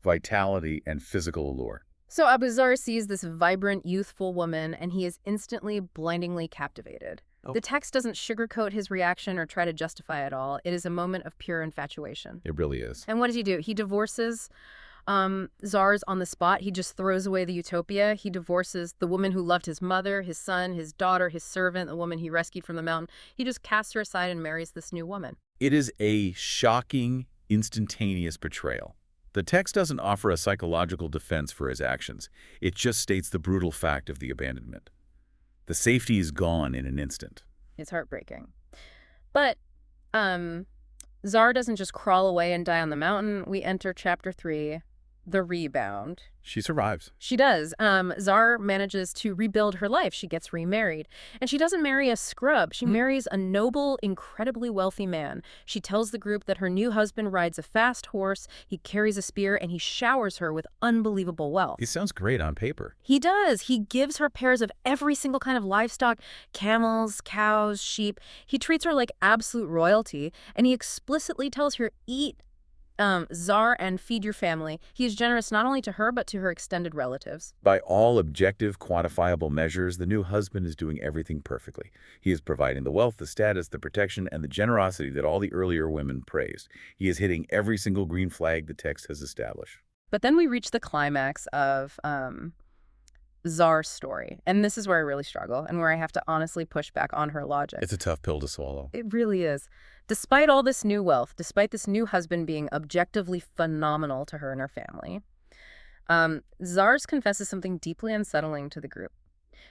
vitality, and physical allure. So Abu Zar sees this vibrant, youthful woman, and he is instantly, blindingly captivated. Oh. The text doesn't sugarcoat his reaction or try to justify it all. It is a moment of pure infatuation. It really is. And what does he do? He divorces Czars on the spot. He just throws away the utopia. He divorces the woman who loved his mother, his son, his daughter, his servant, the woman he rescued from the mountain. He just casts her aside and marries this new woman. It is a shocking, instantaneous betrayal. The text doesn't offer a psychological defense for his actions. It just states the brutal fact of the abandonment. The safety is gone in an instant. It's heartbreaking. But Zara doesn't just crawl away and die on the mountain. We enter Chapter 3, The Rebound. She survives. She does. Zara manages to rebuild her life. She gets remarried. And she doesn't marry a scrub. She marries a noble, incredibly wealthy man. She tells the group that her new husband rides a fast horse, he carries a spear, and he showers her with unbelievable wealth. It sounds great on paper. He does. He gives her pairs of every single kind of livestock, camels, cows, sheep. He treats her like absolute royalty, and he explicitly tells her, eat Zar and feed your family. He is generous not only to her, but to her extended relatives. By all objective, quantifiable measures, the new husband is doing everything perfectly. He is providing the wealth, the status, the protection, and the generosity that all the earlier women praised. He is hitting every single green flag the text has established. But then we reach the climax of Zar's story. And this is where I really struggle and where I have to honestly push back on her logic. It's a tough pill to swallow. It really is. Despite all this new wealth, despite this new husband being objectively phenomenal to her and her family, Zars confesses something deeply unsettling to the group.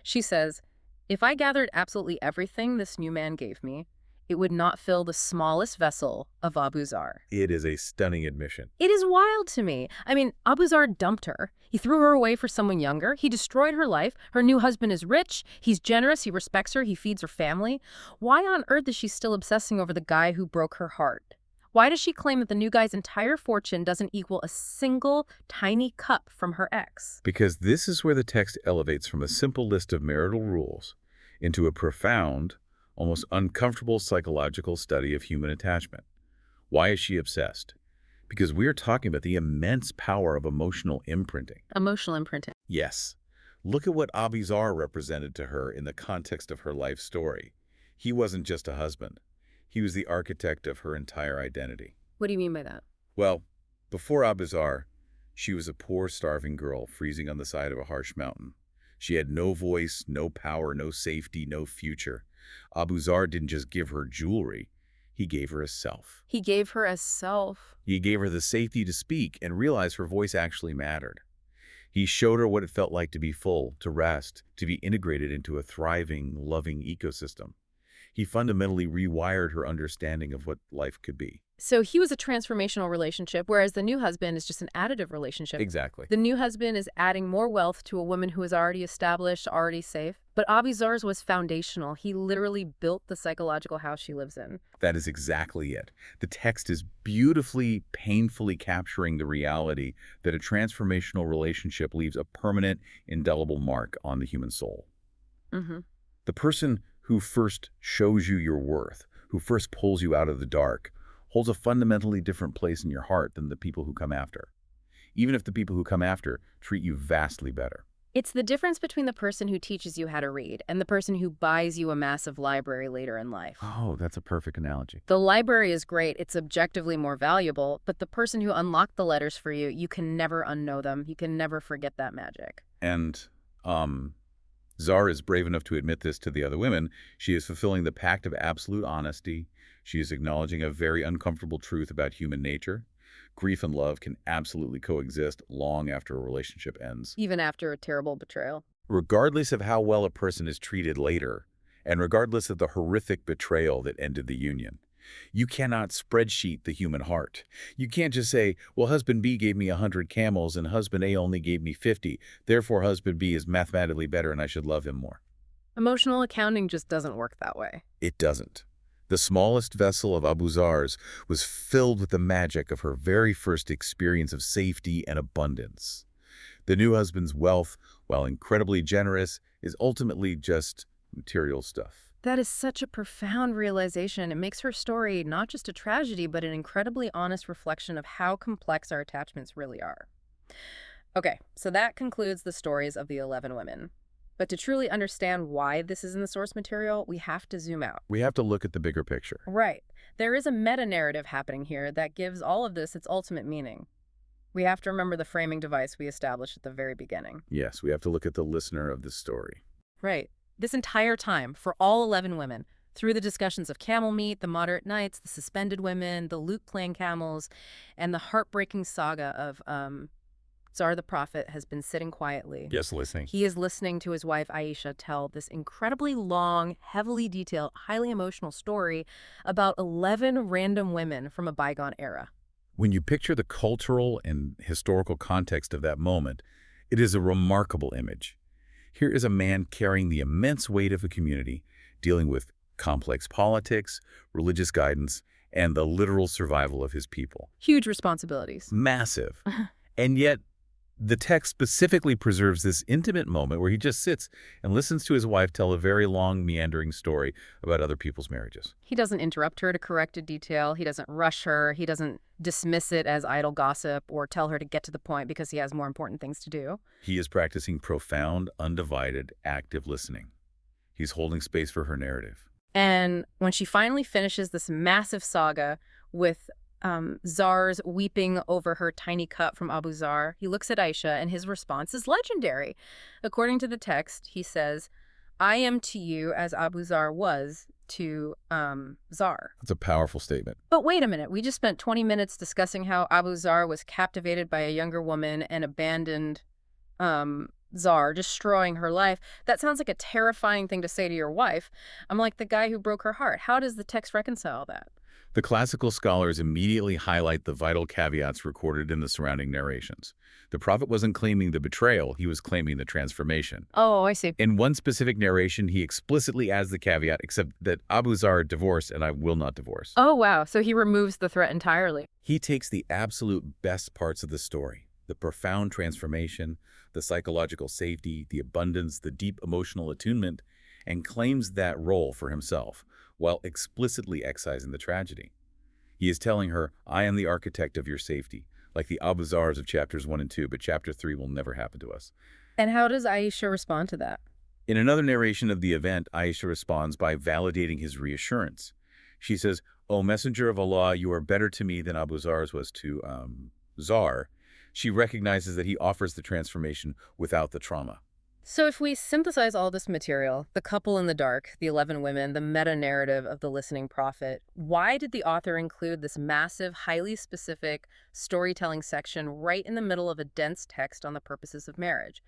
She says, if I gathered absolutely everything this new man gave me, it would not fill the smallest vessel of Abu Zar. It is a stunning admission. It is wild to me. I mean, Abu Zar dumped her. He threw her away for someone younger. He destroyed her life. Her new husband is rich. He's generous. He respects her. He feeds her family. Why on earth is she still obsessing over the guy who broke her heart? Why does she claim that the new guy's entire fortune doesn't equal a single tiny cup from her ex? Because this is where the text elevates from a simple list of marital rules into a profound, almost uncomfortable psychological study of human attachment. Why is she obsessed? Because we're talking about the immense power of emotional imprinting. Emotional imprinting. Yes. Look at what Abu Zar represented to her in the context of her life story. He wasn't just a husband. He was the architect of her entire identity. What do you mean by that? Well, before Abuzar, she was a poor, starving girl freezing on the side of a harsh mountain. She had no voice, no power, no safety, no future. Abuzar didn't just give her jewelry, he gave her a self. He gave her a self. He gave her the safety to speak and realize her voice actually mattered. He showed her what it felt like to be full, to rest, to be integrated into a thriving, loving ecosystem. He fundamentally rewired her understanding of what life could be. So he was a transformational relationship, whereas the new husband is just an additive relationship. Exactly. The new husband is adding more wealth to a woman who is already established, already safe. But Abuzar's was foundational. He literally built the psychological house she lives in. That is exactly it. The text is beautifully, painfully capturing the reality that a transformational relationship leaves a permanent, indelible mark on the human soul. Mm-hmm. The person who first shows you your worth, who first pulls you out of the dark, holds a fundamentally different place in your heart than the people who come after, even if the people who come after treat you vastly better. It's the difference between the person who teaches you how to read and the person who buys you a massive library later in life. Oh, that's a perfect analogy. The library is great, it's objectively more valuable, but the person who unlocked the letters for you, you can never unknow them. You can never forget that magic. And, Zara is brave enough to admit this to the other women. She is fulfilling the pact of absolute honesty. She is acknowledging a very uncomfortable truth about human nature. Grief and love can absolutely coexist long after a relationship ends. Even after a terrible betrayal. Regardless of how well a person is treated later, and regardless of the horrific betrayal that ended the union, you cannot spreadsheet the human heart. You can't just say, well, husband B gave me 100 camels and husband A only gave me 50. Therefore, husband B is mathematically better and I should love him more. Emotional accounting just doesn't work that way. It doesn't. The smallest vessel of Abuzar's was filled with the magic of her very first experience of safety and abundance. The new husband's wealth, while incredibly generous, is ultimately just material stuff. That is such a profound realization. It makes her story not just a tragedy, but an incredibly honest reflection of how complex our attachments really are. Okay, so that concludes the stories of the 11 women. But to truly understand why this is in the source material, we have to zoom out. We have to look at the bigger picture. Right. There is a meta-narrative happening here that gives all of this its ultimate meaning. We have to remember the framing device we established at the very beginning. Yes, we have to look at the listener of this story. Right. This entire time, for all 11 women, through the discussions of camel meat, the moderate knights, the suspended women, the lute-playing camels, and the heartbreaking saga of Zar the Prophet has been sitting quietly. Yes, listening. He is listening to his wife Aisha tell this incredibly long, heavily detailed, highly emotional story about 11 random women from a bygone era. When you picture the cultural and historical context of that moment, it is a remarkable image. Here is a man carrying the immense weight of a community, dealing with complex politics, religious guidance, and the literal survival of his people. Huge responsibilities. Massive. And yet, the text specifically preserves this intimate moment where he just sits and listens to his wife tell a very long, meandering story about other people's marriages. He doesn't interrupt her to correct a detail. He doesn't rush her. He doesn't dismiss it as idle gossip or tell her to get to the point because he has more important things to do. He is practicing profound, undivided, active listening. He's holding space for her narrative. And when she finally finishes this massive saga with Zar's weeping over her tiny cut from Abuzar, he looks at Aisha and his response is legendary. According to the text, he says, I am to you as Abuzar was to Zar. That's a powerful statement. But wait a minute, we just spent 20 minutes discussing how Abuzar was captivated by a younger woman and abandoned Zar, destroying her life. That sounds like a terrifying thing to say to your wife. I'm like the guy who broke her heart. How does the text reconcile that? The classical scholars immediately highlight the vital caveats recorded in the surrounding narrations. The prophet wasn't claiming the betrayal, he was claiming the transformation. Oh, I see. In one specific narration, he explicitly adds the caveat, except that Abuzar divorced and I will not divorce. Oh, wow. So he removes the threat entirely. He takes the absolute best parts of the story, the profound transformation, the psychological safety, the abundance, the deep emotional attunement, and claims that role for himself, while explicitly excising the tragedy. He is telling her, I am the architect of your safety, like the Abuzars of chapters 1 and 2, but chapter 3 will never happen to us. And how does Aisha respond to that? In another narration of the event, Aisha responds by validating his reassurance. She says, O messenger of Allah, you are better to me than Abu Zar's was to Zar. She recognizes that he offers the transformation without the trauma. So if we synthesize all this material, the couple in the dark, the 11 women, the meta-narrative of the listening prophet, why did the author include this massive, highly specific storytelling section right in the middle of a dense text on the purposes of marriage?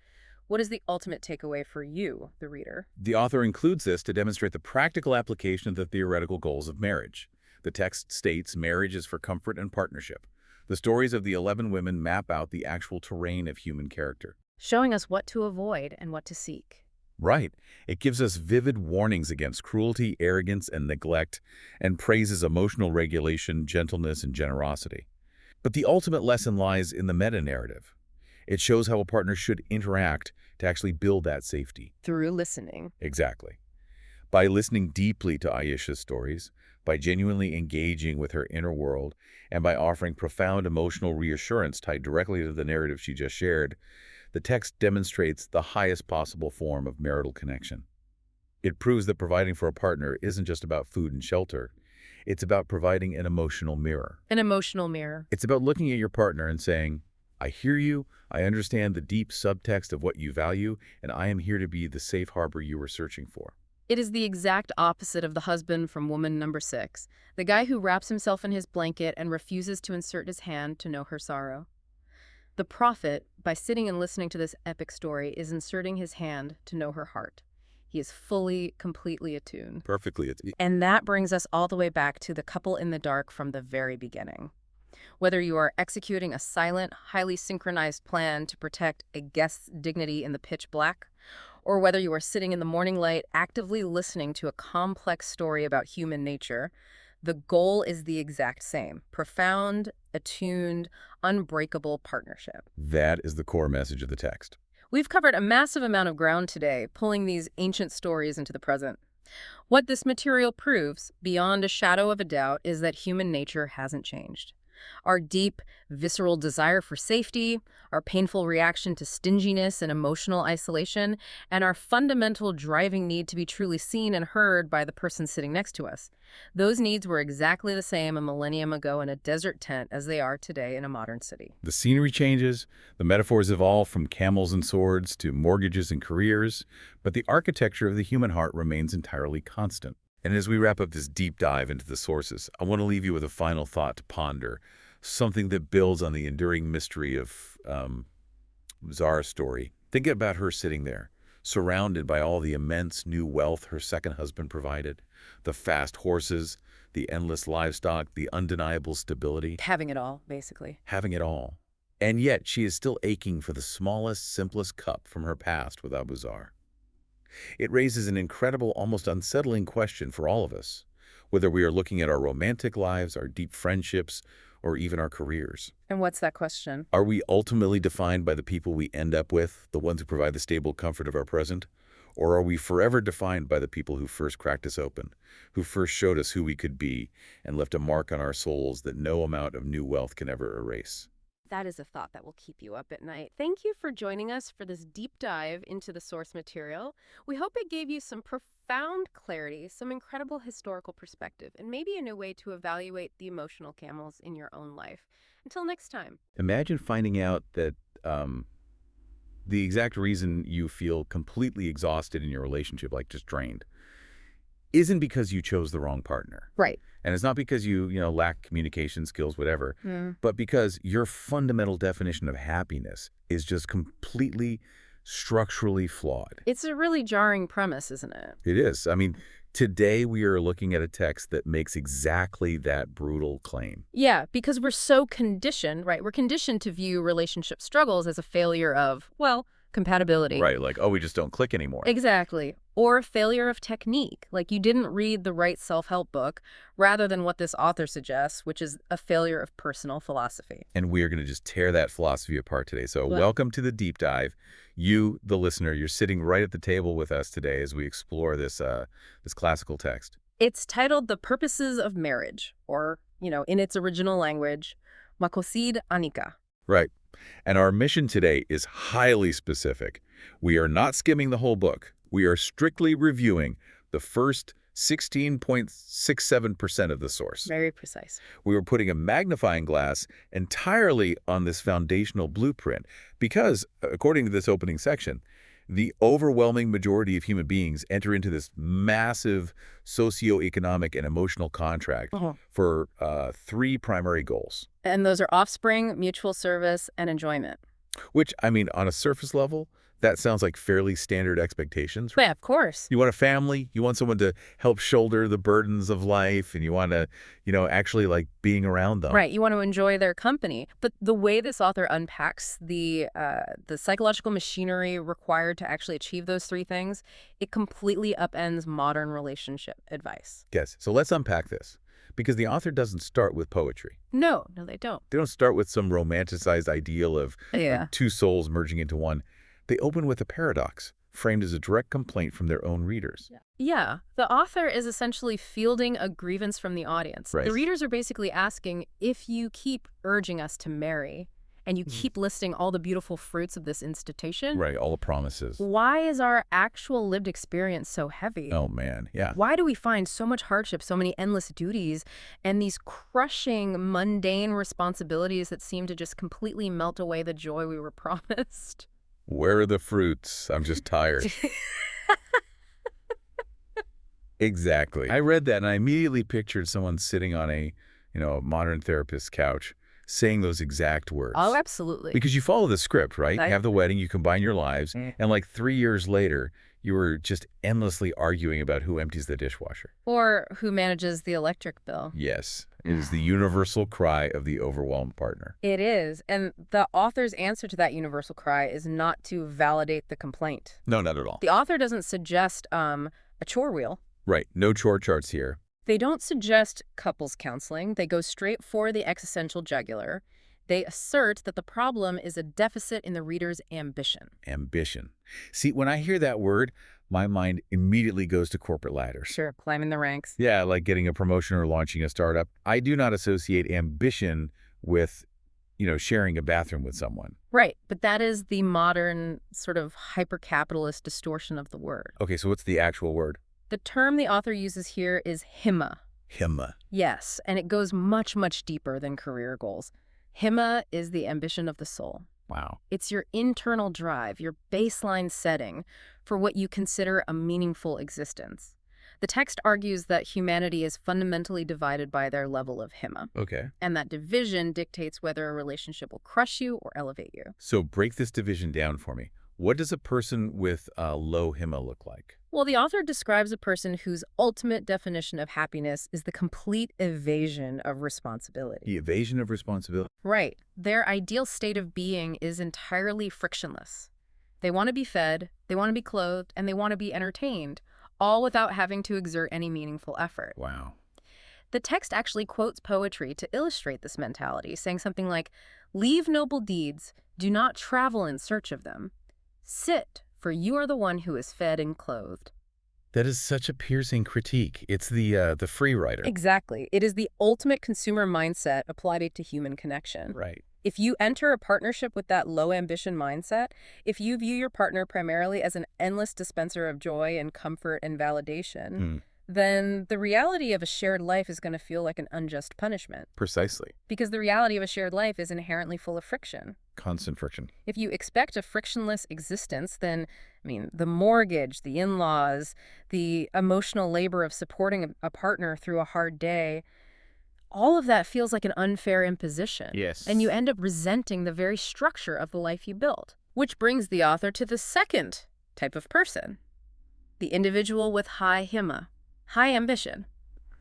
What is the ultimate takeaway for you, the reader? The author includes this to demonstrate the practical application of the theoretical goals of marriage. The text states marriage is for comfort and partnership. The stories of the 11 women map out the actual terrain of human character. Showing us what to avoid and what to seek. Right. It gives us vivid warnings against cruelty, arrogance, and neglect, and praises emotional regulation, gentleness, and generosity. But the ultimate lesson lies in the meta-narrative. It shows how a partner should interact to actually build that safety. Through listening. Exactly. By listening deeply to Aisha's stories, by genuinely engaging with her inner world, and by offering profound emotional reassurance tied directly to the narrative she just shared, the text demonstrates the highest possible form of marital connection. It proves that providing for a partner isn't just about food and shelter. It's about providing an emotional mirror. An emotional mirror. It's about looking at your partner and saying, I hear you, I understand the deep subtext of what you value, and I am here to be the safe harbor you were searching for. It is the exact opposite of the husband from woman number 6, the guy who wraps himself in his blanket and refuses to insert his hand to know her sorrow. The prophet, by sitting and listening to this epic story, is inserting his hand to know her heart. He is fully, completely attuned. Perfectly. And that brings us all the way back to the couple in the dark from the very beginning. Whether you are executing a silent, highly synchronized plan to protect a guest's dignity in the pitch black, or whether you are sitting in the morning light actively listening to a complex story about human nature, the goal is the exact same: profound, attuned, unbreakable partnership. That is the core message of the text. We've covered a massive amount of ground today, pulling these ancient stories into the present. What this material proves, beyond a shadow of a doubt, is that human nature hasn't changed. Our deep, visceral desire for safety, our painful reaction to stinginess and emotional isolation, and our fundamental driving need to be truly seen and heard by the person sitting next to us. Those needs were exactly the same a millennium ago in a desert tent as they are today in a modern city. The scenery changes, the metaphors evolve from camels and swords to mortgages and careers, but the architecture of the human heart remains entirely constant. And as we wrap up this deep dive into the sources, I want to leave you with a final thought to ponder, something that builds on the enduring mystery of Zara's story. Think about her sitting there, surrounded by all the immense new wealth her second husband provided, the fast horses, the endless livestock, the undeniable stability. Having it all, basically. Having it all. And yet she is still aching for the smallest, simplest cup from her past with Abu Zar. It raises an incredible, almost unsettling question for all of us, whether we are looking at our romantic lives, our deep friendships, or even our careers. And what's that question? Are we ultimately defined by the people we end up with, the ones who provide the stable comfort of our present? Or are we forever defined by the people who first cracked us open, who first showed us who we could be, and left a mark on our souls that no amount of new wealth can ever erase? That is a thought that will keep you up at night. Thank you for joining us for this deep dive into the source material. We hope it gave you some profound clarity, some incredible historical perspective, and maybe a new way to evaluate the emotional camels in your own life. Until next time. Imagine finding out that the exact reason you feel completely exhausted in your relationship, like just drained, isn't because you chose the wrong partner. Right. And it's not because you lack communication skills, whatever, but because your fundamental definition of happiness is just completely structurally flawed. It's a really jarring premise, isn't it? It is. I mean, today we are looking at a text that makes exactly that brutal claim. Yeah, because we're so conditioned, right? We're conditioned to view relationship struggles as a failure of, well, compatibility. Right, like, oh, we just don't click anymore. Exactly. Or a failure of technique, like you didn't read the right self-help book, rather than what this author suggests, which is a failure of personal philosophy. And we are going to just tear that philosophy apart today. So welcome to the deep dive. You, the listener, you're sitting right at the table with us today as we explore this classical text. It's titled The Purposes of Marriage, or, in its original language, Makosid Anika. Right. And our mission today is highly specific. We are not skimming the whole book. We are strictly reviewing the first 16.67% of the source. Very precise. We were putting a magnifying glass entirely on this foundational blueprint because, according to this opening section, the overwhelming majority of human beings enter into this massive socioeconomic and emotional contract for three primary goals. And those are offspring, mutual service, and enjoyment. Which, I mean, on a surface level, that sounds like fairly standard expectations. Yeah, of course. You want a family, you want someone to help shoulder the burdens of life, and you want to, actually like being around them. Right, you want to enjoy their company. But the way this author unpacks the psychological machinery required to actually achieve those three things, it completely upends modern relationship advice. Yes, so let's unpack this. Because the author doesn't start with poetry. No, they don't. They don't start with some romanticized ideal of two souls merging into one. They open with a paradox, framed as a direct complaint from their own readers. Yeah, the author is essentially fielding a grievance from the audience. Right. The readers are basically asking, if you keep urging us to marry, and you keep listing all the beautiful fruits of this institution. Right, all the promises. Why is our actual lived experience so heavy? Oh, man, yeah. Why do we find so much hardship, so many endless duties, and these crushing, mundane responsibilities that seem to just completely melt away the joy we were promised? Where are the fruits? I'm just tired. Exactly. I read that and I immediately pictured someone sitting on a modern therapist's couch saying those exact words. Oh, absolutely. Because you follow the script, right? You have the wedding, you combine your lives, and like 3 years later, you were just endlessly arguing about who empties the dishwasher. Or who manages the electric bill. Yes. It is the universal cry of the overwhelmed partner. It is. And the author's answer to that universal cry is not to validate the complaint. No, not at all. The author doesn't suggest a chore wheel. Right. No chore charts here. They don't suggest couples counseling. They go straight for the existential jugular. They assert that the problem is a deficit in the reader's ambition. Ambition. See, when I hear that word, my mind immediately goes to corporate ladders. Sure, climbing the ranks. Yeah, like getting a promotion or launching a startup. I do not associate ambition with, sharing a bathroom with someone. Right, but that is the modern sort of hyper-capitalist distortion of the word. Okay, so what's the actual word? The term the author uses here is himma. Himma. Yes, and it goes much, much deeper than career goals. Himma is the ambition of the soul. Wow. It's your internal drive, your baseline setting for what you consider a meaningful existence. The text argues that humanity is fundamentally divided by their level of himma. Okay. And that division dictates whether a relationship will crush you or elevate you. So break this division down for me. What does a person with low himma look like? Well, the author describes a person whose ultimate definition of happiness is the complete evasion of responsibility. The evasion of responsibility? Right. Their ideal state of being is entirely frictionless. They want to be fed, they want to be clothed, and they want to be entertained, all without having to exert any meaningful effort. Wow. The text actually quotes poetry to illustrate this mentality, saying something like, "Leave noble deeds, do not travel in search of them. Sit, for you are the one who is fed and clothed." That is such a piercing critique. It's the free rider. Exactly. It is the ultimate consumer mindset applied to human connection. Right. If you enter a partnership with that low ambition mindset, if you view your partner primarily as an endless dispenser of joy and comfort and validation, then the reality of a shared life is going to feel like an unjust punishment. Precisely. Because the reality of a shared life is inherently full of friction. Constant friction. If you expect a frictionless existence, then, the mortgage, the in-laws, the emotional labor of supporting a partner through a hard day, all of that feels like an unfair imposition. Yes. And you end up resenting the very structure of the life you built. Which brings the author to the second type of person, the individual with high himma, high ambition.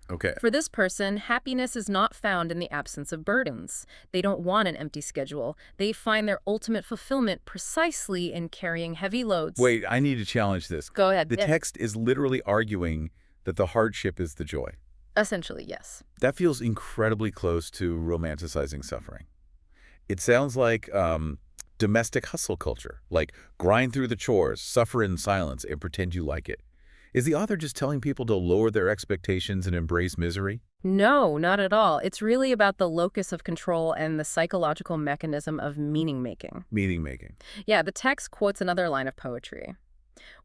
Okay. For this person, happiness is not found in the absence of burdens. They don't want an empty schedule. They find their ultimate fulfillment precisely in carrying heavy loads. Wait, I need to challenge this. Go ahead. The text is literally arguing that the hardship is the joy. Essentially, yes. That feels incredibly close to romanticizing suffering. It sounds like domestic hustle culture, like grind through the chores, suffer in silence, and pretend you like it. Is the author just telling people to lower their expectations and embrace misery? No, not at all. It's really about the locus of control and the psychological mechanism of meaning-making. Meaning-making. Yeah, the text quotes another line of poetry.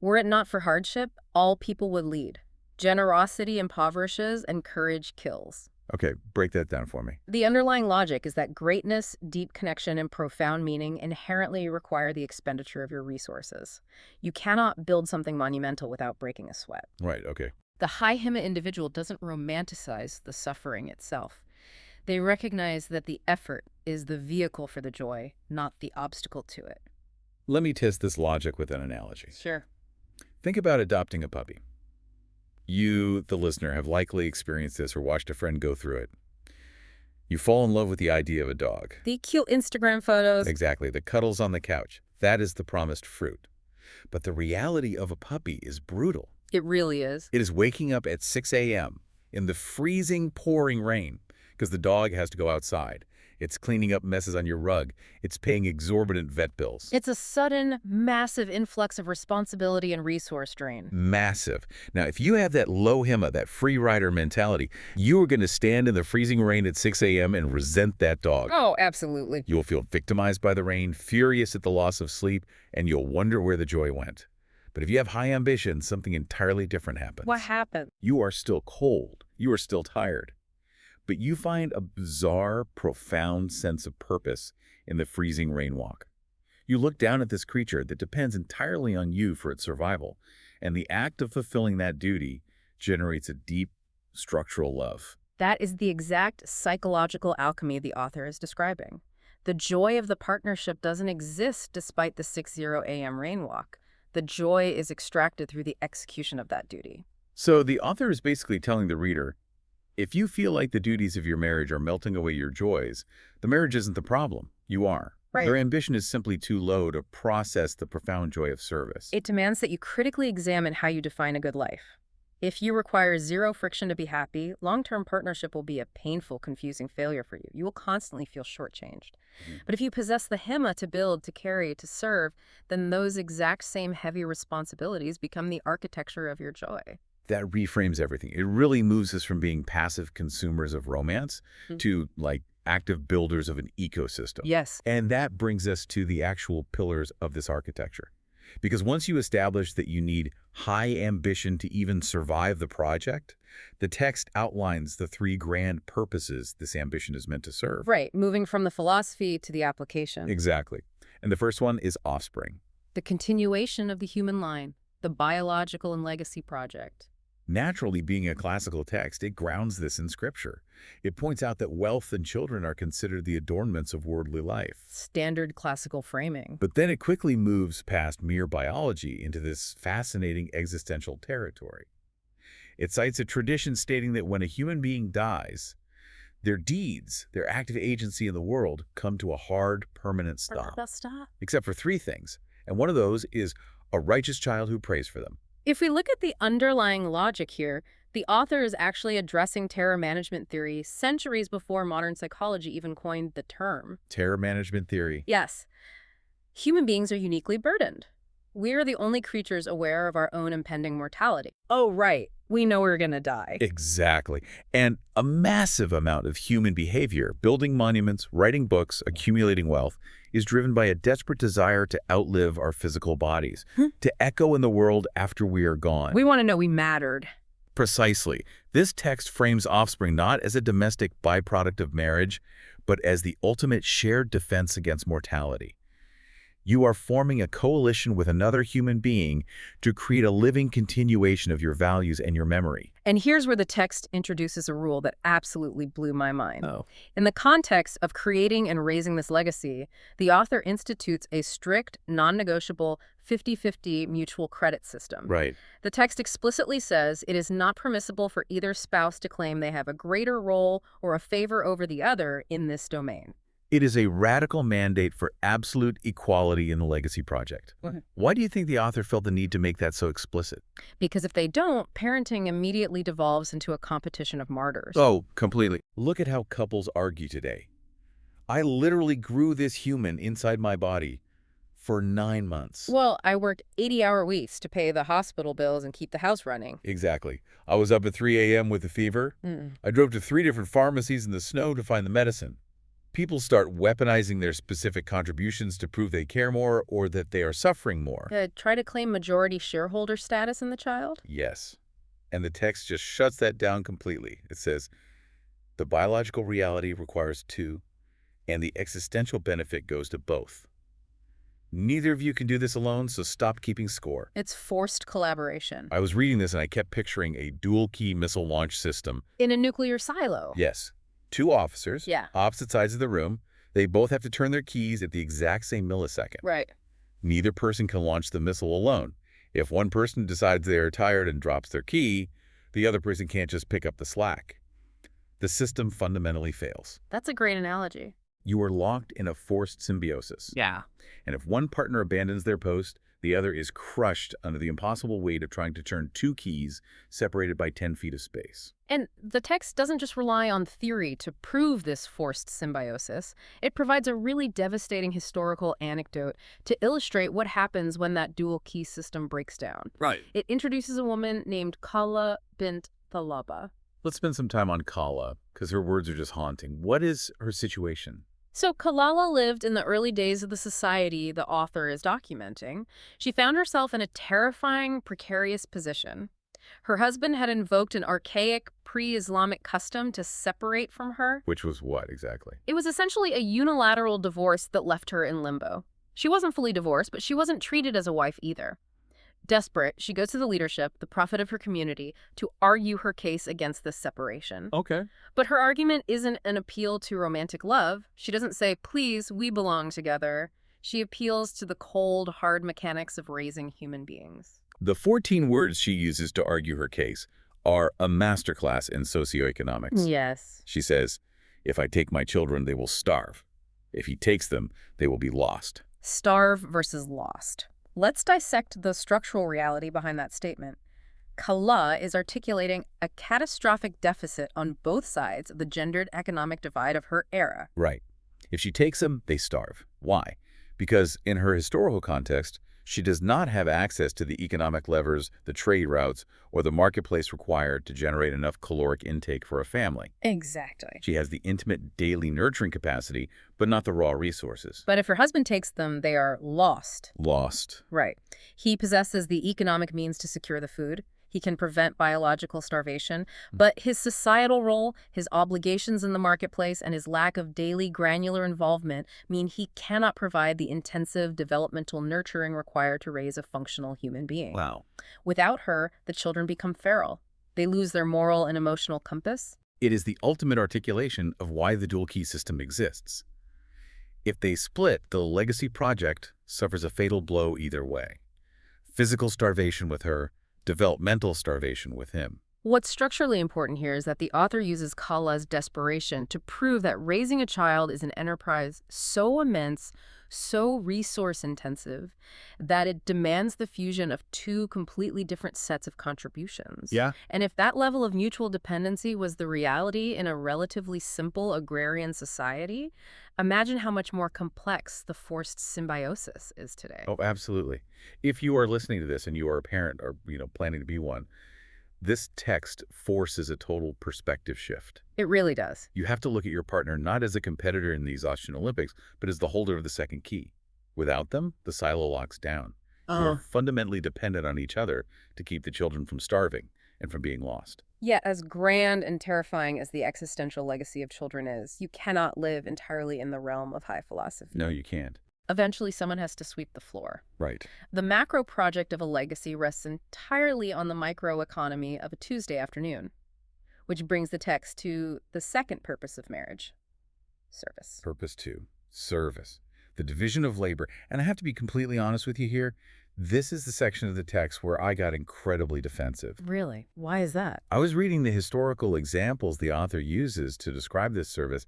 "Were it not for hardship, all people would lead. Generosity impoverishes and courage kills. Okay, break that down for me. The underlying logic is that greatness, deep connection, and profound meaning inherently require the expenditure of your resources. You cannot build something monumental without breaking a sweat. Right, okay. The high Hema individual doesn't romanticize the suffering itself. They recognize that the effort is the vehicle for the joy, not the obstacle to it. Let me test this logic with an analogy. Sure. Think about adopting a puppy. You, the listener, have likely experienced this or watched a friend go through it. You fall in love with the idea of a dog. The cute Instagram photos. Exactly, the cuddles on the couch. That is the promised fruit. But the reality of a puppy is brutal. It really is. It is waking up at 6 a.m. in the freezing, pouring rain because the dog has to go outside. It's cleaning up messes on your rug. It's paying exorbitant vet bills. It's a sudden, massive influx of responsibility and resource drain. Massive. Now, if you have that low HEMA, that free rider mentality, you are going to stand in the freezing rain at 6 a.m. and resent that dog. Oh, absolutely. You'll feel victimized by the rain, furious at the loss of sleep, and you'll wonder where the joy went. But if you have high ambition, something entirely different happens. What happened? You are still cold. You are still tired. But you find a bizarre, profound sense of purpose in the freezing rain walk. You look down at this creature that depends entirely on you for its survival, and the act of fulfilling that duty generates a deep, structural love. That is the exact psychological alchemy the author is describing. The joy of the partnership doesn't exist despite the 6:00 a.m. rain walk. The joy is extracted through the execution of that duty. So the author is basically telling the reader, if you feel like the duties of your marriage are melting away your joys, the marriage isn't the problem. You are. Right. Their ambition is simply too low to process the profound joy of service. It demands that you critically examine how you define a good life. If you require zero friction to be happy, long-term partnership will be a painful, confusing failure for you. You will constantly feel shortchanged. But if you possess the HEMA to build, to carry, to serve, then those exact same heavy responsibilities become the architecture of your joy. That reframes everything. It really moves us from being passive consumers of romance to, like, active builders of an ecosystem. Yes. And that brings us to the actual pillars of this architecture. Because once you establish that you need high ambition to even survive the project, the text outlines the three grand purposes this ambition is meant to serve. Right, moving from the philosophy to the application. Exactly. And the first one is Offspring. The continuation of the human line, the biological and legacy project. Naturally, being a classical text, it grounds this in Scripture. It points out that wealth and children are considered the adornments of worldly life. Standard classical framing. But then it quickly moves past mere biology into this fascinating existential territory. It cites a tradition stating that when a human being dies, their deeds, their active agency in the world, come to a hard, permanent stop. Except for three things. And one of those is a righteous child who prays for them. If we look at the underlying logic here, the author is actually addressing terror management theory centuries before modern psychology even coined the term. Terror management theory. Yes. Human beings are uniquely burdened. We are the only creatures aware of our own impending mortality. Oh, right. We know we're going to die. Exactly. And a massive amount of human behavior, building monuments, writing books, accumulating wealth, is driven by a desperate desire to outlive our physical bodies, to echo in the world after we are gone. We want to know we mattered. Precisely. This text frames offspring not as a domestic byproduct of marriage, but as the ultimate shared defense against mortality. You are forming a coalition with another human being to create a living continuation of your values and your memory. And here's where the text introduces a rule that absolutely blew my mind. Oh. In the context of creating and raising this legacy, the author institutes a strict, non-negotiable 50-50 mutual credit system. Right. The text explicitly says it is not permissible for either spouse to claim they have a greater role or a favor over the other in this domain. It is a radical mandate for absolute equality in the legacy project. Why do you think the author felt the need to make that so explicit? Because if they don't, parenting immediately devolves into a competition of martyrs. Oh, completely. Look at how couples argue today. I literally grew this human inside my body for 9 months. Well, I worked 80-hour weeks to pay the hospital bills and keep the house running. Exactly. I was up at 3 a.m. with a fever. I drove to 3 different pharmacies in the snow to find the medicine. People start weaponizing their specific contributions to prove they care more or that they are suffering more. Try to claim majority shareholder status in the child? Yes. And the text just shuts that down completely. It says, the biological reality requires two, and the existential benefit goes to both. Neither of you can do this alone, so stop keeping score. It's forced collaboration. I was reading this and I kept picturing a dual-key missile launch system. In a nuclear silo. Yes. Two officers, Yeah. opposite sides of the room. They both have to turn their keys at the exact same millisecond. Right. Neither person can launch the missile alone. If one person decides they are tired and drops their key, the other person can't just pick up the slack. The system fundamentally fails. That's a great analogy. You are locked in a forced symbiosis. Yeah. And if one partner abandons their post, the other is crushed under the impossible weight of trying to turn two keys separated by 10 feet of space. And the text doesn't just rely on theory to prove this forced symbiosis. It provides a really devastating historical anecdote to illustrate what happens when that dual key system breaks down. Right. It introduces a woman named Kala bint Thalaba. Let's spend some time on Kala, because her words are just haunting. What is her situation? So Kalala lived in the early days of the society the author is documenting. She found herself in a terrifying, precarious position. Her husband had invoked an archaic, pre-Islamic custom to separate from her. Which was what, exactly? It was essentially a unilateral divorce that left her in limbo. She wasn't fully divorced, but she wasn't treated as a wife either. Desperate, she goes to the leadership, the prophet of her community, to argue her case against this separation. Okay. But her argument isn't an appeal to romantic love. She doesn't say, please, we belong together. She appeals to the cold, hard mechanics of raising human beings. The 14 words she uses to argue her case are a masterclass in socioeconomics. Yes. She says, if I take my children, they will starve. If he takes them, they will be lost. Starve versus lost. Let's dissect the structural reality behind that statement. Kala is articulating a catastrophic deficit on both sides of the gendered economic divide of her era. Right. If she takes them, they starve. Why? Because in her historical context, she does not have access to the economic levers, the trade routes, or the marketplace required to generate enough caloric intake for a family. Exactly. She has the intimate daily nurturing capacity, but not the raw resources. But if her husband takes them, they are lost. Lost. Right. He possesses the economic means to secure the food. He can prevent biological starvation, but his societal role, his obligations in the marketplace, and his lack of daily granular involvement mean he cannot provide the intensive developmental nurturing required to raise a functional human being. Wow. Without her, the children become feral. They lose their moral and emotional compass. It is the ultimate articulation of why the dual key system exists. If they split, the legacy project suffers a fatal blow either way. Physical starvation with her, developmental starvation with him. What's structurally important here is that the author uses Kala's desperation to prove that raising a child is an enterprise so immense, so resource-intensive, that it demands the fusion of two completely different sets of contributions. Yeah. And if that level of mutual dependency was the reality in a relatively simple agrarian society, imagine how much more complex the forced symbiosis is today. Oh, absolutely. If you are listening to this and you are a parent or, planning to be one, this text forces a total perspective shift. It really does. You have to look at your partner not as a competitor in the exhaustion Olympics, but as the holder of the second key. Without them, the silo locks down. You're fundamentally dependent on each other to keep the children from starving and from being lost. Yet, as grand and terrifying as the existential legacy of children is, you cannot live entirely in the realm of high philosophy. No, you can't. Eventually, someone has to sweep the floor. Right. The macro project of a legacy rests entirely on the microeconomy of a Tuesday afternoon, which brings the text to the second purpose of marriage: service. Purpose 2, service. The division of labor. And I have to be completely honest with you here. This is the section of the text where I got incredibly defensive. Really? Why is that? I was reading the historical examples the author uses to describe this service,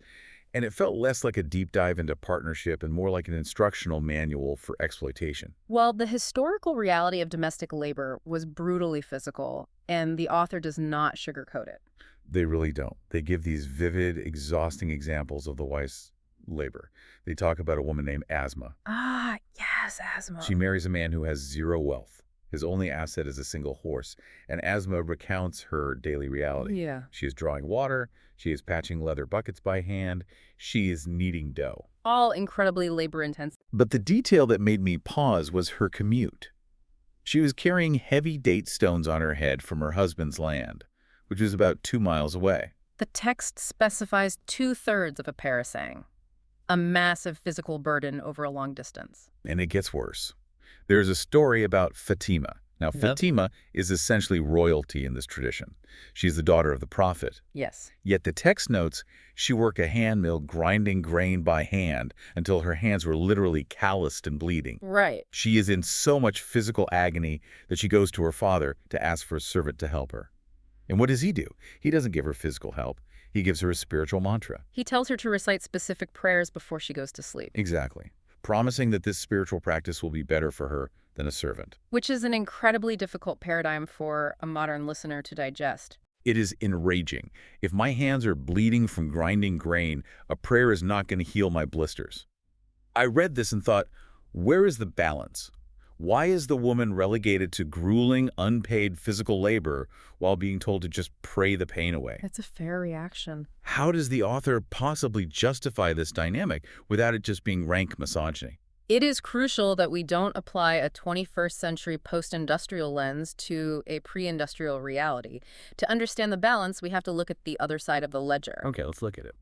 and it felt less like a deep dive into partnership and more like an instructional manual for exploitation. Well, the historical reality of domestic labor was brutally physical, and the author does not sugarcoat it. They really don't. They give these vivid, exhausting examples of the wife's labor. They talk about a woman named Asma. Ah, yes, Asma. She marries a man who has zero wealth. His only asset is a single horse, and Asma recounts her daily reality. Yeah. She is drawing water, she is patching leather buckets by hand, she is kneading dough. All incredibly labor-intensive. But the detail that made me pause was her commute. She was carrying heavy date stones on her head from her husband's land, which was about 2 miles away. The text specifies 2/3 of a parasang, a massive physical burden over a long distance. And it gets worse. There's a story about Fatima. Now, Yep. Fatima is essentially royalty in this tradition. She's the daughter of the prophet. Yes. Yet the text notes she worked a hand mill grinding grain by hand until her hands were literally calloused and bleeding. Right. She is in so much physical agony that she goes to her father to ask for a servant to help her. And what does he do? He doesn't give her physical help. He gives her a spiritual mantra. He tells her to recite specific prayers before she goes to sleep. Exactly. Promising that this spiritual practice will be better for her than a servant. Which is an incredibly difficult paradigm for a modern listener to digest. It is enraging. If my hands are bleeding from grinding grain, a prayer is not going to heal my blisters. I read this and thought, where is the balance? Why is the woman relegated to grueling, unpaid physical labor while being told to just pray the pain away? It's a fair reaction. How does the author possibly justify this dynamic without it just being rank misogyny? It is crucial that we don't apply a 21st century post-industrial lens to a pre-industrial reality. To understand the balance, we have to look at the other side of the ledger. Okay, let's look at it.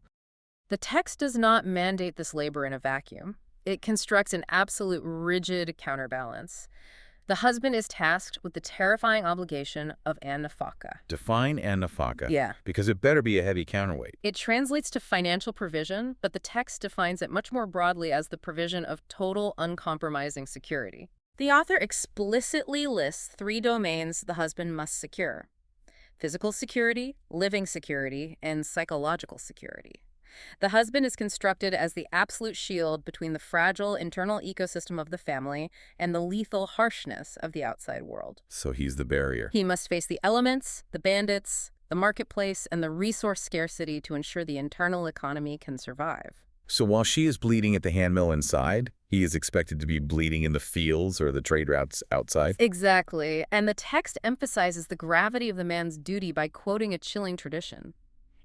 The text does not mandate this labor in a vacuum. It constructs an absolute rigid counterbalance. The husband is tasked with the terrifying obligation of an-nafaka. Define an-nafaka. Yeah. Because it better be a heavy counterweight. It translates to financial provision, but the text defines it much more broadly as the provision of total, uncompromising security. The author explicitly lists 3 domains the husband must secure: physical security, living security, and psychological security. The husband is constructed as the absolute shield between the fragile internal ecosystem of the family and the lethal harshness of the outside world. So he's the barrier. He must face the elements, the bandits, the marketplace, and the resource scarcity to ensure the internal economy can survive. So while she is bleeding at the handmill inside, he is expected to be bleeding in the fields or the trade routes outside? Exactly. And the text emphasizes the gravity of the man's duty by quoting a chilling tradition.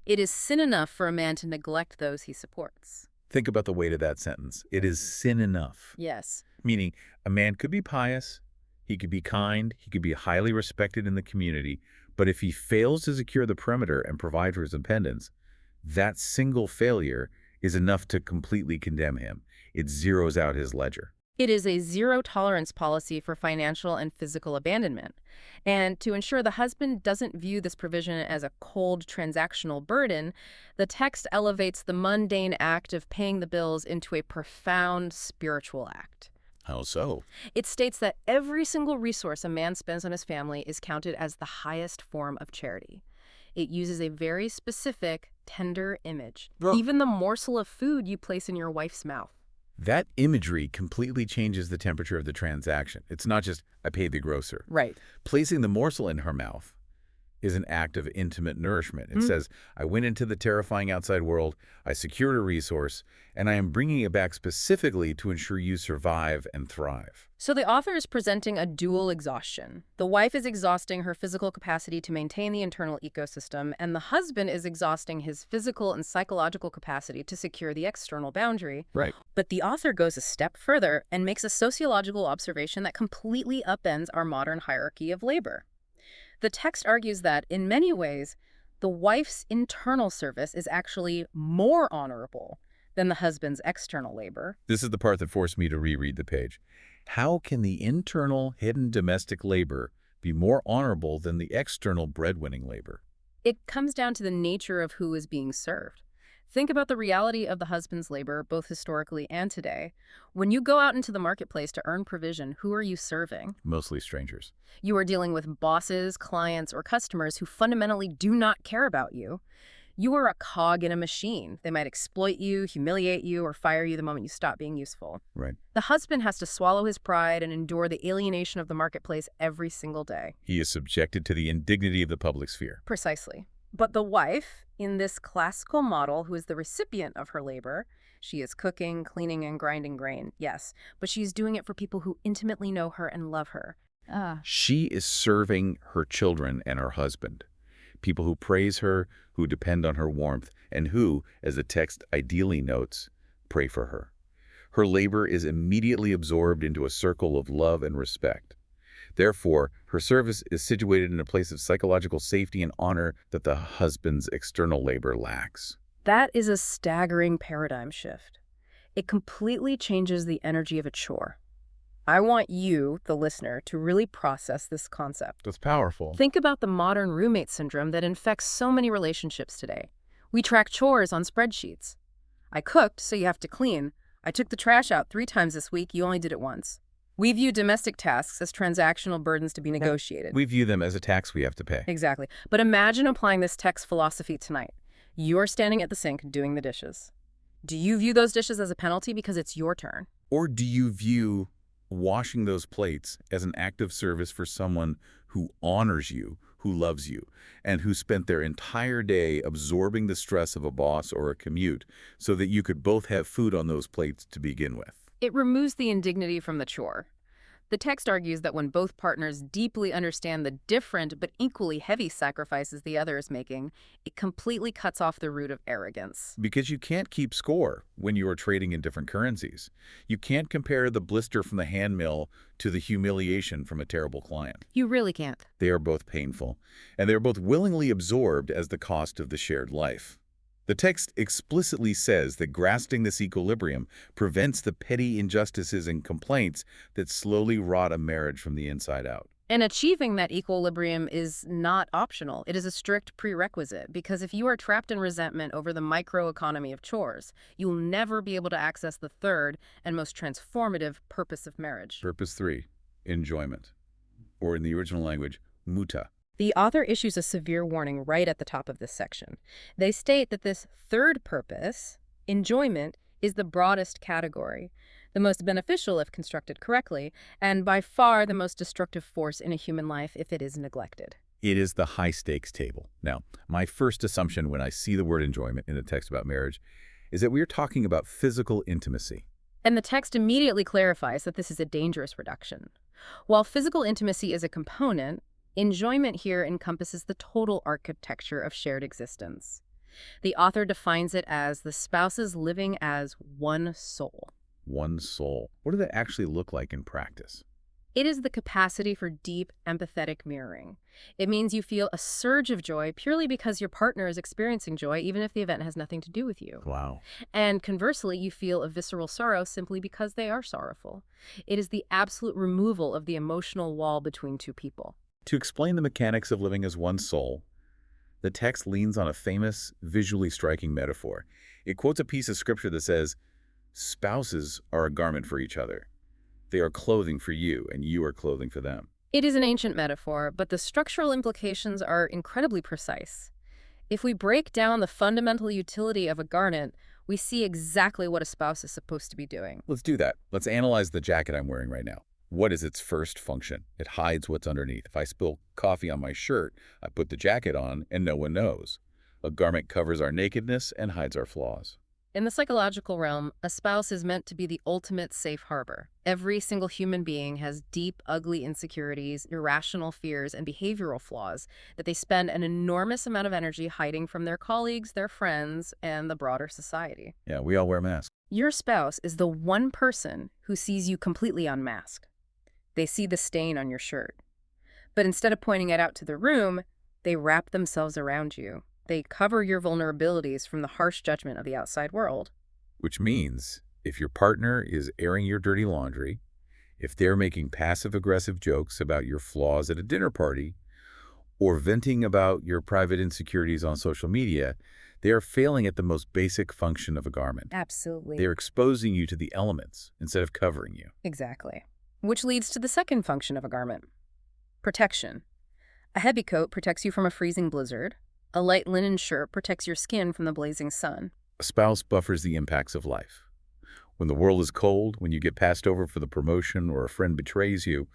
It is sin enough for a man to neglect those he supports. Think about the weight of that sentence. It is sin enough. Yes. Meaning, a man could be pious, he could be kind, he could be highly respected in the community, but if he fails to secure the perimeter and provide for his dependents, that single failure is enough to completely condemn him. It zeroes out his ledger. It is a zero-tolerance policy for financial and physical abandonment. And to ensure the husband doesn't view this provision as a cold transactional burden, the text elevates the mundane act of paying the bills into a profound spiritual act. How so? It states that every single resource a man spends on his family is counted as the highest form of charity. It uses a very specific, tender image. Even the morsel of food you place in your wife's mouth. That imagery completely changes the temperature of the transaction. It's not just, I paid the grocer. Right. Placing the morsel in her mouth is an act of intimate nourishment. It says, I went into the terrifying outside world, I secured a resource, and I am bringing it back specifically to ensure you survive and thrive. So the author is presenting a dual exhaustion. The wife is exhausting her physical capacity to maintain the internal ecosystem, and the husband is exhausting his physical and psychological capacity to secure the external boundary. Right. But the author goes a step further and makes a sociological observation that completely upends our modern hierarchy of labor. The text argues that, in many ways, the wife's internal service is actually more honorable than the husband's external labor. This is the part that forced me to reread the page. How can the internal, hidden domestic labor be more honorable than the external breadwinning labor? It comes down to the nature of who is being served. Think about the reality of the husband's labor, both historically and today. When you go out into the marketplace to earn provision, who are you serving? Mostly strangers. You are dealing with bosses, clients, or customers who fundamentally do not care about you. You are a cog in a machine. They might exploit you, humiliate you, or fire you the moment you stop being useful. Right. The husband has to swallow his pride and endure the alienation of the marketplace every single day. He is subjected to the indignity of the public sphere. Precisely. But the wife, in this classical model, who is the recipient of her labor, she is cooking, cleaning, and grinding grain, yes, but she's doing it for people who intimately know her and love her. She is serving her children and her husband, people who praise her, who depend on her warmth, and who, as the text ideally notes, pray for her. Her labor is immediately absorbed into a circle of love and respect. Therefore, her service is situated in a place of psychological safety and honor that the husband's external labor lacks. That is a staggering paradigm shift. It completely changes the energy of a chore. I want you, the listener, to really process this concept. That's powerful. Think about the modern roommate syndrome that infects so many relationships today. We track chores on spreadsheets. I cooked, so you have to clean. I took the trash out 3 times this week, you only did it once. We view domestic tasks as transactional burdens to be negotiated. We view them as a tax we have to pay. Exactly. But imagine applying this text philosophy tonight. You're standing at the sink doing the dishes. Do you view those dishes as a penalty because it's your turn? Or do you view washing those plates as an act of service for someone who honors you, who loves you, and who spent their entire day absorbing the stress of a boss or a commute so that you could both have food on those plates to begin with? It removes the indignity from the chore. The text argues that when both partners deeply understand the different but equally heavy sacrifices the other is making, it completely cuts off the root of arrogance. Because you can't keep score when you are trading in different currencies. You can't compare the blister from the hand mill to the humiliation from a terrible client. You really can't. They are both painful, and they are both willingly absorbed as the cost of the shared life. The text explicitly says that grasping this equilibrium prevents the petty injustices and complaints that slowly rot a marriage from the inside out. And achieving that equilibrium is not optional. It is a strict prerequisite, because if you are trapped in resentment over the microeconomy of chores, you'll never be able to access the third and most transformative purpose of marriage. Purpose 3, enjoyment, or in the original language, muta. The author issues a severe warning right at the top of this section. They state that this third purpose, enjoyment, is the broadest category, the most beneficial if constructed correctly, and by far the most destructive force in a human life if it is neglected. It is the high-stakes table. Now, my first assumption when I see the word enjoyment in a text about marriage is that we are talking about physical intimacy. And the text immediately clarifies that this is a dangerous reduction. While physical intimacy is a component, enjoyment here encompasses the total architecture of shared existence. The author defines it as the spouses living as one soul. One soul. What does that actually look like in practice? It is the capacity for deep, empathetic mirroring. It means you feel a surge of joy purely because your partner is experiencing joy, even if the event has nothing to do with you. Wow. And conversely, you feel a visceral sorrow simply because they are sorrowful. It is the absolute removal of the emotional wall between two people. To explain the mechanics of living as one soul, the text leans on a famous, visually striking metaphor. It quotes a piece of scripture that says, "Spouses are a garment for each other. They are clothing for you, and you are clothing for them." It is an ancient metaphor, but the structural implications are incredibly precise. If we break down the fundamental utility of a garment, we see exactly what a spouse is supposed to be doing. Let's do that. Let's analyze the jacket I'm wearing right now. What is its first function? It hides what's underneath. If I spill coffee on my shirt, I put the jacket on and no one knows. A garment covers our nakedness and hides our flaws. In the psychological realm, a spouse is meant to be the ultimate safe harbor. Every single human being has deep, ugly insecurities, irrational fears, and behavioral flaws that they spend an enormous amount of energy hiding from their colleagues, their friends, and the broader society. Yeah, we all wear masks. Your spouse is the one person who sees you completely unmasked. They see the stain on your shirt. But instead of pointing it out to the room, they wrap themselves around you. They cover your vulnerabilities from the harsh judgment of the outside world. Which means if your partner is airing your dirty laundry, if they're making passive-aggressive jokes about your flaws at a dinner party, or venting about your private insecurities on social media, they are failing at the most basic function of a garment. Absolutely. They're exposing you to the elements instead of covering you. Exactly. Which leads to the second function of a garment. Protection. A heavy coat protects you from a freezing blizzard. A light linen shirt protects your skin from the blazing sun. A spouse buffers the impacts of life. When the world is cold, when you get passed over for the promotion or a friend betrays you,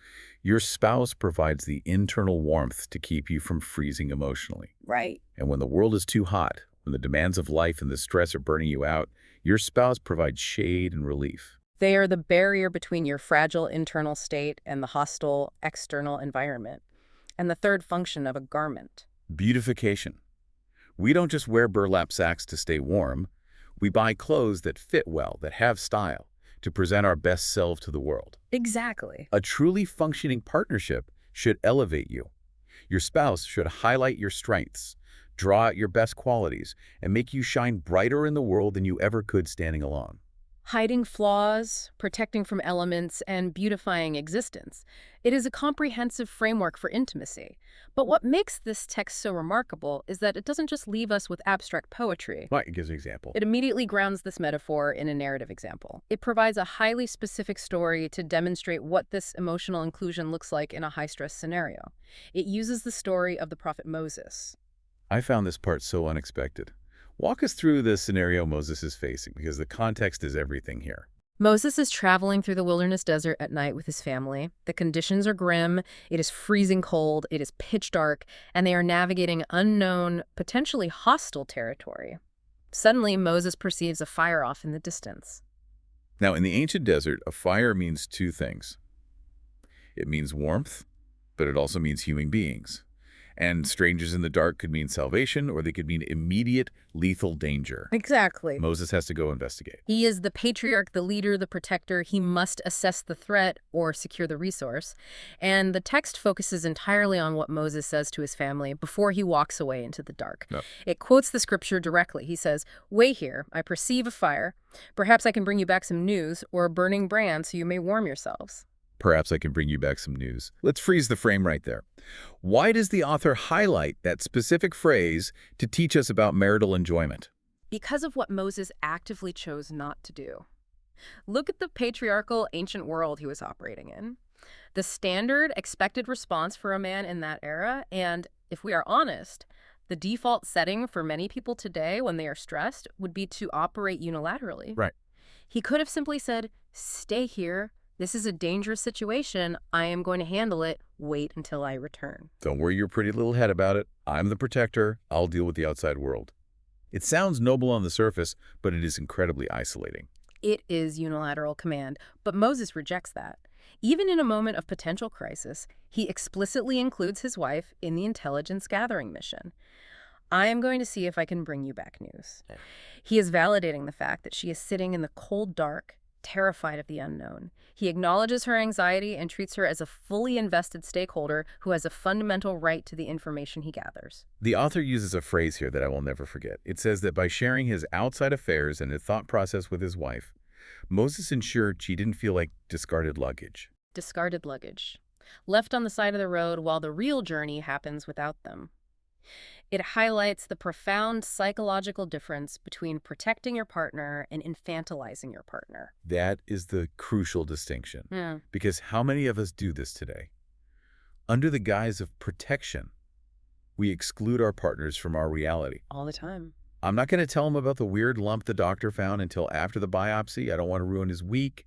your spouse provides the internal warmth to keep you from freezing emotionally. Right. And when the world is too hot, when the demands of life and the stress are burning you out, your spouse provides shade and relief. They are the barrier between your fragile internal state and the hostile external environment. And the third function of a garment. Beautification. We don't just wear burlap sacks to stay warm. We buy clothes that fit well, that have style, to present our best self to the world. Exactly. A truly functioning partnership should elevate you. Your spouse should highlight your strengths, draw out your best qualities, and make you shine brighter in the world than you ever could standing alone. Hiding flaws, protecting from elements, and beautifying existence. It is a comprehensive framework for intimacy. But what makes this text so remarkable is that it doesn't just leave us with abstract poetry. Right, it gives an example. It immediately grounds this metaphor in a narrative example. It provides a highly specific story to demonstrate what this emotional inclusion looks like in a high-stress scenario. It uses the story of the prophet Moses. I found this part so unexpected. Walk us through the scenario Moses is facing, because the context is everything here. Moses is traveling through the wilderness desert at night with his family. The conditions are grim, it is freezing cold, it is pitch dark, and they are navigating unknown, potentially hostile territory. Suddenly, Moses perceives a fire off in the distance. Now, in the ancient desert, a fire means two things. It means warmth, but it also means human beings. And strangers in the dark could mean salvation, or they could mean immediate, lethal danger. Exactly. Moses has to go investigate. He is the patriarch, the leader, the protector. He must assess the threat or secure the resource. And the text focuses entirely on what Moses says to his family before he walks away into the dark. No. It quotes the scripture directly. He says, "Wait here, I perceive a fire. Perhaps I can bring you back some news or a burning brand so you may warm yourselves." Perhaps I can bring you back some news. Let's freeze the frame right there. Why does the author highlight that specific phrase to teach us about marital enjoyment? Because of what Moses actively chose not to do. Look at the patriarchal ancient world he was operating in. The standard expected response for a man in that era, and if we are honest, the default setting for many people today when they are stressed would be to operate unilaterally. Right. He could have simply said, "Stay here. This is a dangerous situation. I am going to handle it. Wait until I return." Don't worry your pretty little head about it. I'm the protector. I'll deal with the outside world. It sounds noble on the surface, but it is incredibly isolating. It is unilateral command, but Moses rejects that. Even in a moment of potential crisis, he explicitly includes his wife in the intelligence gathering mission. "I am going to see if I can bring you back news." He is validating the fact that she is sitting in the cold dark, terrified of the unknown. He acknowledges her anxiety and treats her as a fully invested stakeholder who has a fundamental right to the information he gathers. The author uses a phrase here that I will never forget. It says that by sharing his outside affairs and his thought process with his wife, Moses ensured she didn't feel like discarded luggage. Discarded luggage. Left on the side of the road while the real journey happens without them. It highlights the profound psychological difference between protecting your partner and infantilizing your partner. That is the crucial distinction. Yeah. Because how many of us do this today? Under the guise of protection, we exclude our partners from our reality. All the time. I'm not going to tell him about the weird lump the doctor found until after the biopsy. I don't want to ruin his week.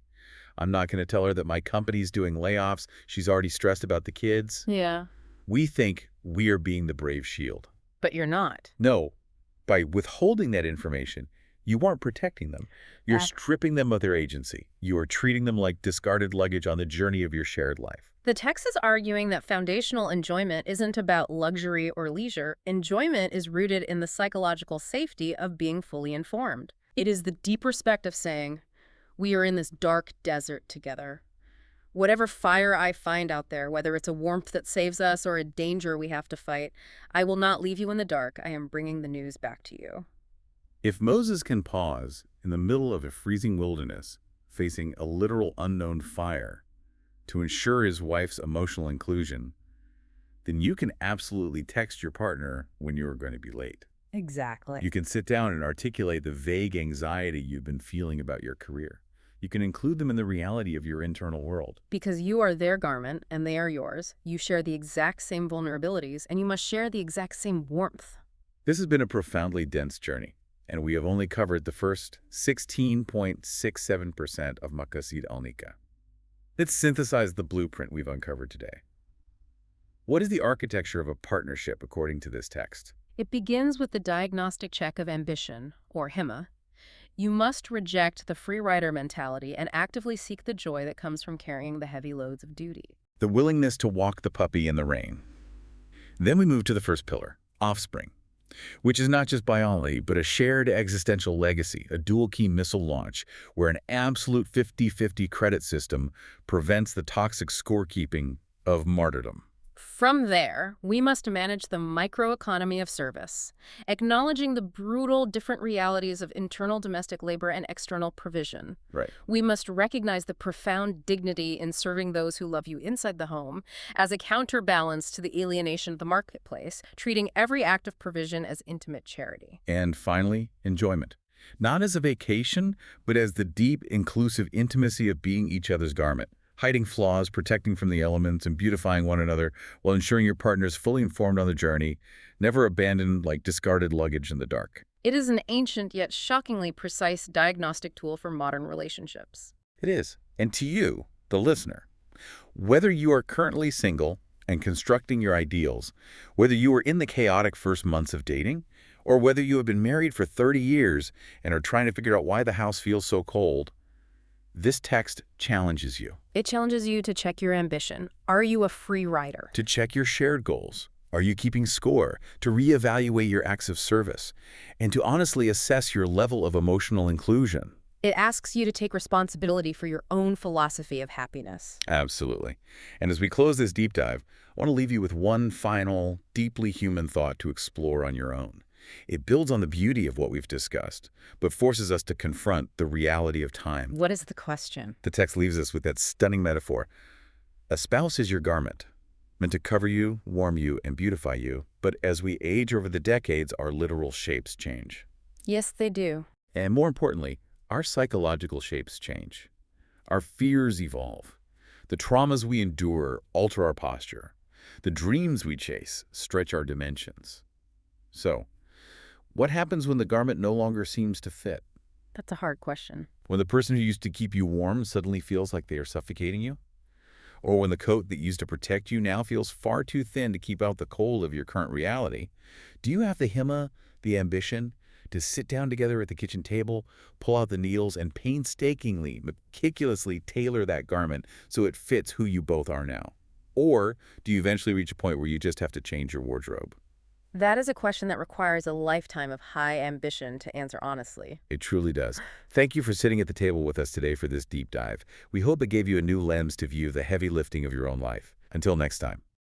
I'm not going to tell her that my company's doing layoffs. She's already stressed about the kids. Yeah. We think we are being the brave shield. But you're not. No, by withholding that information, you aren't protecting them. You're stripping them of their agency. You are treating them like discarded luggage on the journey of your shared life. The text is arguing that foundational enjoyment isn't about luxury or leisure. Enjoyment is rooted in the psychological safety of being fully informed. It is the deep respect of saying, we are in this dark desert together. Whatever fire I find out there, whether it's a warmth that saves us or a danger we have to fight, I will not leave you in the dark. I am bringing the news back to you. If Moses can pause in the middle of a freezing wilderness, facing a literal unknown fire, to ensure his wife's emotional inclusion, then you can absolutely text your partner when you are going to be late. Exactly. You can sit down and articulate the vague anxiety you've been feeling about your career. You can include them in the reality of your internal world. Because you are their garment and they are yours, you share the exact same vulnerabilities and you must share the exact same warmth. This has been a profoundly dense journey, and we have only covered the first 16.67% of Maqasid al-Nikah. Let's synthesize the blueprint we've uncovered today. What is the architecture of a partnership according to this text? It begins with the diagnostic check of ambition, or himma. You must reject the free rider mentality and actively seek the joy that comes from carrying the heavy loads of duty. The willingness to walk the puppy in the rain. Then we move to the first pillar, offspring. Which is not just biology, but a shared existential legacy, a dual-key missile launch, where an absolute 50-50 credit system prevents the toxic scorekeeping of martyrdom. From there, we must manage the microeconomy of service, acknowledging the brutal, different realities of internal domestic labor and external provision. Right. We must recognize the profound dignity in serving those who love you inside the home as a counterbalance to the alienation of the marketplace, treating every act of provision as intimate charity. And finally, enjoyment. Not as a vacation, but as the deep, inclusive intimacy of being each other's garment, hiding flaws, protecting from the elements, and beautifying one another while ensuring your partner is fully informed on the journey, never abandoned like discarded luggage in the dark. It is an ancient yet shockingly precise diagnostic tool for modern relationships. It is. And to you, the listener, whether you are currently single and constructing your ideals, whether you are in the chaotic first months of dating, or whether you have been married for 30 years and are trying to figure out why the house feels so cold, this text challenges you. It challenges you to check your ambition. Are you a free rider? To check your shared goals. Are you keeping score? To reevaluate your acts of service. And to honestly assess your level of emotional inclusion. It asks you to take responsibility for your own philosophy of happiness. Absolutely. And as we close this deep dive, I want to leave you with one final, deeply human thought to explore on your own. It builds on the beauty of what we've discussed, but forces us to confront the reality of time. What is the question? The text leaves us with that stunning metaphor. A spouse is your garment, meant to cover you, warm you, and beautify you, but as we age over the decades, our literal shapes change. Yes, they do. And more importantly, our psychological shapes change. Our fears evolve. The traumas we endure alter our posture. The dreams we chase stretch our dimensions. So, what happens when the garment no longer seems to fit? That's a hard question. When the person who used to keep you warm suddenly feels like they are suffocating you? Or when the coat that used to protect you now feels far too thin to keep out the cold of your current reality? Do you have the himma, the ambition, to sit down together at the kitchen table, pull out the needles, and painstakingly, meticulously tailor that garment so it fits who you both are now? Or do you eventually reach a point where you just have to change your wardrobe? That is a question that requires a lifetime of high ambition to answer honestly. It truly does. Thank you for sitting at the table with us today for this deep dive. We hope it gave you a new lens to view the heavy lifting of your own life. Until next time.